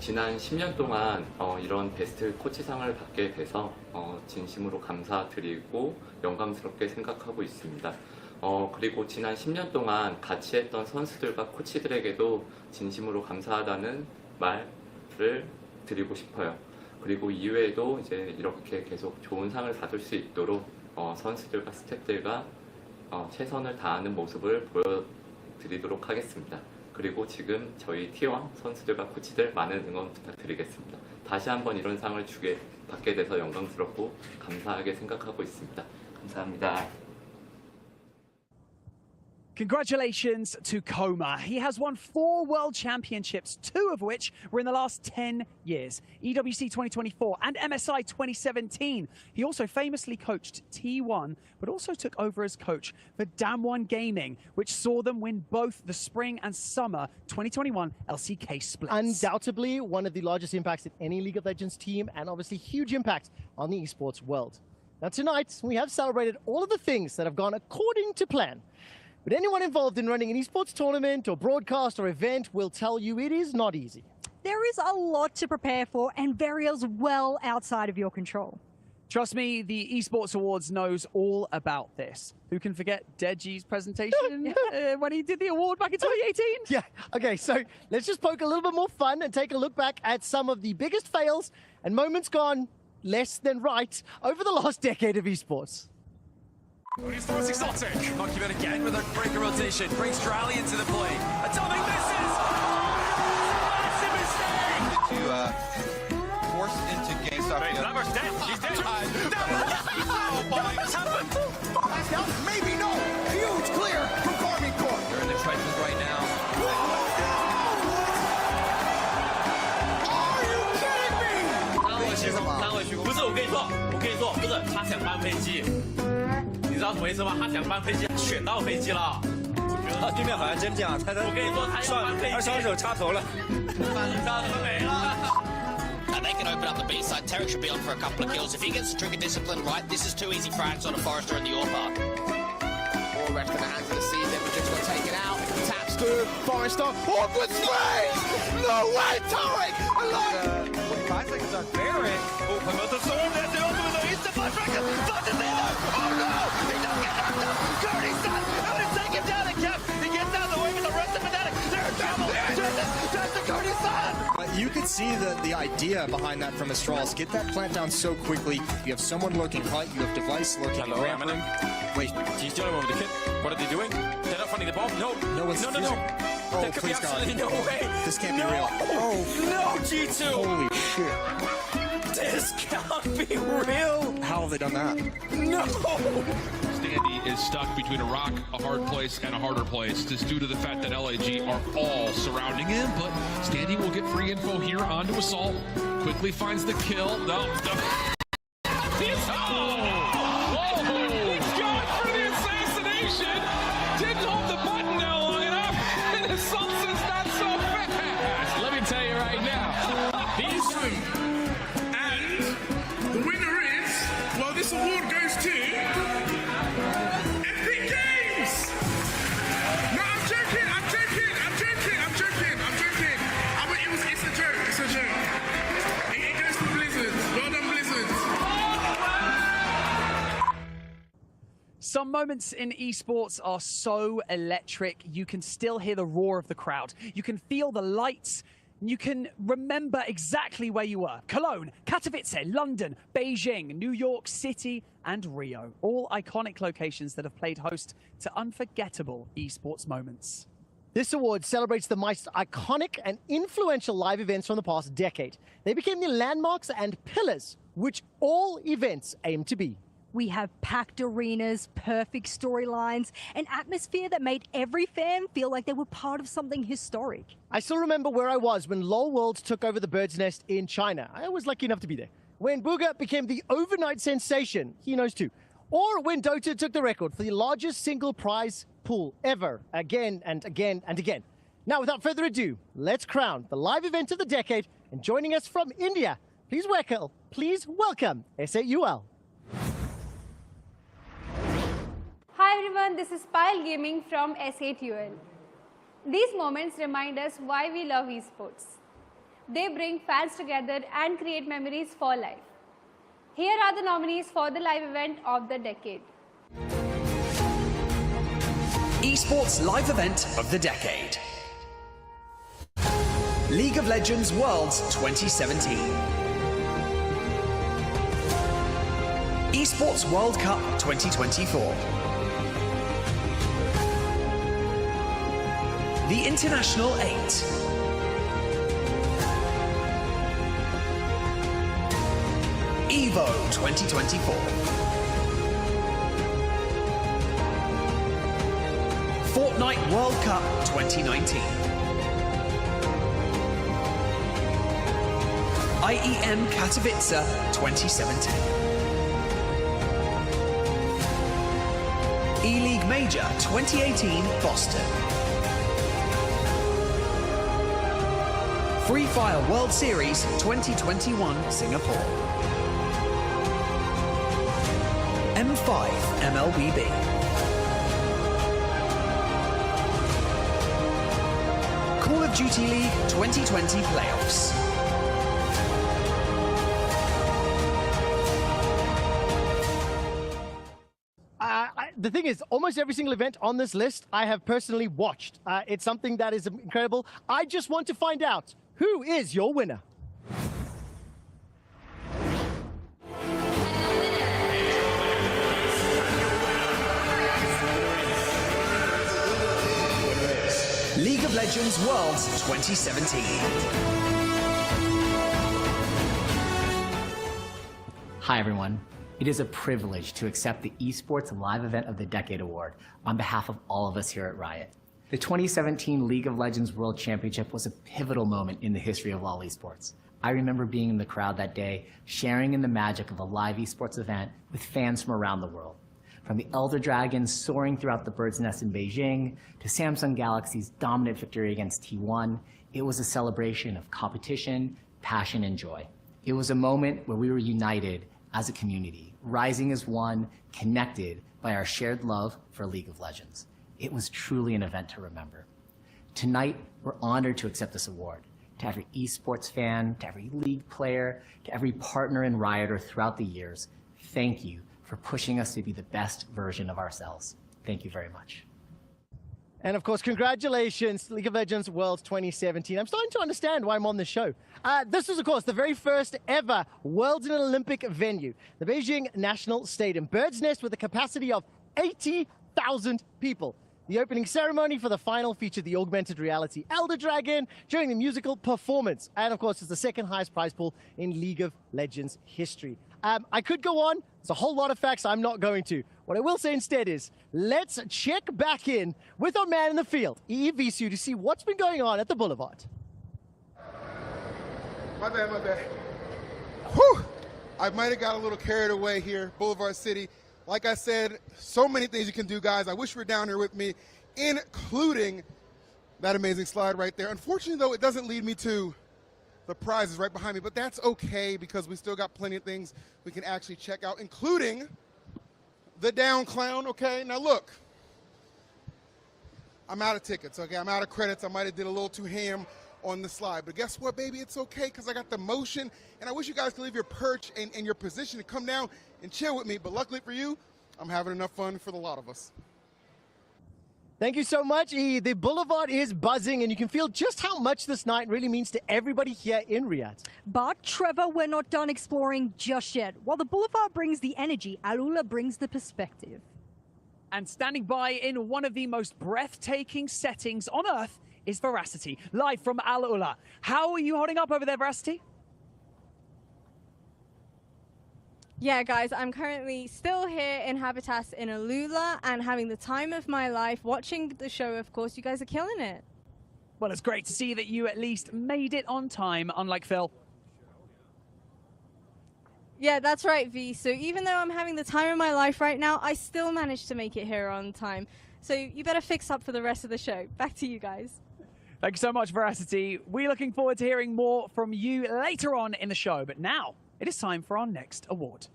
Speaker 13: 지난 10년 동안 이런 베스트 코치상을 받게 돼서 진심으로 감사드리고 영광스럽게 생각하고 있습니다. 그리고 지난 10년 동안 같이 했던 선수들과 코치들에게도 진심으로 감사하다는 말을 드리고 싶어요. 그리고 이후에도 이제 이렇게 계속 좋은 상을 받을 수 있도록 선수들과 스태프들과 최선을 다하는 모습을 보여드리도록 하겠습니다. 그리고 지금 저희 T1 선수들과 코치들 많은 응원 부탁드리겠습니다. 다시 한번 이런 상을 받게 돼서 영광스럽고 감사하게 생각하고 있습니다. 감사합니다.
Speaker 3: Congratulations to Coma. He has won 4 World Championships, 2 of which were in the last 10 years. EWC 2024 and MSI 2017. He also famously coached T1, but also took over as coach for Damwon Gaming, which saw them win both the spring and summer 2021 LCK splits.
Speaker 6: Undoubtedly one of the largest impacts in any League of Legends team, and obviously huge impact on the esports world. Now tonight, we have celebrated all of the things that have gone according to plan. But anyone involved in running an esports tournament or broadcast or event will tell you it is not easy.
Speaker 23: There is a lot to prepare for and various well outside of your control.
Speaker 3: Trust me, the Esports Awards knows all about this. Who can forget Deji's presentation when he did the award back in 2018?
Speaker 6: Yeah, okay, so let's just poke a little bit more fun and take a look back at some of the biggest fails and moments gone less than right over the last decade of esports.
Speaker 11: Esports Exotic. Monkey Bet again with a breaker rotation. Brings Drally into the play. Atomic misses! Massive mistake!
Speaker 17: To force into GameStop.
Speaker 11: Wait, Lambert's dead. He's dead. Oh boy, what's happened?
Speaker 15: Now, maybe no. Huge clear from Carmen Court.
Speaker 17: They're in the trenches right now.
Speaker 15: Are you kidding me?
Speaker 11: 他会虚空。不是，我跟你说，不是他想搬飞机。你知道什么意思吗？他想搬飞机，选到飞机了。他对面好像真这样，我跟你说，他要搬飞机，他双手插头了，反杀都没了。
Speaker 19: And they can open up the B side. Terek should be on for a couple of kills. If he gets the trigger discipline right, this is too easy frags on a Forester in the AWP.
Speaker 20: All rest in the hands of the season. We just got taken out. Taps through. Forester. Awkward space! No way, Tarek!
Speaker 11: 45 seconds on Barrett. Oh, another storm. There's the ultimate.
Speaker 20: Oh no! He don't get knocked up! Cody's done! I'm gonna take him down and cap! He gets out of the way with the rest of Fnatic! There's trouble! Turns to Cody's son!
Speaker 5: You could see the idea behind that from Astralis. Get that plant down so quickly. You have someone looking hut, you have Device looking
Speaker 11: Hello,
Speaker 5: ramp room. Wait,
Speaker 11: he's the only one with the kit. What are they doing? They're not finding the bomb? No.
Speaker 5: No one's
Speaker 11: No.
Speaker 5: Oh,
Speaker 11: There could be
Speaker 5: please God.
Speaker 11: absolutely no way.
Speaker 5: This can't be
Speaker 11: No.
Speaker 5: real. Oh,
Speaker 11: No, G2.
Speaker 5: holy shit.
Speaker 11: This can't be real.
Speaker 5: How have they done that?
Speaker 11: No.
Speaker 7: Standy is stuck between a rock, a hard place, and a harder place. This due to the fact that LAG are all surrounding him, but Standy will get free info here onto Assault. Quickly finds the kill. He's going for the assassination. Didn't hold the button now long enough. And Assault says not so fast. Let me tell you right now.
Speaker 21: He's through. And the winner is, well, this award goes to Epic Games! No, I'm joking. It's a joke. It goes to Blizzard. Well done, Blizzard.
Speaker 3: Some moments in esports are so electric, you can still hear the roar of the crowd. You can feel the lights. You can remember exactly where you were. Cologne, Katowice, London, Beijing, New York City, and Rio. All iconic locations that have played host to unforgettable esports moments.
Speaker 6: This award celebrates the most iconic and influential live events from the past decade. They became the landmarks and pillars which all events aim to be.
Speaker 23: We have packed arenas, perfect storylines, an atmosphere that made every fan feel like they were part of something historic.
Speaker 6: I still remember where I was when LoL Worlds took over the Bird's Nest in China. I was lucky enough to be there. When Booga became the overnight sensation, he knows too. Or when Dota took the record for the largest single prize pool ever, again and again and again. Now, without further ado, let's crown the live event of the decade. And joining us from India, please welcome SAUL.
Speaker 22: Hi everyone, this is Pile Gaming from S8UL. These moments remind us why we love esports. They bring fans together and create memories for life. Here are the nominees for the live event of the decade.
Speaker 8: Esports Live Event of the Decade. League of Legends Worlds 2017. Esports World Cup 2024. The International 8. EVO 2024. Fortnite World Cup 2019. IEM Katowice 2017. E-League Major 2018 Boston. Free Fire World Series 2021 Singapore. M5 MLBB. Call of Duty League 2020 Playoffs.
Speaker 6: The thing is, almost every single event on this list I have personally watched. It's something that is incredible. I just want to find out, who is your winner?
Speaker 8: League of Legends Worlds 2017.
Speaker 24: Hi everyone. It is a privilege to accept the Esports Live Event of the Decade Award on behalf of all of us here at Riot. The 2017 League of Legends World Championship was a pivotal moment in the history of all esports. I remember being in the crowd that day, sharing in the magic of a live esports event with fans from around the world. From the Elder Dragons soaring throughout the Bird's Nest in Beijing, to Samsung Galaxy's dominant victory against T1, it was a celebration of competition, passion, and joy. It was a moment where we were united as a community, rising as one, connected by our shared love for League of Legends. It was truly an event to remember. Tonight, we're honored to accept this award. To every esports fan, to every league player, to every partner and rioter throughout the years, Thank you for pushing us to be the best version of ourselves. Thank you very much.
Speaker 6: And of course, congratulations, League of Legends Worlds 2017. I'm starting to understand why I'm on the show. This was, of course, the very first ever Worlds in an Olympic venue, the Beijing National Stadium. Bird's Nest with a capacity of 80,000 people. The opening ceremony for the final featured the augmented reality Elder Dragon during the musical performance. And of course, it's the second highest prize pool in League of Legends history. I could go on. There's a whole lot of facts. I'm not going to. What I will say instead is, let's check back in with our man in the field, EEVSU, to see what's been going on at the Boulevard.
Speaker 15: My bad. Whew! I might have got a little carried away here, Boulevard City. Like I said, so many things you can do, guys. I wish you were down here with me, including that amazing slide right there. Unfortunately, though, it doesn't lead me to the prizes right behind me, but that's okay because we still got plenty of things we can actually check out, including the down clown, okay? Now look, I'm out of tickets, okay? I'm out of credits. I might have did a little too ham on the slide, but guess what, baby? It's okay because I got the motion, and I wish you guys could leave your perch and your position to come down and chill with me, but luckily for you, I'm having enough fun for the lot of us.
Speaker 6: Thank you so much, E. The Boulevard is buzzing, and you can feel just how much this night really means to everybody here in Riyadh.
Speaker 23: But, Trevor, we're not done exploring just yet. While the Boulevard brings the energy, Alula brings the perspective.
Speaker 3: And standing by in one of the most breathtaking settings on Earth is Veracity, live from Al Ula. How are you holding up over there, Veracity?
Speaker 1: Yeah, guys, I'm currently still here in Habitats in Alula and having the time of my life watching the show. Of course, you guys are killing it.
Speaker 3: Well, it's great to see that you at least made it on time, unlike Phil.
Speaker 1: Yeah, that's right, V. So even though I'm having the time of my life right now, I still managed to make it here on time. So you better fix up for the rest of the show. Back to you guys.
Speaker 3: Thank you so much, Veracity. We're looking forward to hearing more from you later on in the show. But now, it is time for our next award.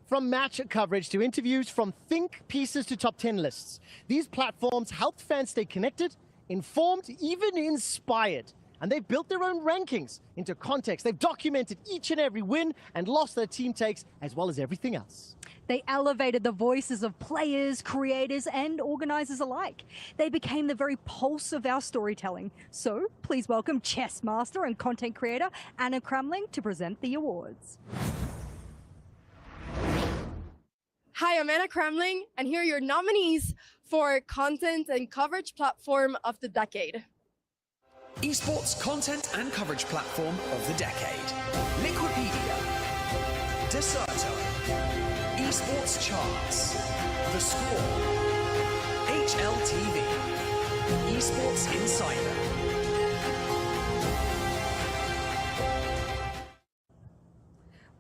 Speaker 6: From match coverage to interviews, from think pieces to top 10 lists, these platforms helped fans stay connected, informed, even inspired. And they've built their own rankings into context. They've documented each and every win and loss their team takes, as well as everything else.
Speaker 23: They elevated the voices of players, creators, and organizers alike. They became the very pulse of our storytelling. So please welcome chess master and content creator Anna Kramling to present the awards.
Speaker 9: Hi, I'm Anna Kramling, and here are your nominees for Content and Coverage Platform of the Decade.
Speaker 8: Esports Content and Coverage Platform of the Decade. Liquipedia. Deserto. Esports Charts. The Score. HLTV. Esports Insider.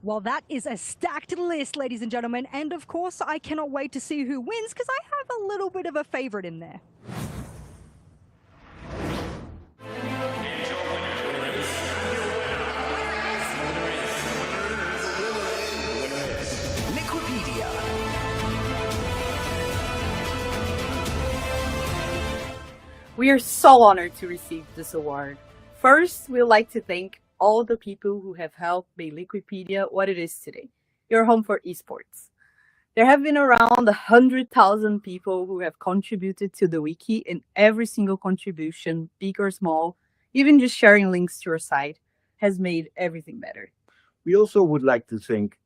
Speaker 23: Well, that is a stacked list, ladies and gentlemen. And of course, I cannot wait to see who wins because I have a little bit of a favorite in there.
Speaker 8: Liquipedia.
Speaker 10: We are so honored to receive this award. First, we'd like to thank all the people who have helped make Liquipedia what it is today, your home for esports. There have been around 100,000 people who have contributed to the wiki, and every single contribution, big or small, even just sharing links to your site, has made everything better.
Speaker 18: We also would like to thank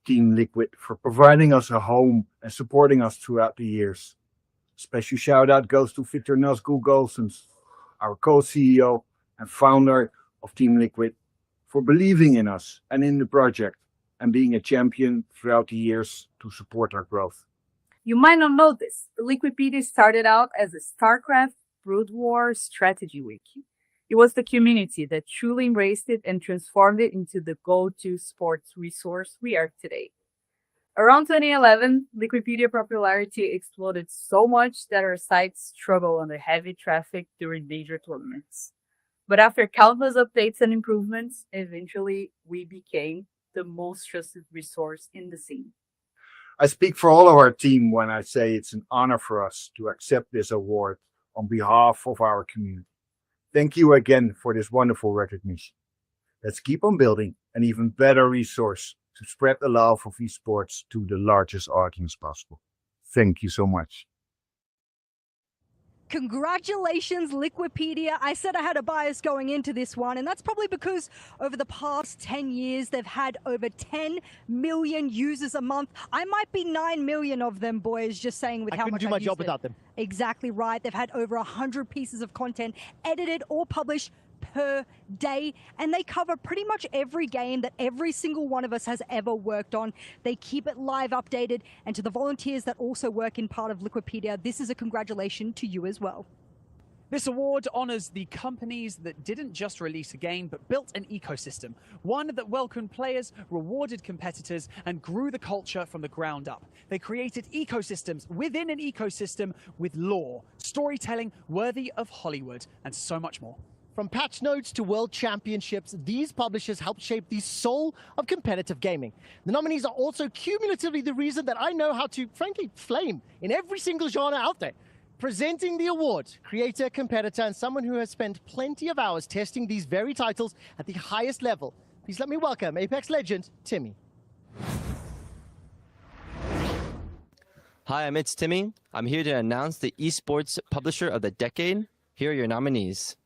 Speaker 18: Team Liquid for providing us a home and supporting us throughout the years. Special shout out goes to Victor Nazgul Golsons, our co-CEO and founder of Team Liquid, for believing in us and in the project and being a champion throughout the years to support our growth.
Speaker 10: You might not know this, but Liquipedia started out as a StarCraft Brood War strategy wiki. It was the community that truly embraced it and transformed it into the go-to sports resource we are today. Around 2011, Liquipedia popularity exploded so much that our site struggled under heavy traffic during major tournaments. But after countless updates and improvements, eventually we became the most trusted resource in the scene.
Speaker 18: I speak for all of our team when I say it's an honor for us to accept this award on behalf of our community. Thank you again for this wonderful recognition. Let's keep on building an even better resource to spread the love of esports to the largest audience possible. Thank you so much.
Speaker 23: Congratulations, Liquipedia. I said I had a bias going into this one, and that's probably because over the past 10 years, they've had over 10 million users a month. I might be 9 million of them, boys, just saying with how much I
Speaker 6: couldn't do my
Speaker 23: used
Speaker 6: job
Speaker 23: it.
Speaker 6: without them.
Speaker 23: Exactly right. They've had over 100 pieces of content edited or published per day, and they cover pretty much every game that every single one of us has ever worked on. They keep it live updated, and to the volunteers that also work in part of Liquipedia, this is a congratulation to you as well.
Speaker 3: This award honors the companies that didn't just release a game, but built an ecosystem, one that welcomed players, rewarded competitors, and grew the culture from the ground up. They created ecosystems within an ecosystem with lore, storytelling worthy of Hollywood, and so much more.
Speaker 6: From patch notes to world championships, these publishers help shape the soul of competitive gaming. The nominees are also cumulatively the reason that I know how to, frankly, flame in every single genre out there. Presenting the award, creator, competitor, and someone who has spent plenty of hours testing these very titles at the highest level. Please let me welcome Apex legend, Timmy.
Speaker 2: Hi, it's Timmy. I'm here to announce the Esports Publisher of the Decade. Here are your nominees.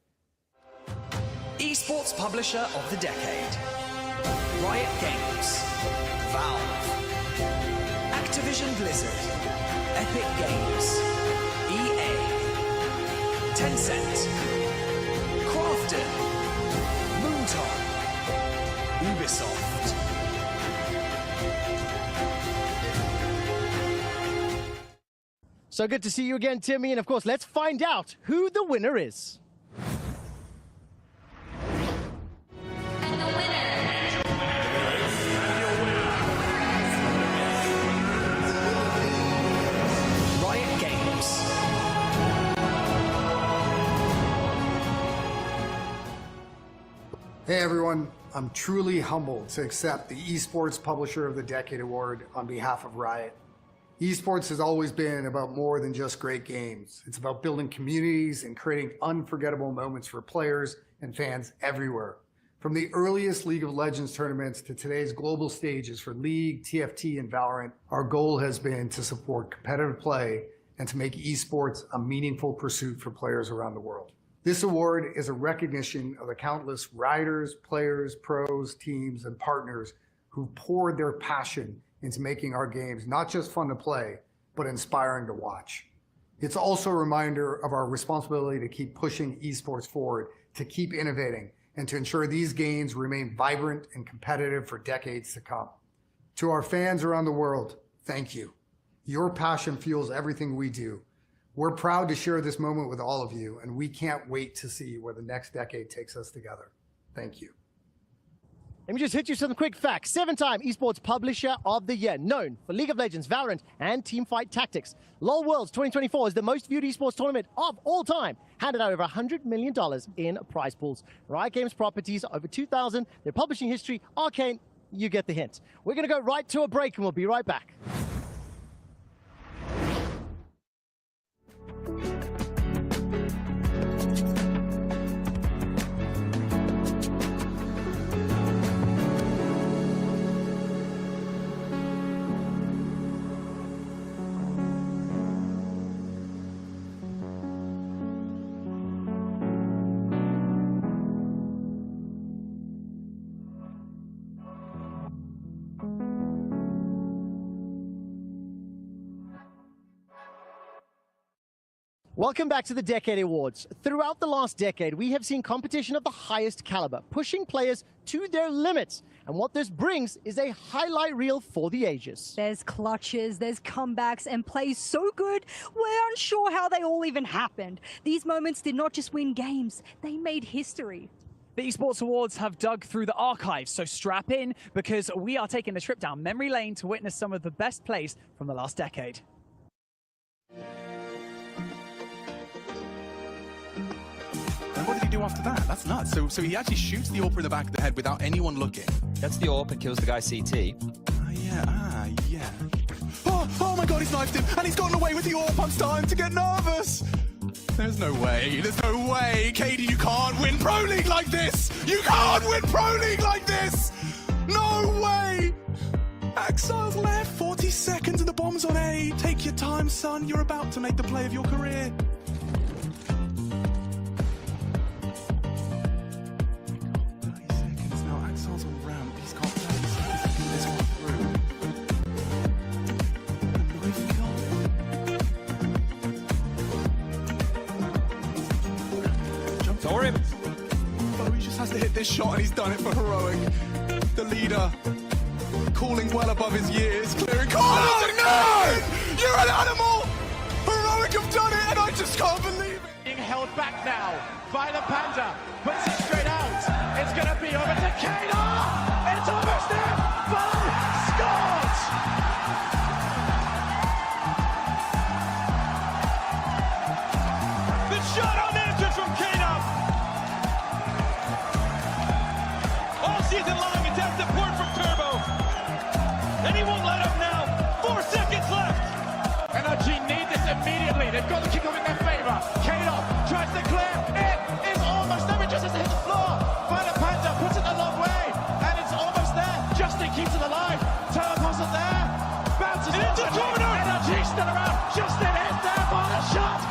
Speaker 8: Esports Publisher of the Decade. Riot Games. Valve. Activision Blizzard. Epic Games. EA. Tencent. Krafton. Moonton. Ubisoft.
Speaker 6: So good to see you again, Timmy. And of course, let's find out who the winner is.
Speaker 4: Hey everyone, I'm truly humbled to accept the Esports Publisher of the Decade Award on behalf of Riot. Esports has always been about more than just great games. It's about building communities and creating unforgettable moments for players and fans everywhere. From the earliest League of Legends tournaments to today's global stages for League, TFT, and Valorant, our goal has been to support competitive play and to make esports a meaningful pursuit for players around the world. This award is a recognition of the countless writers, players, pros, teams, and partners who poured their passion into making our games not just fun to play, but inspiring to watch. It's also a reminder of our responsibility to keep pushing esports forward, to keep innovating, and to ensure these games remain vibrant and competitive for decades to come. To our fans around the world, thank you. Your passion fuels everything we do. We're proud to share this moment with all of you, and we can't wait to see where the next decade takes us together. Thank you.
Speaker 6: Let me just hit you some quick facts. 7-time Esports Publisher of the Year, known for League of Legends, Valorant, and Teamfight Tactics. LoL Worlds 2024 is the most viewed esports tournament of all time, handed out over $100 million in prize pools. Riot Games properties, over 2,000. Their publishing history, Arcane, you get the hint. We're going to go right to a break, and we'll be right back. Welcome back to the Decade Awards. Throughout the last decade, we have seen competition of the highest caliber, pushing players to their limits. And what this brings is a highlight reel for the ages.
Speaker 23: There's clutches, there's comebacks, and plays so good, we're unsure how they all even happened. These moments did not just win games, they made history.
Speaker 3: The Esports Awards have dug through the archives, so strap in, because we are taking a trip down memory lane to witness some of the best plays from the last decade.
Speaker 12: And what did he do after that? That's nuts. So he actually shoots the AWP in the back of the head without anyone looking.
Speaker 2: Gets the AWP and kills the guy CT.
Speaker 12: Yeah. Oh my god, he's knifed him, and he's gotten away with the AWP. I'm starting to get nervous. There's no way. Katie, you can't win Pro League like this. You can't win Pro League like this. No way. Exiles left, 40 seconds and the bomb's on A. Take your time, son. You're about to make the play of your career. To hit this shot, and he's done it for heroic. The leader calling well above his years, clearing corners. Oh no! You're an animal! Heroic have done it, and I just can't believe it.
Speaker 20: Being held back now by the Panda, puts it straight out. It's going to be over to Kato. It's almost there, but scored! The shot unanswered from Kato. Season long attempts to port from Turbo, and he won't let up now. 4 seconds left. NRG need this immediately. They've got the kickoff in their favor. Kato tries to clear. It is almost there. It just has to hit the floor. Violet Panda puts it a long way, and it's almost there. Justin keeps it alive. Turbo wasn't there. Bounces into the corner. NRG still around. Justin is there for the shot.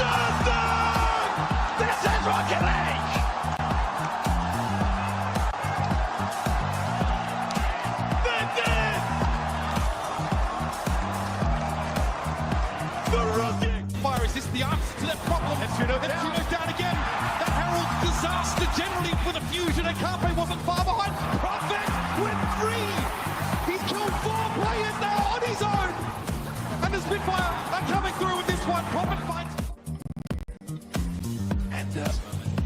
Speaker 20: Justin! This is Rocket League.
Speaker 21: The answer to that problem. Neptuno down again. The Herald disaster generally for the Fusion, and Carpe wasn't far behind. Prophet with 3. He's killed 4 players now on his own. And the Spitfire are coming through with this one. Prophet finds. And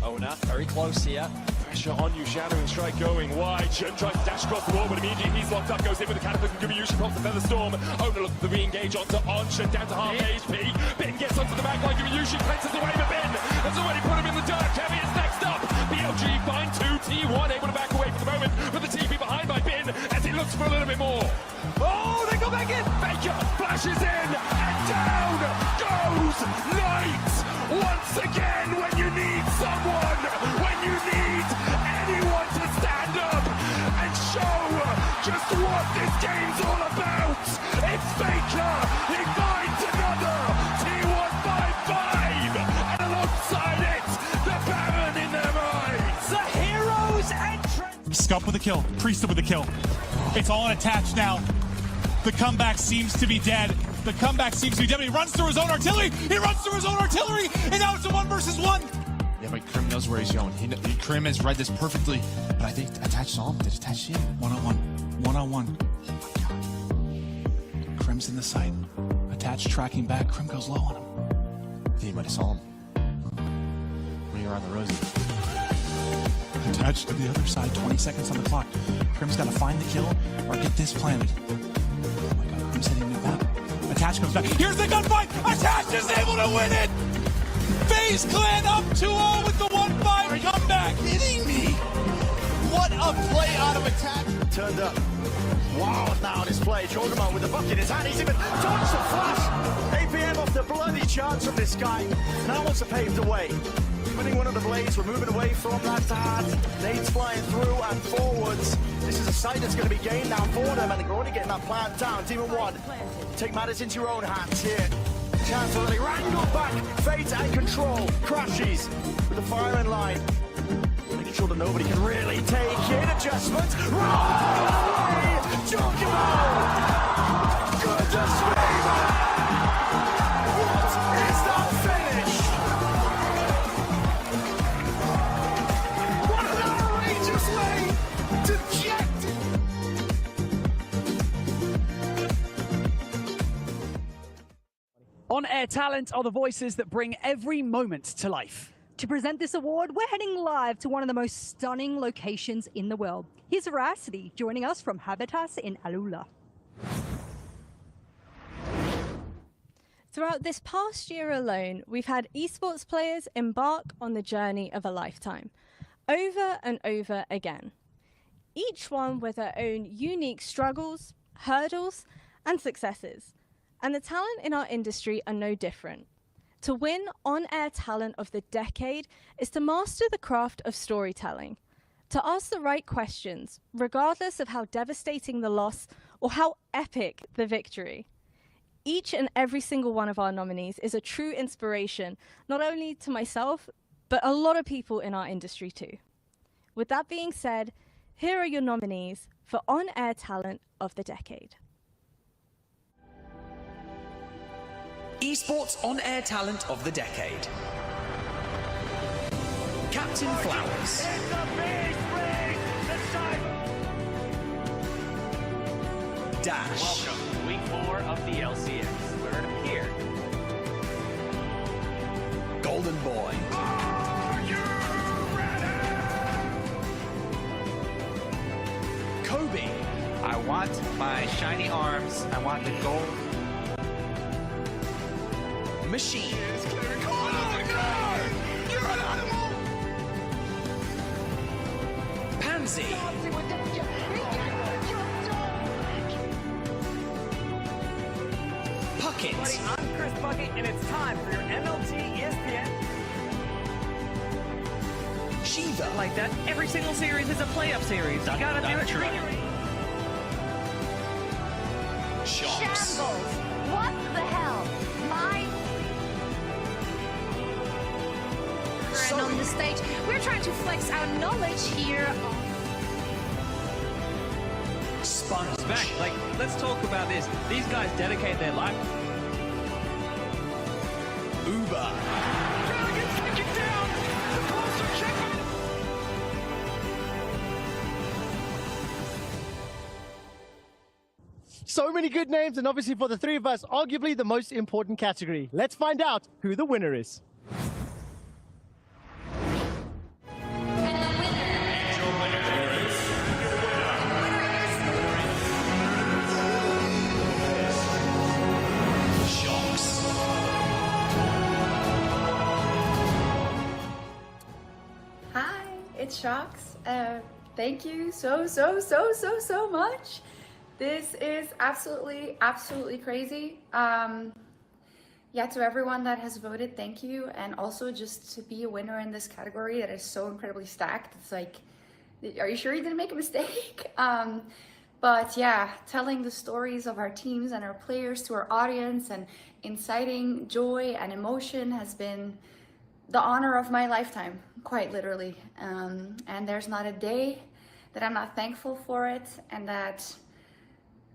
Speaker 13: Ona, very close here. Pressure on you, Shadow and Strike going wide. Shun tries to dash across the wall, but immediately he's locked up, goes in with the catapult, and Gumayushi pops the Feather Storm. Ona looks to re-engage onto Onsha, down to half HP. Ben gets onto the back line, Gumayushi cleanses away, but Ben has already put him in the dirt. Kevin is next up. BLG find 2, T1 able to back away for the moment, but the TP behind by Ben as he looks for a little bit more. Oh, they go back in. Baker flashes in, and down goes Knight. Once again, when you need someone, when you need anyone to stand up and show just what this game's all about, it's Baker. He finds another T155, and alongside it, the Baron in their minds. The heroes entrance.
Speaker 14: Scup with a kill, Priest with a kill. It's all attached now. The comeback seems to be dead. The comeback seems to be dead. He runs through his own artillery. He runs through his own artillery, and now it's a 1 versus 1.
Speaker 16: Yeah, but Krim knows where he's going. Krim has read this perfectly, but I think Attach saw him. Did Attach see him?
Speaker 14: One-on-one. One-on-one. Krim's in the sight. Attach tracking back. Krim goes low on him.
Speaker 16: I think he might have saw him. Ring around the rosy.
Speaker 14: Attach to the other side. 20 seconds on the clock. Krim's got to find the kill or get this planted. Oh my god, Krim's hitting the back. Attach comes back. Here's the gunfight! Attach is able to win it! FaZe Clan up 2-0 with the 1-5 comeback.
Speaker 20: Kidding me? What a play out of Attach. Turned up. Wild now on his play. Jorgemont with the bucket in his hand. He's even dodged the flash. APM off the bloody chance from this guy. Now wants to pave the way. Winning one of the blades. We're moving away from that dart. Nades flying through and forwards. This is a site that's going to be gained now for them, and they're already getting that plant down. Demon 1, take matters into your own hands here. Chance to really wrangle back. Fate and Control. Crashes with the firing line. Making sure that nobody can really take it. Adjustments. Right! Jorgemont! Goodness me! What is that finish? What an outrageous way to jet!
Speaker 3: On-air talent are the voices that bring every moment to life.
Speaker 23: To present this award, we're heading live to one of the most stunning locations in the world. Here's Veracity joining us from Habitas in Alula.
Speaker 1: Throughout this past year alone, we've had esports players embark on the journey of a lifetime, over and over again. Each one with their own unique struggles, hurdles, and successes. And the talent in our industry are no different. To win On-Air Talent of the Decade is to master the craft of storytelling, to ask the right questions, regardless of how devastating the loss or how epic the victory. Each and every single one of our nominees is a true inspiration, not only to myself, but a lot of people in our industry too. With that being said, here are your nominees for On-Air Talent of the Decade.
Speaker 8: Esports On-Air Talent of the Decade. Captain Flowers. Dash.
Speaker 5: Welcome to week 4 of the LCS. Where it appeared.
Speaker 8: Golden Boy.
Speaker 12: Are you ready?
Speaker 8: Kobe.
Speaker 5: I want my shiny arms. I want the gold.
Speaker 8: Machine.
Speaker 12: Oh no! You're an animal!
Speaker 8: Pansy. Puckett.
Speaker 5: Buddy, I'm Chris Bucket, and it's time for your MLT ESPN.
Speaker 8: Shiva.
Speaker 5: Like that, every single series is a playoff series. You gotta do it right.
Speaker 8: Shops.
Speaker 11: Shambles. What the hell? And on the stage, we're trying to flex our knowledge here.
Speaker 8: Sponge.
Speaker 5: Back, like, let's talk about this. These guys dedicate their life.
Speaker 8: Uber.
Speaker 12: Dragons take it down! The Bulls are checking!
Speaker 6: So many good names, and obviously for the three of us, arguably the most important category. Let's find out who the winner is.
Speaker 17: It's Shocks. Thank you so much. This is absolutely crazy. Yeah, to everyone that has voted, thank you. And also just to be a winner in this category that is so incredibly stacked. It's like, are you sure you didn't make a mistake? But yeah, telling the stories of our teams and our players to our audience and inciting joy and emotion has been the honor of my lifetime, quite literally. And there's not a day that I'm not thankful for it and that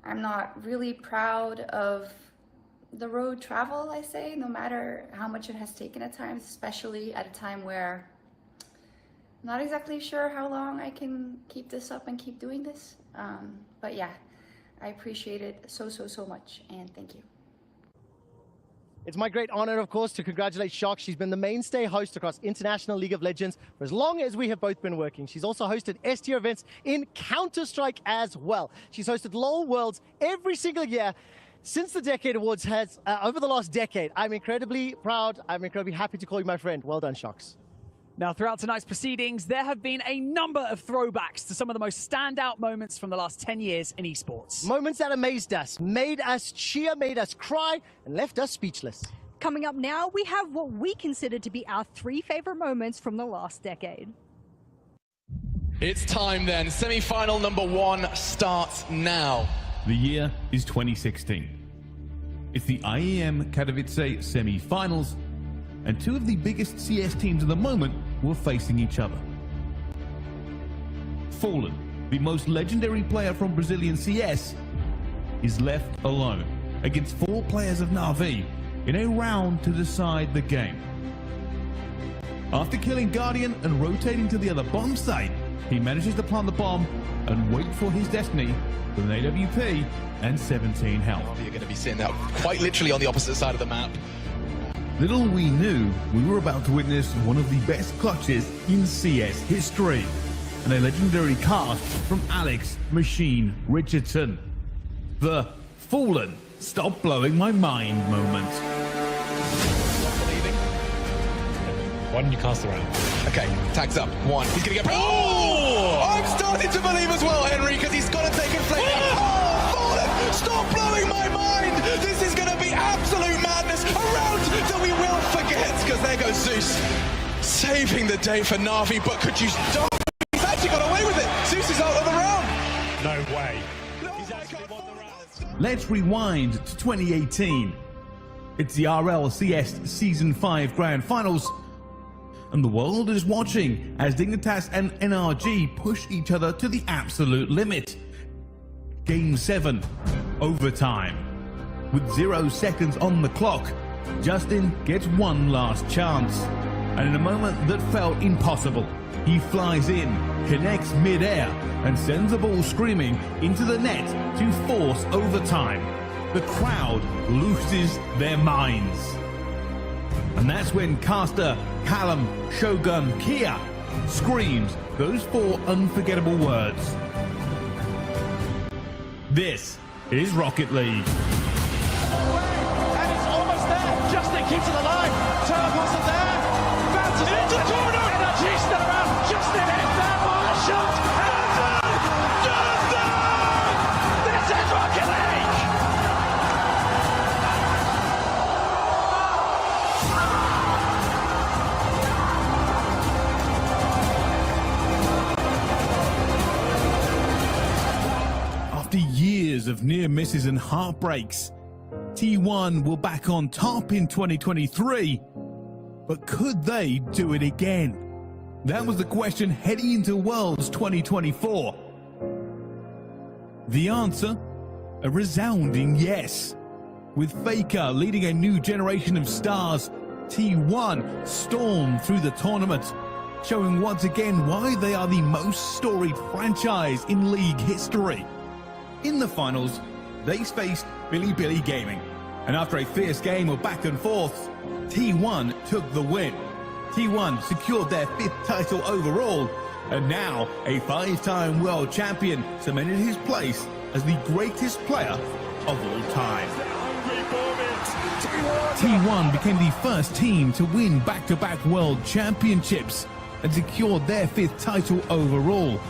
Speaker 17: I'm not really proud of the road travel, I say, no matter how much it has taken at times, especially at a time where I'm not exactly sure how long I can keep this up and keep doing this. But yeah, I appreciate it so much, and thank you.
Speaker 6: It's my great honor, of course, to congratulate Shock. She's been the mainstay host across International League of Legends for as long as we have both been working. She's also hosted S-tier events in Counter-Strike as well. She's hosted LoL Worlds every single year since the Decade Awards has, over the last decade. I'm incredibly proud. I'm incredibly happy to call you my friend. Well done, Shocks.
Speaker 3: Now, throughout tonight's proceedings, there have been a number of throwbacks to some of the most standout moments from the last 10 years in esports.
Speaker 6: Moments that amazed us, made us cheer, made us cry, and left us speechless.
Speaker 23: Coming up now, we have what we consider to be our 3 favorite moments from the last decade.
Speaker 19: It's time then. Semi-final number 1 starts now.
Speaker 25: The year is 2016. It's the IEM Katowice semi-finals, and 2 of the biggest CS teams at the moment were facing each other. Fallen, the most legendary player from Brazilian CS, is left alone against 4 players of Na'Vi in a round to decide the game. After killing Guardian and rotating to the other bomb site, he manages to plant the bomb and wait for his destiny with an AWP and 17 health.
Speaker 19: You're going to be sitting there quite literally on the opposite side of the map.
Speaker 25: Little we knew, we were about to witness one of the best clutches in CS history, and a legendary cast from Alex Machine Richardson. The Fallen, stop blowing my mind moment.
Speaker 19: Why didn't you cast around? Okay, tags up. 1. He's going to get... Oh! I'm starting to believe as well, Henry, because he's got to take a flame. Oh, Fallen, stop blowing my mind! This is going to be absolute madness. A round that we will forget, because there goes Zeus. Saving the day for Na'Vi, but could you stop? He's actually got away with it. Zeus is out of the round.
Speaker 7: No way. He's actually won the round. Let's rewind to 2018. It's the RLCS Season 5 Grand Finals, and the world is watching as Dignitas and NRG push each other to the absolute limit. Game 7, overtime. With 0 seconds on the clock, Justin gets one last chance. And in a moment that felt impossible, he flies in, connects mid-air, and sends the ball screaming into the net to force overtime. The crowd loses their minds. And that's when caster Callum Shogun Kia screams those 4 unforgettable words. This is Rocket League.
Speaker 21: And it's almost there. Justin keeps it alive. Turtles are there. Bounces into the corner. Energy still around. Justin hits that ball. A shot. Justin! This is Rocket League!
Speaker 7: After years of near misses and heartbreaks, T1 will back on top in 2023, but could they do it again? That was the question heading into Worlds 2024. The answer? A resounding yes. With Faker leading a new generation of stars, T1 stormed through the tournament, showing once again why they are the most storied franchise in league history. In the finals, they faced Billy Gaming, and after a fierce game of back and forth, T1 took the win. T1 secured their 5th title overall, and now a 5-time world champion cemented his place as the greatest player of all time. T1 became the first team to win back-to-back world championships and secured their 5th title overall.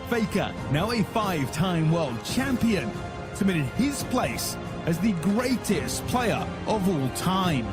Speaker 7: Faker, now a 5-time world champion, cemented his place as the greatest player of all time.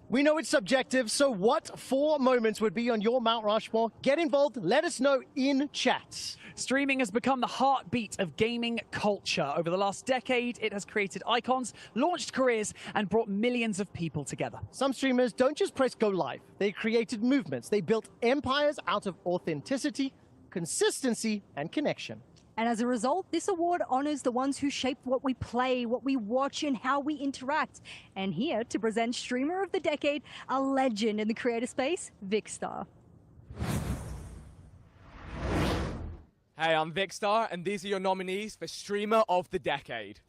Speaker 6: We know it's subjective, so what 4 moments would be on your Mount Rushmore? Get involved, let us know in chat.
Speaker 3: Streaming has become the heartbeat of gaming culture. Over the last decade, it has created icons, launched careers, and brought millions of people together.
Speaker 6: Some streamers don't just press go live. They created movements. They built empires out of authenticity, consistency, and connection.
Speaker 23: And as a result, this award honors the ones who shape what we play, what we watch, and how we interact. And here to present Streamer of the Decade, a legend in the creator space, Vicstar.
Speaker 9: Hey, I'm Vicstar, and these are your nominees for Streamer of the Decade.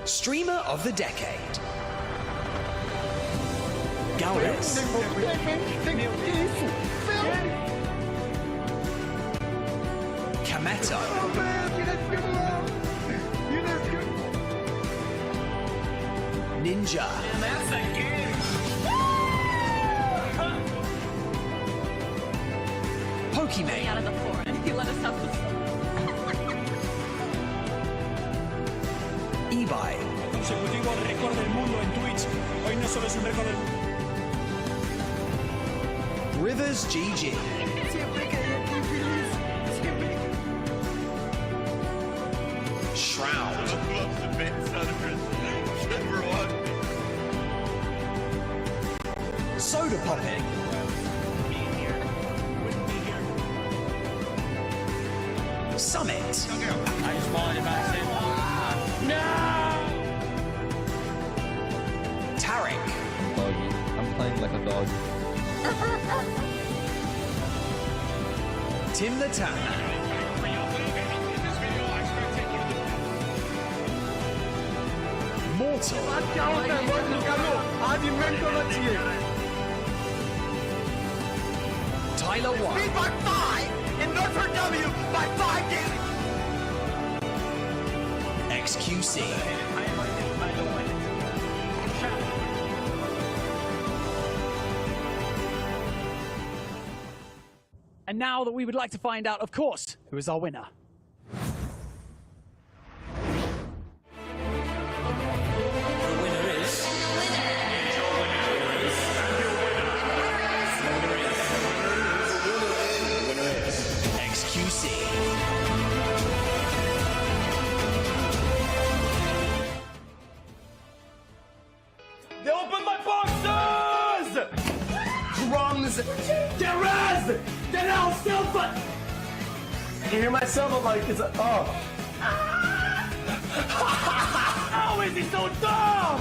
Speaker 8: Streamer of the Decade. Gaules. Kameto. Ninja. Pokimane.
Speaker 11: Out of the forest. You let us have this.
Speaker 8: Ibai.
Speaker 21: Consecutivo al récord del mundo en Twitch. Hoy no solo es un récord del
Speaker 8: Rivers GG. Shroud. Soda Popping. Summit.
Speaker 21: No!
Speaker 8: Tarek.
Speaker 15: Doggy. I'm playing like a dog.
Speaker 8: Tim the Tanner. Mortal. Tyler White.
Speaker 21: Beat by 5 in Norfolk W by 5 games.
Speaker 8: XQC.
Speaker 3: And now that we would like to find out, of course, who is our winner.
Speaker 8: The winner is
Speaker 20: rezzed! Get rezzed! Get out, still but I can hear myself, I'm like, it's a, oh. How is he so dumb?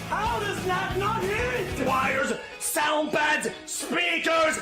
Speaker 20: How does that not hit? Wires, sound pads, speakers!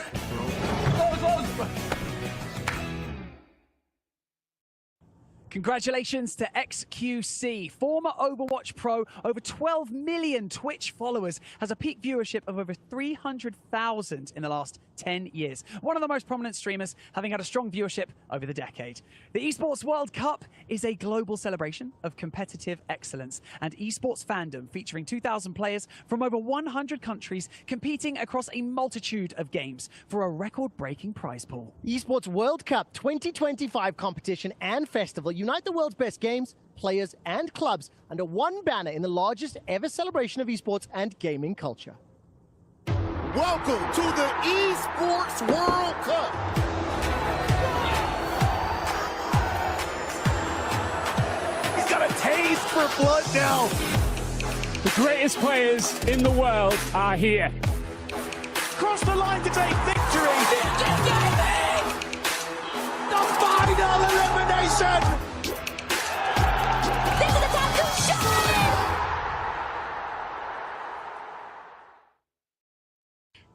Speaker 3: Congratulations to XQC, former Overwatch pro, over 12 million Twitch followers, has a peak viewership of over 300,000 in the last 10 years. One of the most prominent streamers, having had a strong viewership over the decade. The Esports World Cup is a global celebration of competitive excellence and esports fandom, featuring 2,000 players from over 100 countries competing across a multitude of games for a record-breaking prize pool.
Speaker 6: Esports World Cup 2025 competition and festival unite the world's best games, players, and clubs under one banner in the largest ever celebration of esports and gaming culture.
Speaker 20: Welcome to the Esports World Cup. He's got a taste for blood now.
Speaker 3: The greatest players in the world are here.
Speaker 20: Cross the line to take victory. The final elimination.
Speaker 11: This is the time to shine!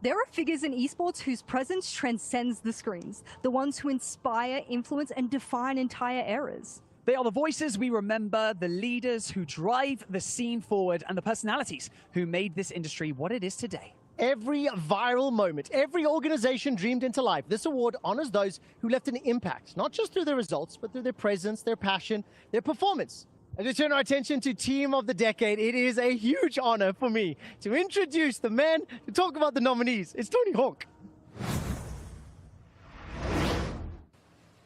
Speaker 23: There are figures in esports whose presence transcends the screens, the ones who inspire, influence, and define entire eras.
Speaker 3: They are the voices we remember, the leaders who drive the scene forward, and the personalities who made this industry what it is today.
Speaker 6: Every viral moment, every organization dreamed into life. This award honors those who left an impact, not just through their results, but through their presence, their passion, their performance. As we turn our attention to Team of the Decade, it is a huge honor for me to introduce the man to talk about the nominees. It's Tony Hawk.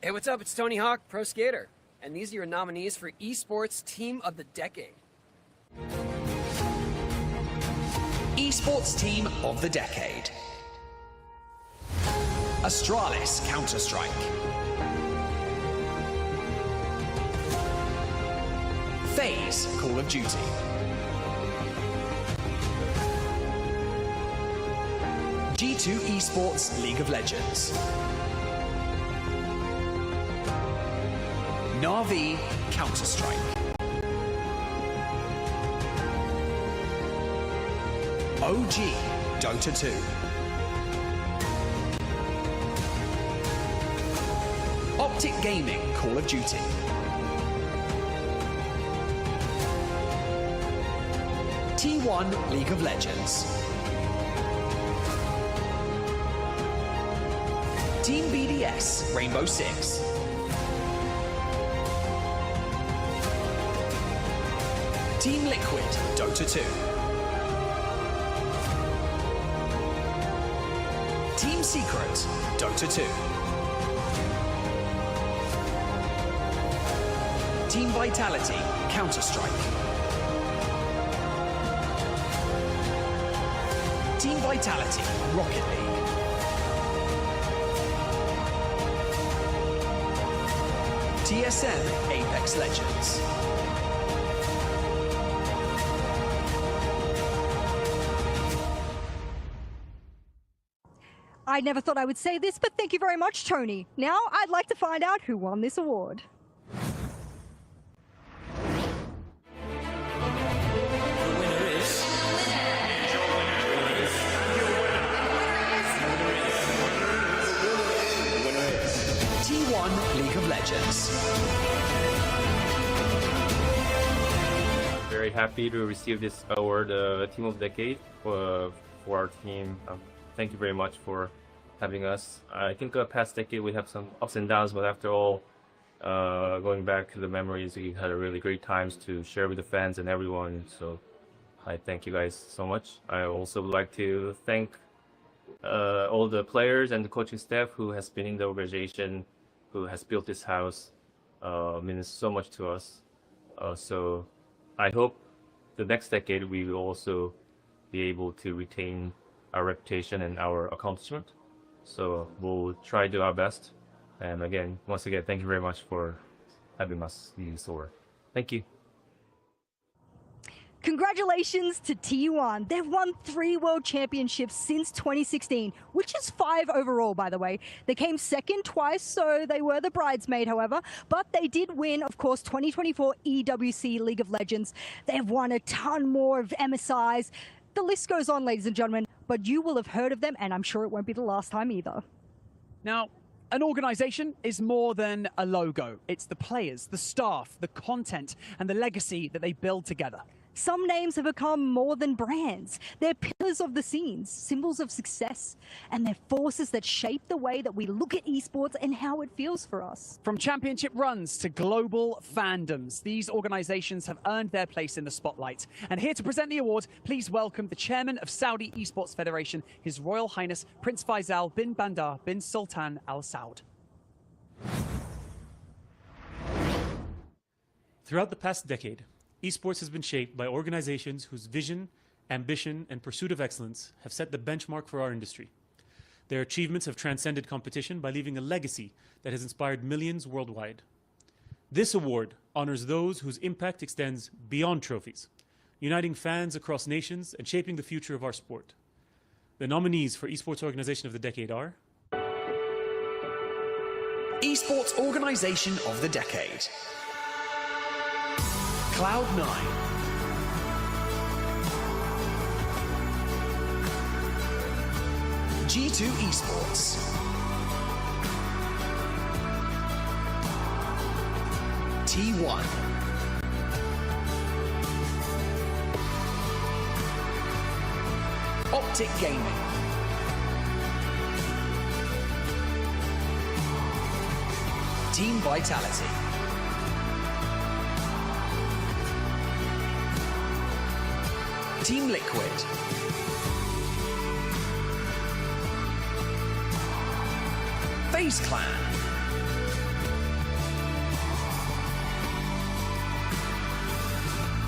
Speaker 4: Hey, what's up? It's Tony Hawk, pro skater. And these are your nominees for Esports Team of the Decade.
Speaker 8: Esports Team of the Decade. Astralis Counter-Strike. FaZe Call of Duty. G2 Esports League of Legends. Na'Vi Counter-Strike. OG Dota 2. Optic Gaming Call of Duty. T1 League of Legends. Team BDS Rainbow Six. Team Liquid Dota 2. Team Secret Dota 2. Team Vitality Counter-Strike. Team Vitality Rocket League. TSM Apex Legends.
Speaker 23: I never thought I would say this, but thank you very much, Tony. Now I'd like to find out who won this award.
Speaker 8: T1 League of Legends.
Speaker 10: Very happy to receive this award, Team of the Decade, for our team. Thank you very much for having us. I think past decade we have some ups and downs, but after all, going back to the memories, we had a really great times to share with the fans and everyone. So I thank you guys so much. I also would like to thank all the players and the coaching staff who has been in the organization, who has built this house. Means so much to us. So I hope the next decade we will also be able to retain our reputation and our accomplishment. So we'll try to do our best. And again, once again, thank you very much for having us in this award. Thank you.
Speaker 23: Congratulations to T1. They've won 3 world championships since 2016, which is 5 overall, by the way. They came second twice, so they were the bridesmaid, however. But they did win, of course, 2024 EWC League of Legends. They have won a ton more of MSIs. The list goes on, ladies and gentlemen, but you will have heard of them, and I'm sure it won't be the last time either.
Speaker 3: Now, an organization is more than a logo. It's the players, the staff, the content, and the legacy that they build together.
Speaker 23: Some names have become more than brands. They're pillars of the scenes, symbols of success, and they're forces that shape the way that we look at esports and how it feels for us.
Speaker 3: From championship runs to global fandoms, these organizations have earned their place in the spotlight. And here to present the award, please welcome the chairman of Saudi Esports Federation, His Royal Highness Prince Faisal bin Bandar bin Sultan Al Saud.
Speaker 2: Throughout the past decade, esports has been shaped by organizations whose vision, ambition, and pursuit of excellence have set the benchmark for our industry. Their achievements have transcended competition by leaving a legacy that has inspired millions worldwide. This award honors those whose impact extends beyond trophies, uniting fans across nations and shaping the future of our sport. The nominees for Esports Organization of the Decade are
Speaker 8: Esports Organization of the Decade. Cloud9. G2 Esports. T1. Optic Gaming. Team Vitality. Team Liquid. FaZe Clan.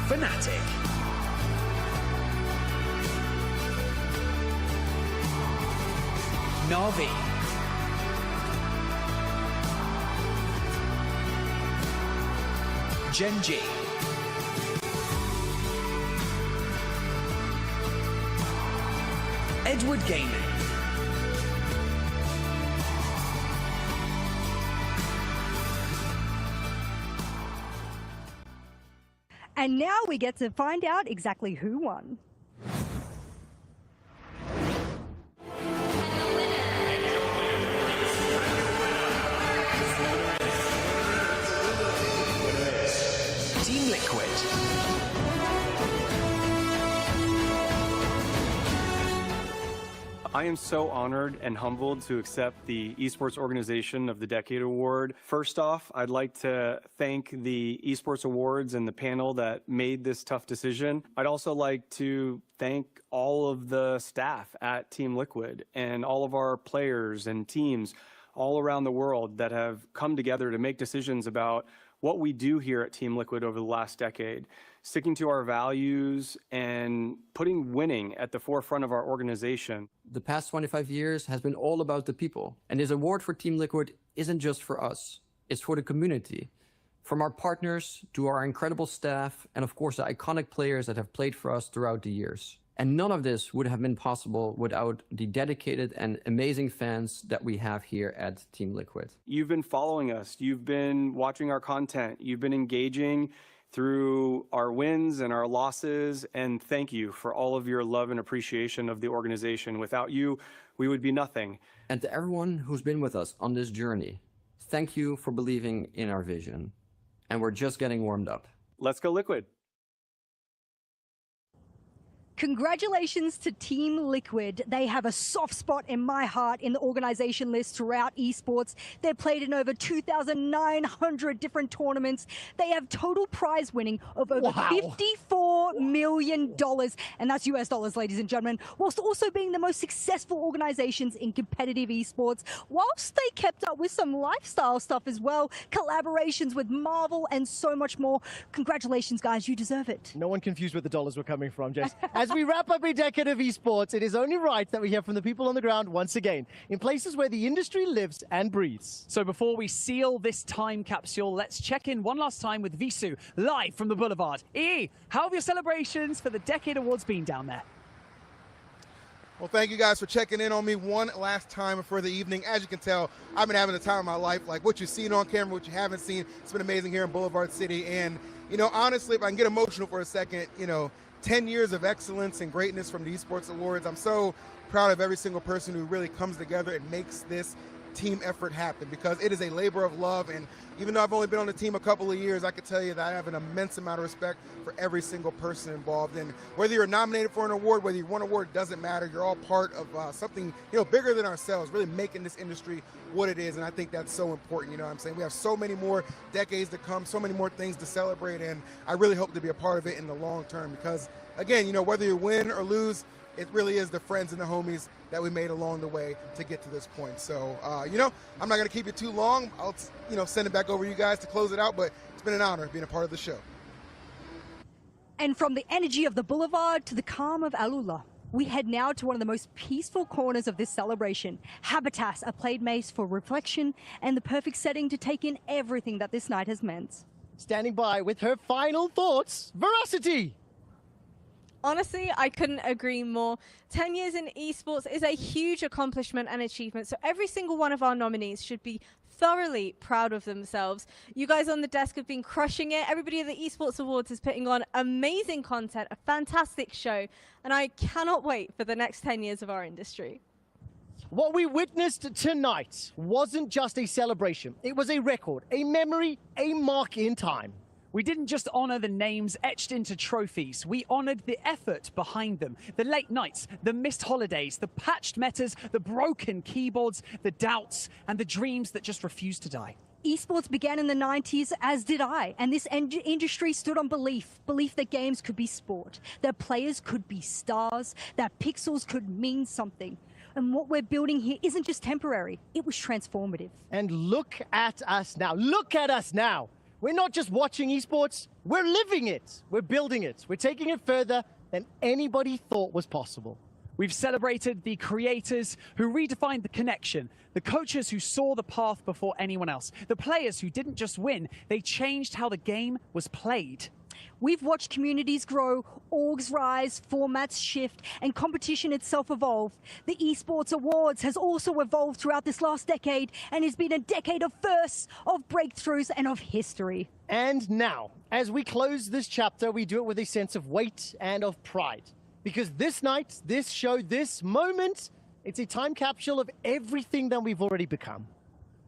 Speaker 8: Fnatic. Na'Vi. Gen G. Edward Gaming.
Speaker 23: And now we get to find out exactly who won.
Speaker 8: Team Liquid.
Speaker 13: I am so honored and humbled to accept the Esports Organization of the Decade Award. First off, I'd like to thank the Esports Awards and the panel that made this tough decision. I'd also like to thank all of the staff at Team Liquid and all of our players and teams all around the world that have come together to make decisions about what we do here at Team Liquid over the last decade, sticking to our values and putting winning at the forefront of our organization.
Speaker 18: The past 25 years has been all about the people. And this award for Team Liquid isn't just for us, it's for the community. From our partners to our incredible staff, and of course the iconic players that have played for us throughout the years. And none of this would have been possible without the dedicated and amazing fans that we have here at Team Liquid.
Speaker 13: You've been following us, you've been watching our content, you've been engaging through our wins and our losses, and thank you for all of your love and appreciation of the organization. Without you, we would be nothing.
Speaker 18: And to everyone who's been with us on this journey, thank you for believing in our vision. And we're just getting warmed up.
Speaker 13: Let's go Liquid.
Speaker 23: Congratulations to Team Liquid. They have a soft spot in my heart in the organization list throughout esports. They've played in over 2,900 different tournaments. They have total prize winning of over $54 million. And that's US dollars, ladies and gentlemen, whilst also being the most successful organizations in competitive esports, whilst they kept up with some lifestyle stuff as well, collaborations with Marvel and so much more. Congratulations, guys. You deserve it.
Speaker 6: No one confused where the dollars were coming from, Jess. As we wrap up a decade of esports, it is only right that we hear from the people on the ground once again, in places where the industry lives and breathes.
Speaker 3: So before we seal this time capsule, let's check in one last time with Visu, live from the Boulevard. How have your celebrations for the Decade Awards been down there?
Speaker 1: Well, thank you guys for checking in on me one last time for the evening. As you can tell, I've been having the time of my life. Like what you've seen on camera, what you haven't seen, it's been amazing here in Boulevard City. And, you know, honestly, if I can get emotional for a second, you know, 10 years of excellence and greatness from the Esports Awards. I'm so proud of every single person who really comes together and makes this team effort happen, because it is a labor of love. And even though I've only been on the team a couple of years, I can tell you that I have an immense amount of respect for every single person involved. And whether you're nominated for an award, whether you won an award, doesn't matter. You're all part of something, you know, bigger than ourselves, really making this industry what it is. And I think that's so important. You know what I'm saying? We have so many more decades to come, so many more things to celebrate. And I really hope to be a part of it in the long term, because again, you know, whether you win or lose, it really is the friends and the homies that we made along the way to get to this point. So, you know, I'm not going to keep it too long. I'll, you know, send it back over to you guys to close it out, but it's been an honor being a part of the show.
Speaker 23: And from the energy of the Boulevard to the calm of Alula, we head now to one of the most peaceful corners of this celebration. Habitas, a place for reflection and the perfect setting to take in everything that this night has meant.
Speaker 6: Standing by with her final thoughts, Veracity.
Speaker 14: Honestly, I couldn't agree more. 10 years in esports is a huge accomplishment and achievement, so every single one of our nominees should be thoroughly proud of themselves. You guys on the desk have been crushing it. Everybody at the Esports Awards is putting on amazing content, a fantastic show, and I cannot wait for the next 10 years of our industry.
Speaker 6: What we witnessed tonight wasn't just a celebration. It was a record, a memory, a mark in time.
Speaker 3: We didn't just honor the names etched into trophies. We honored the effort behind them. The late nights, the missed holidays, the patched metas, the broken keyboards, the doubts, and the dreams that just refused to die.
Speaker 23: Esports began in the 90s, as did I, and this industry stood on belief that games could be sport, that players could be stars, that pixels could mean something. And what we're building here isn't just temporary, it was transformative.
Speaker 6: And look at us now. Look at us now. We're not just watching esports, we're living it. We're building it. We're taking it further than anybody thought was possible.
Speaker 3: We've celebrated the creators who redefined the connection, the coaches who saw the path before anyone else, the players who didn't just win, they changed how the game was played.
Speaker 23: We've watched communities grow, orgs rise, formats shift, and competition itself evolve. The Esports Awards has also evolved throughout this last decade and has been a decade of firsts, of breakthroughs, and of history.
Speaker 6: And now, as we close this chapter, we do it with a sense of weight and of pride. Because this night, this show, this moment, it's a time capsule of everything that we've already become.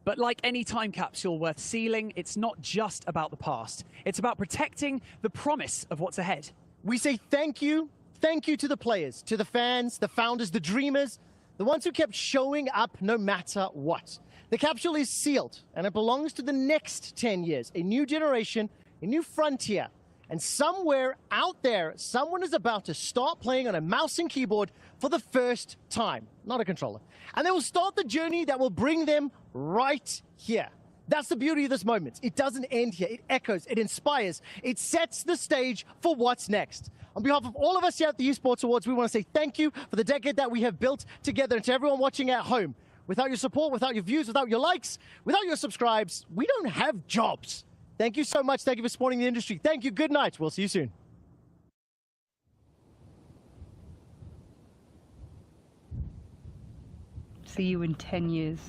Speaker 3: But like any time capsule worth sealing, it's not just about the past. It's about protecting the promise of what's ahead.
Speaker 6: We say thank you to the players, to the fans, the founders, the dreamers, the ones who kept showing up no matter what. The capsule is sealed, and it belongs to the next 10 years, a new generation, a new frontier. And somewhere out there, someone is about to start playing on a mouse and keyboard for the first time, not a controller. And they will start the journey that will bring them right here. That's the beauty of this moment. It doesn't end here. It echoes, it inspires, it sets the stage for what's next. On behalf of all of us here at the Esports Awards, we want to say thank you for the decade that we have built together. And to everyone watching at home, without your support, without your views, without your likes, without your subscribes, we don't have jobs. Thank you so much. Thank you for supporting the industry. Thank you. Good night. We'll see you soon.
Speaker 16: See you in 10 years.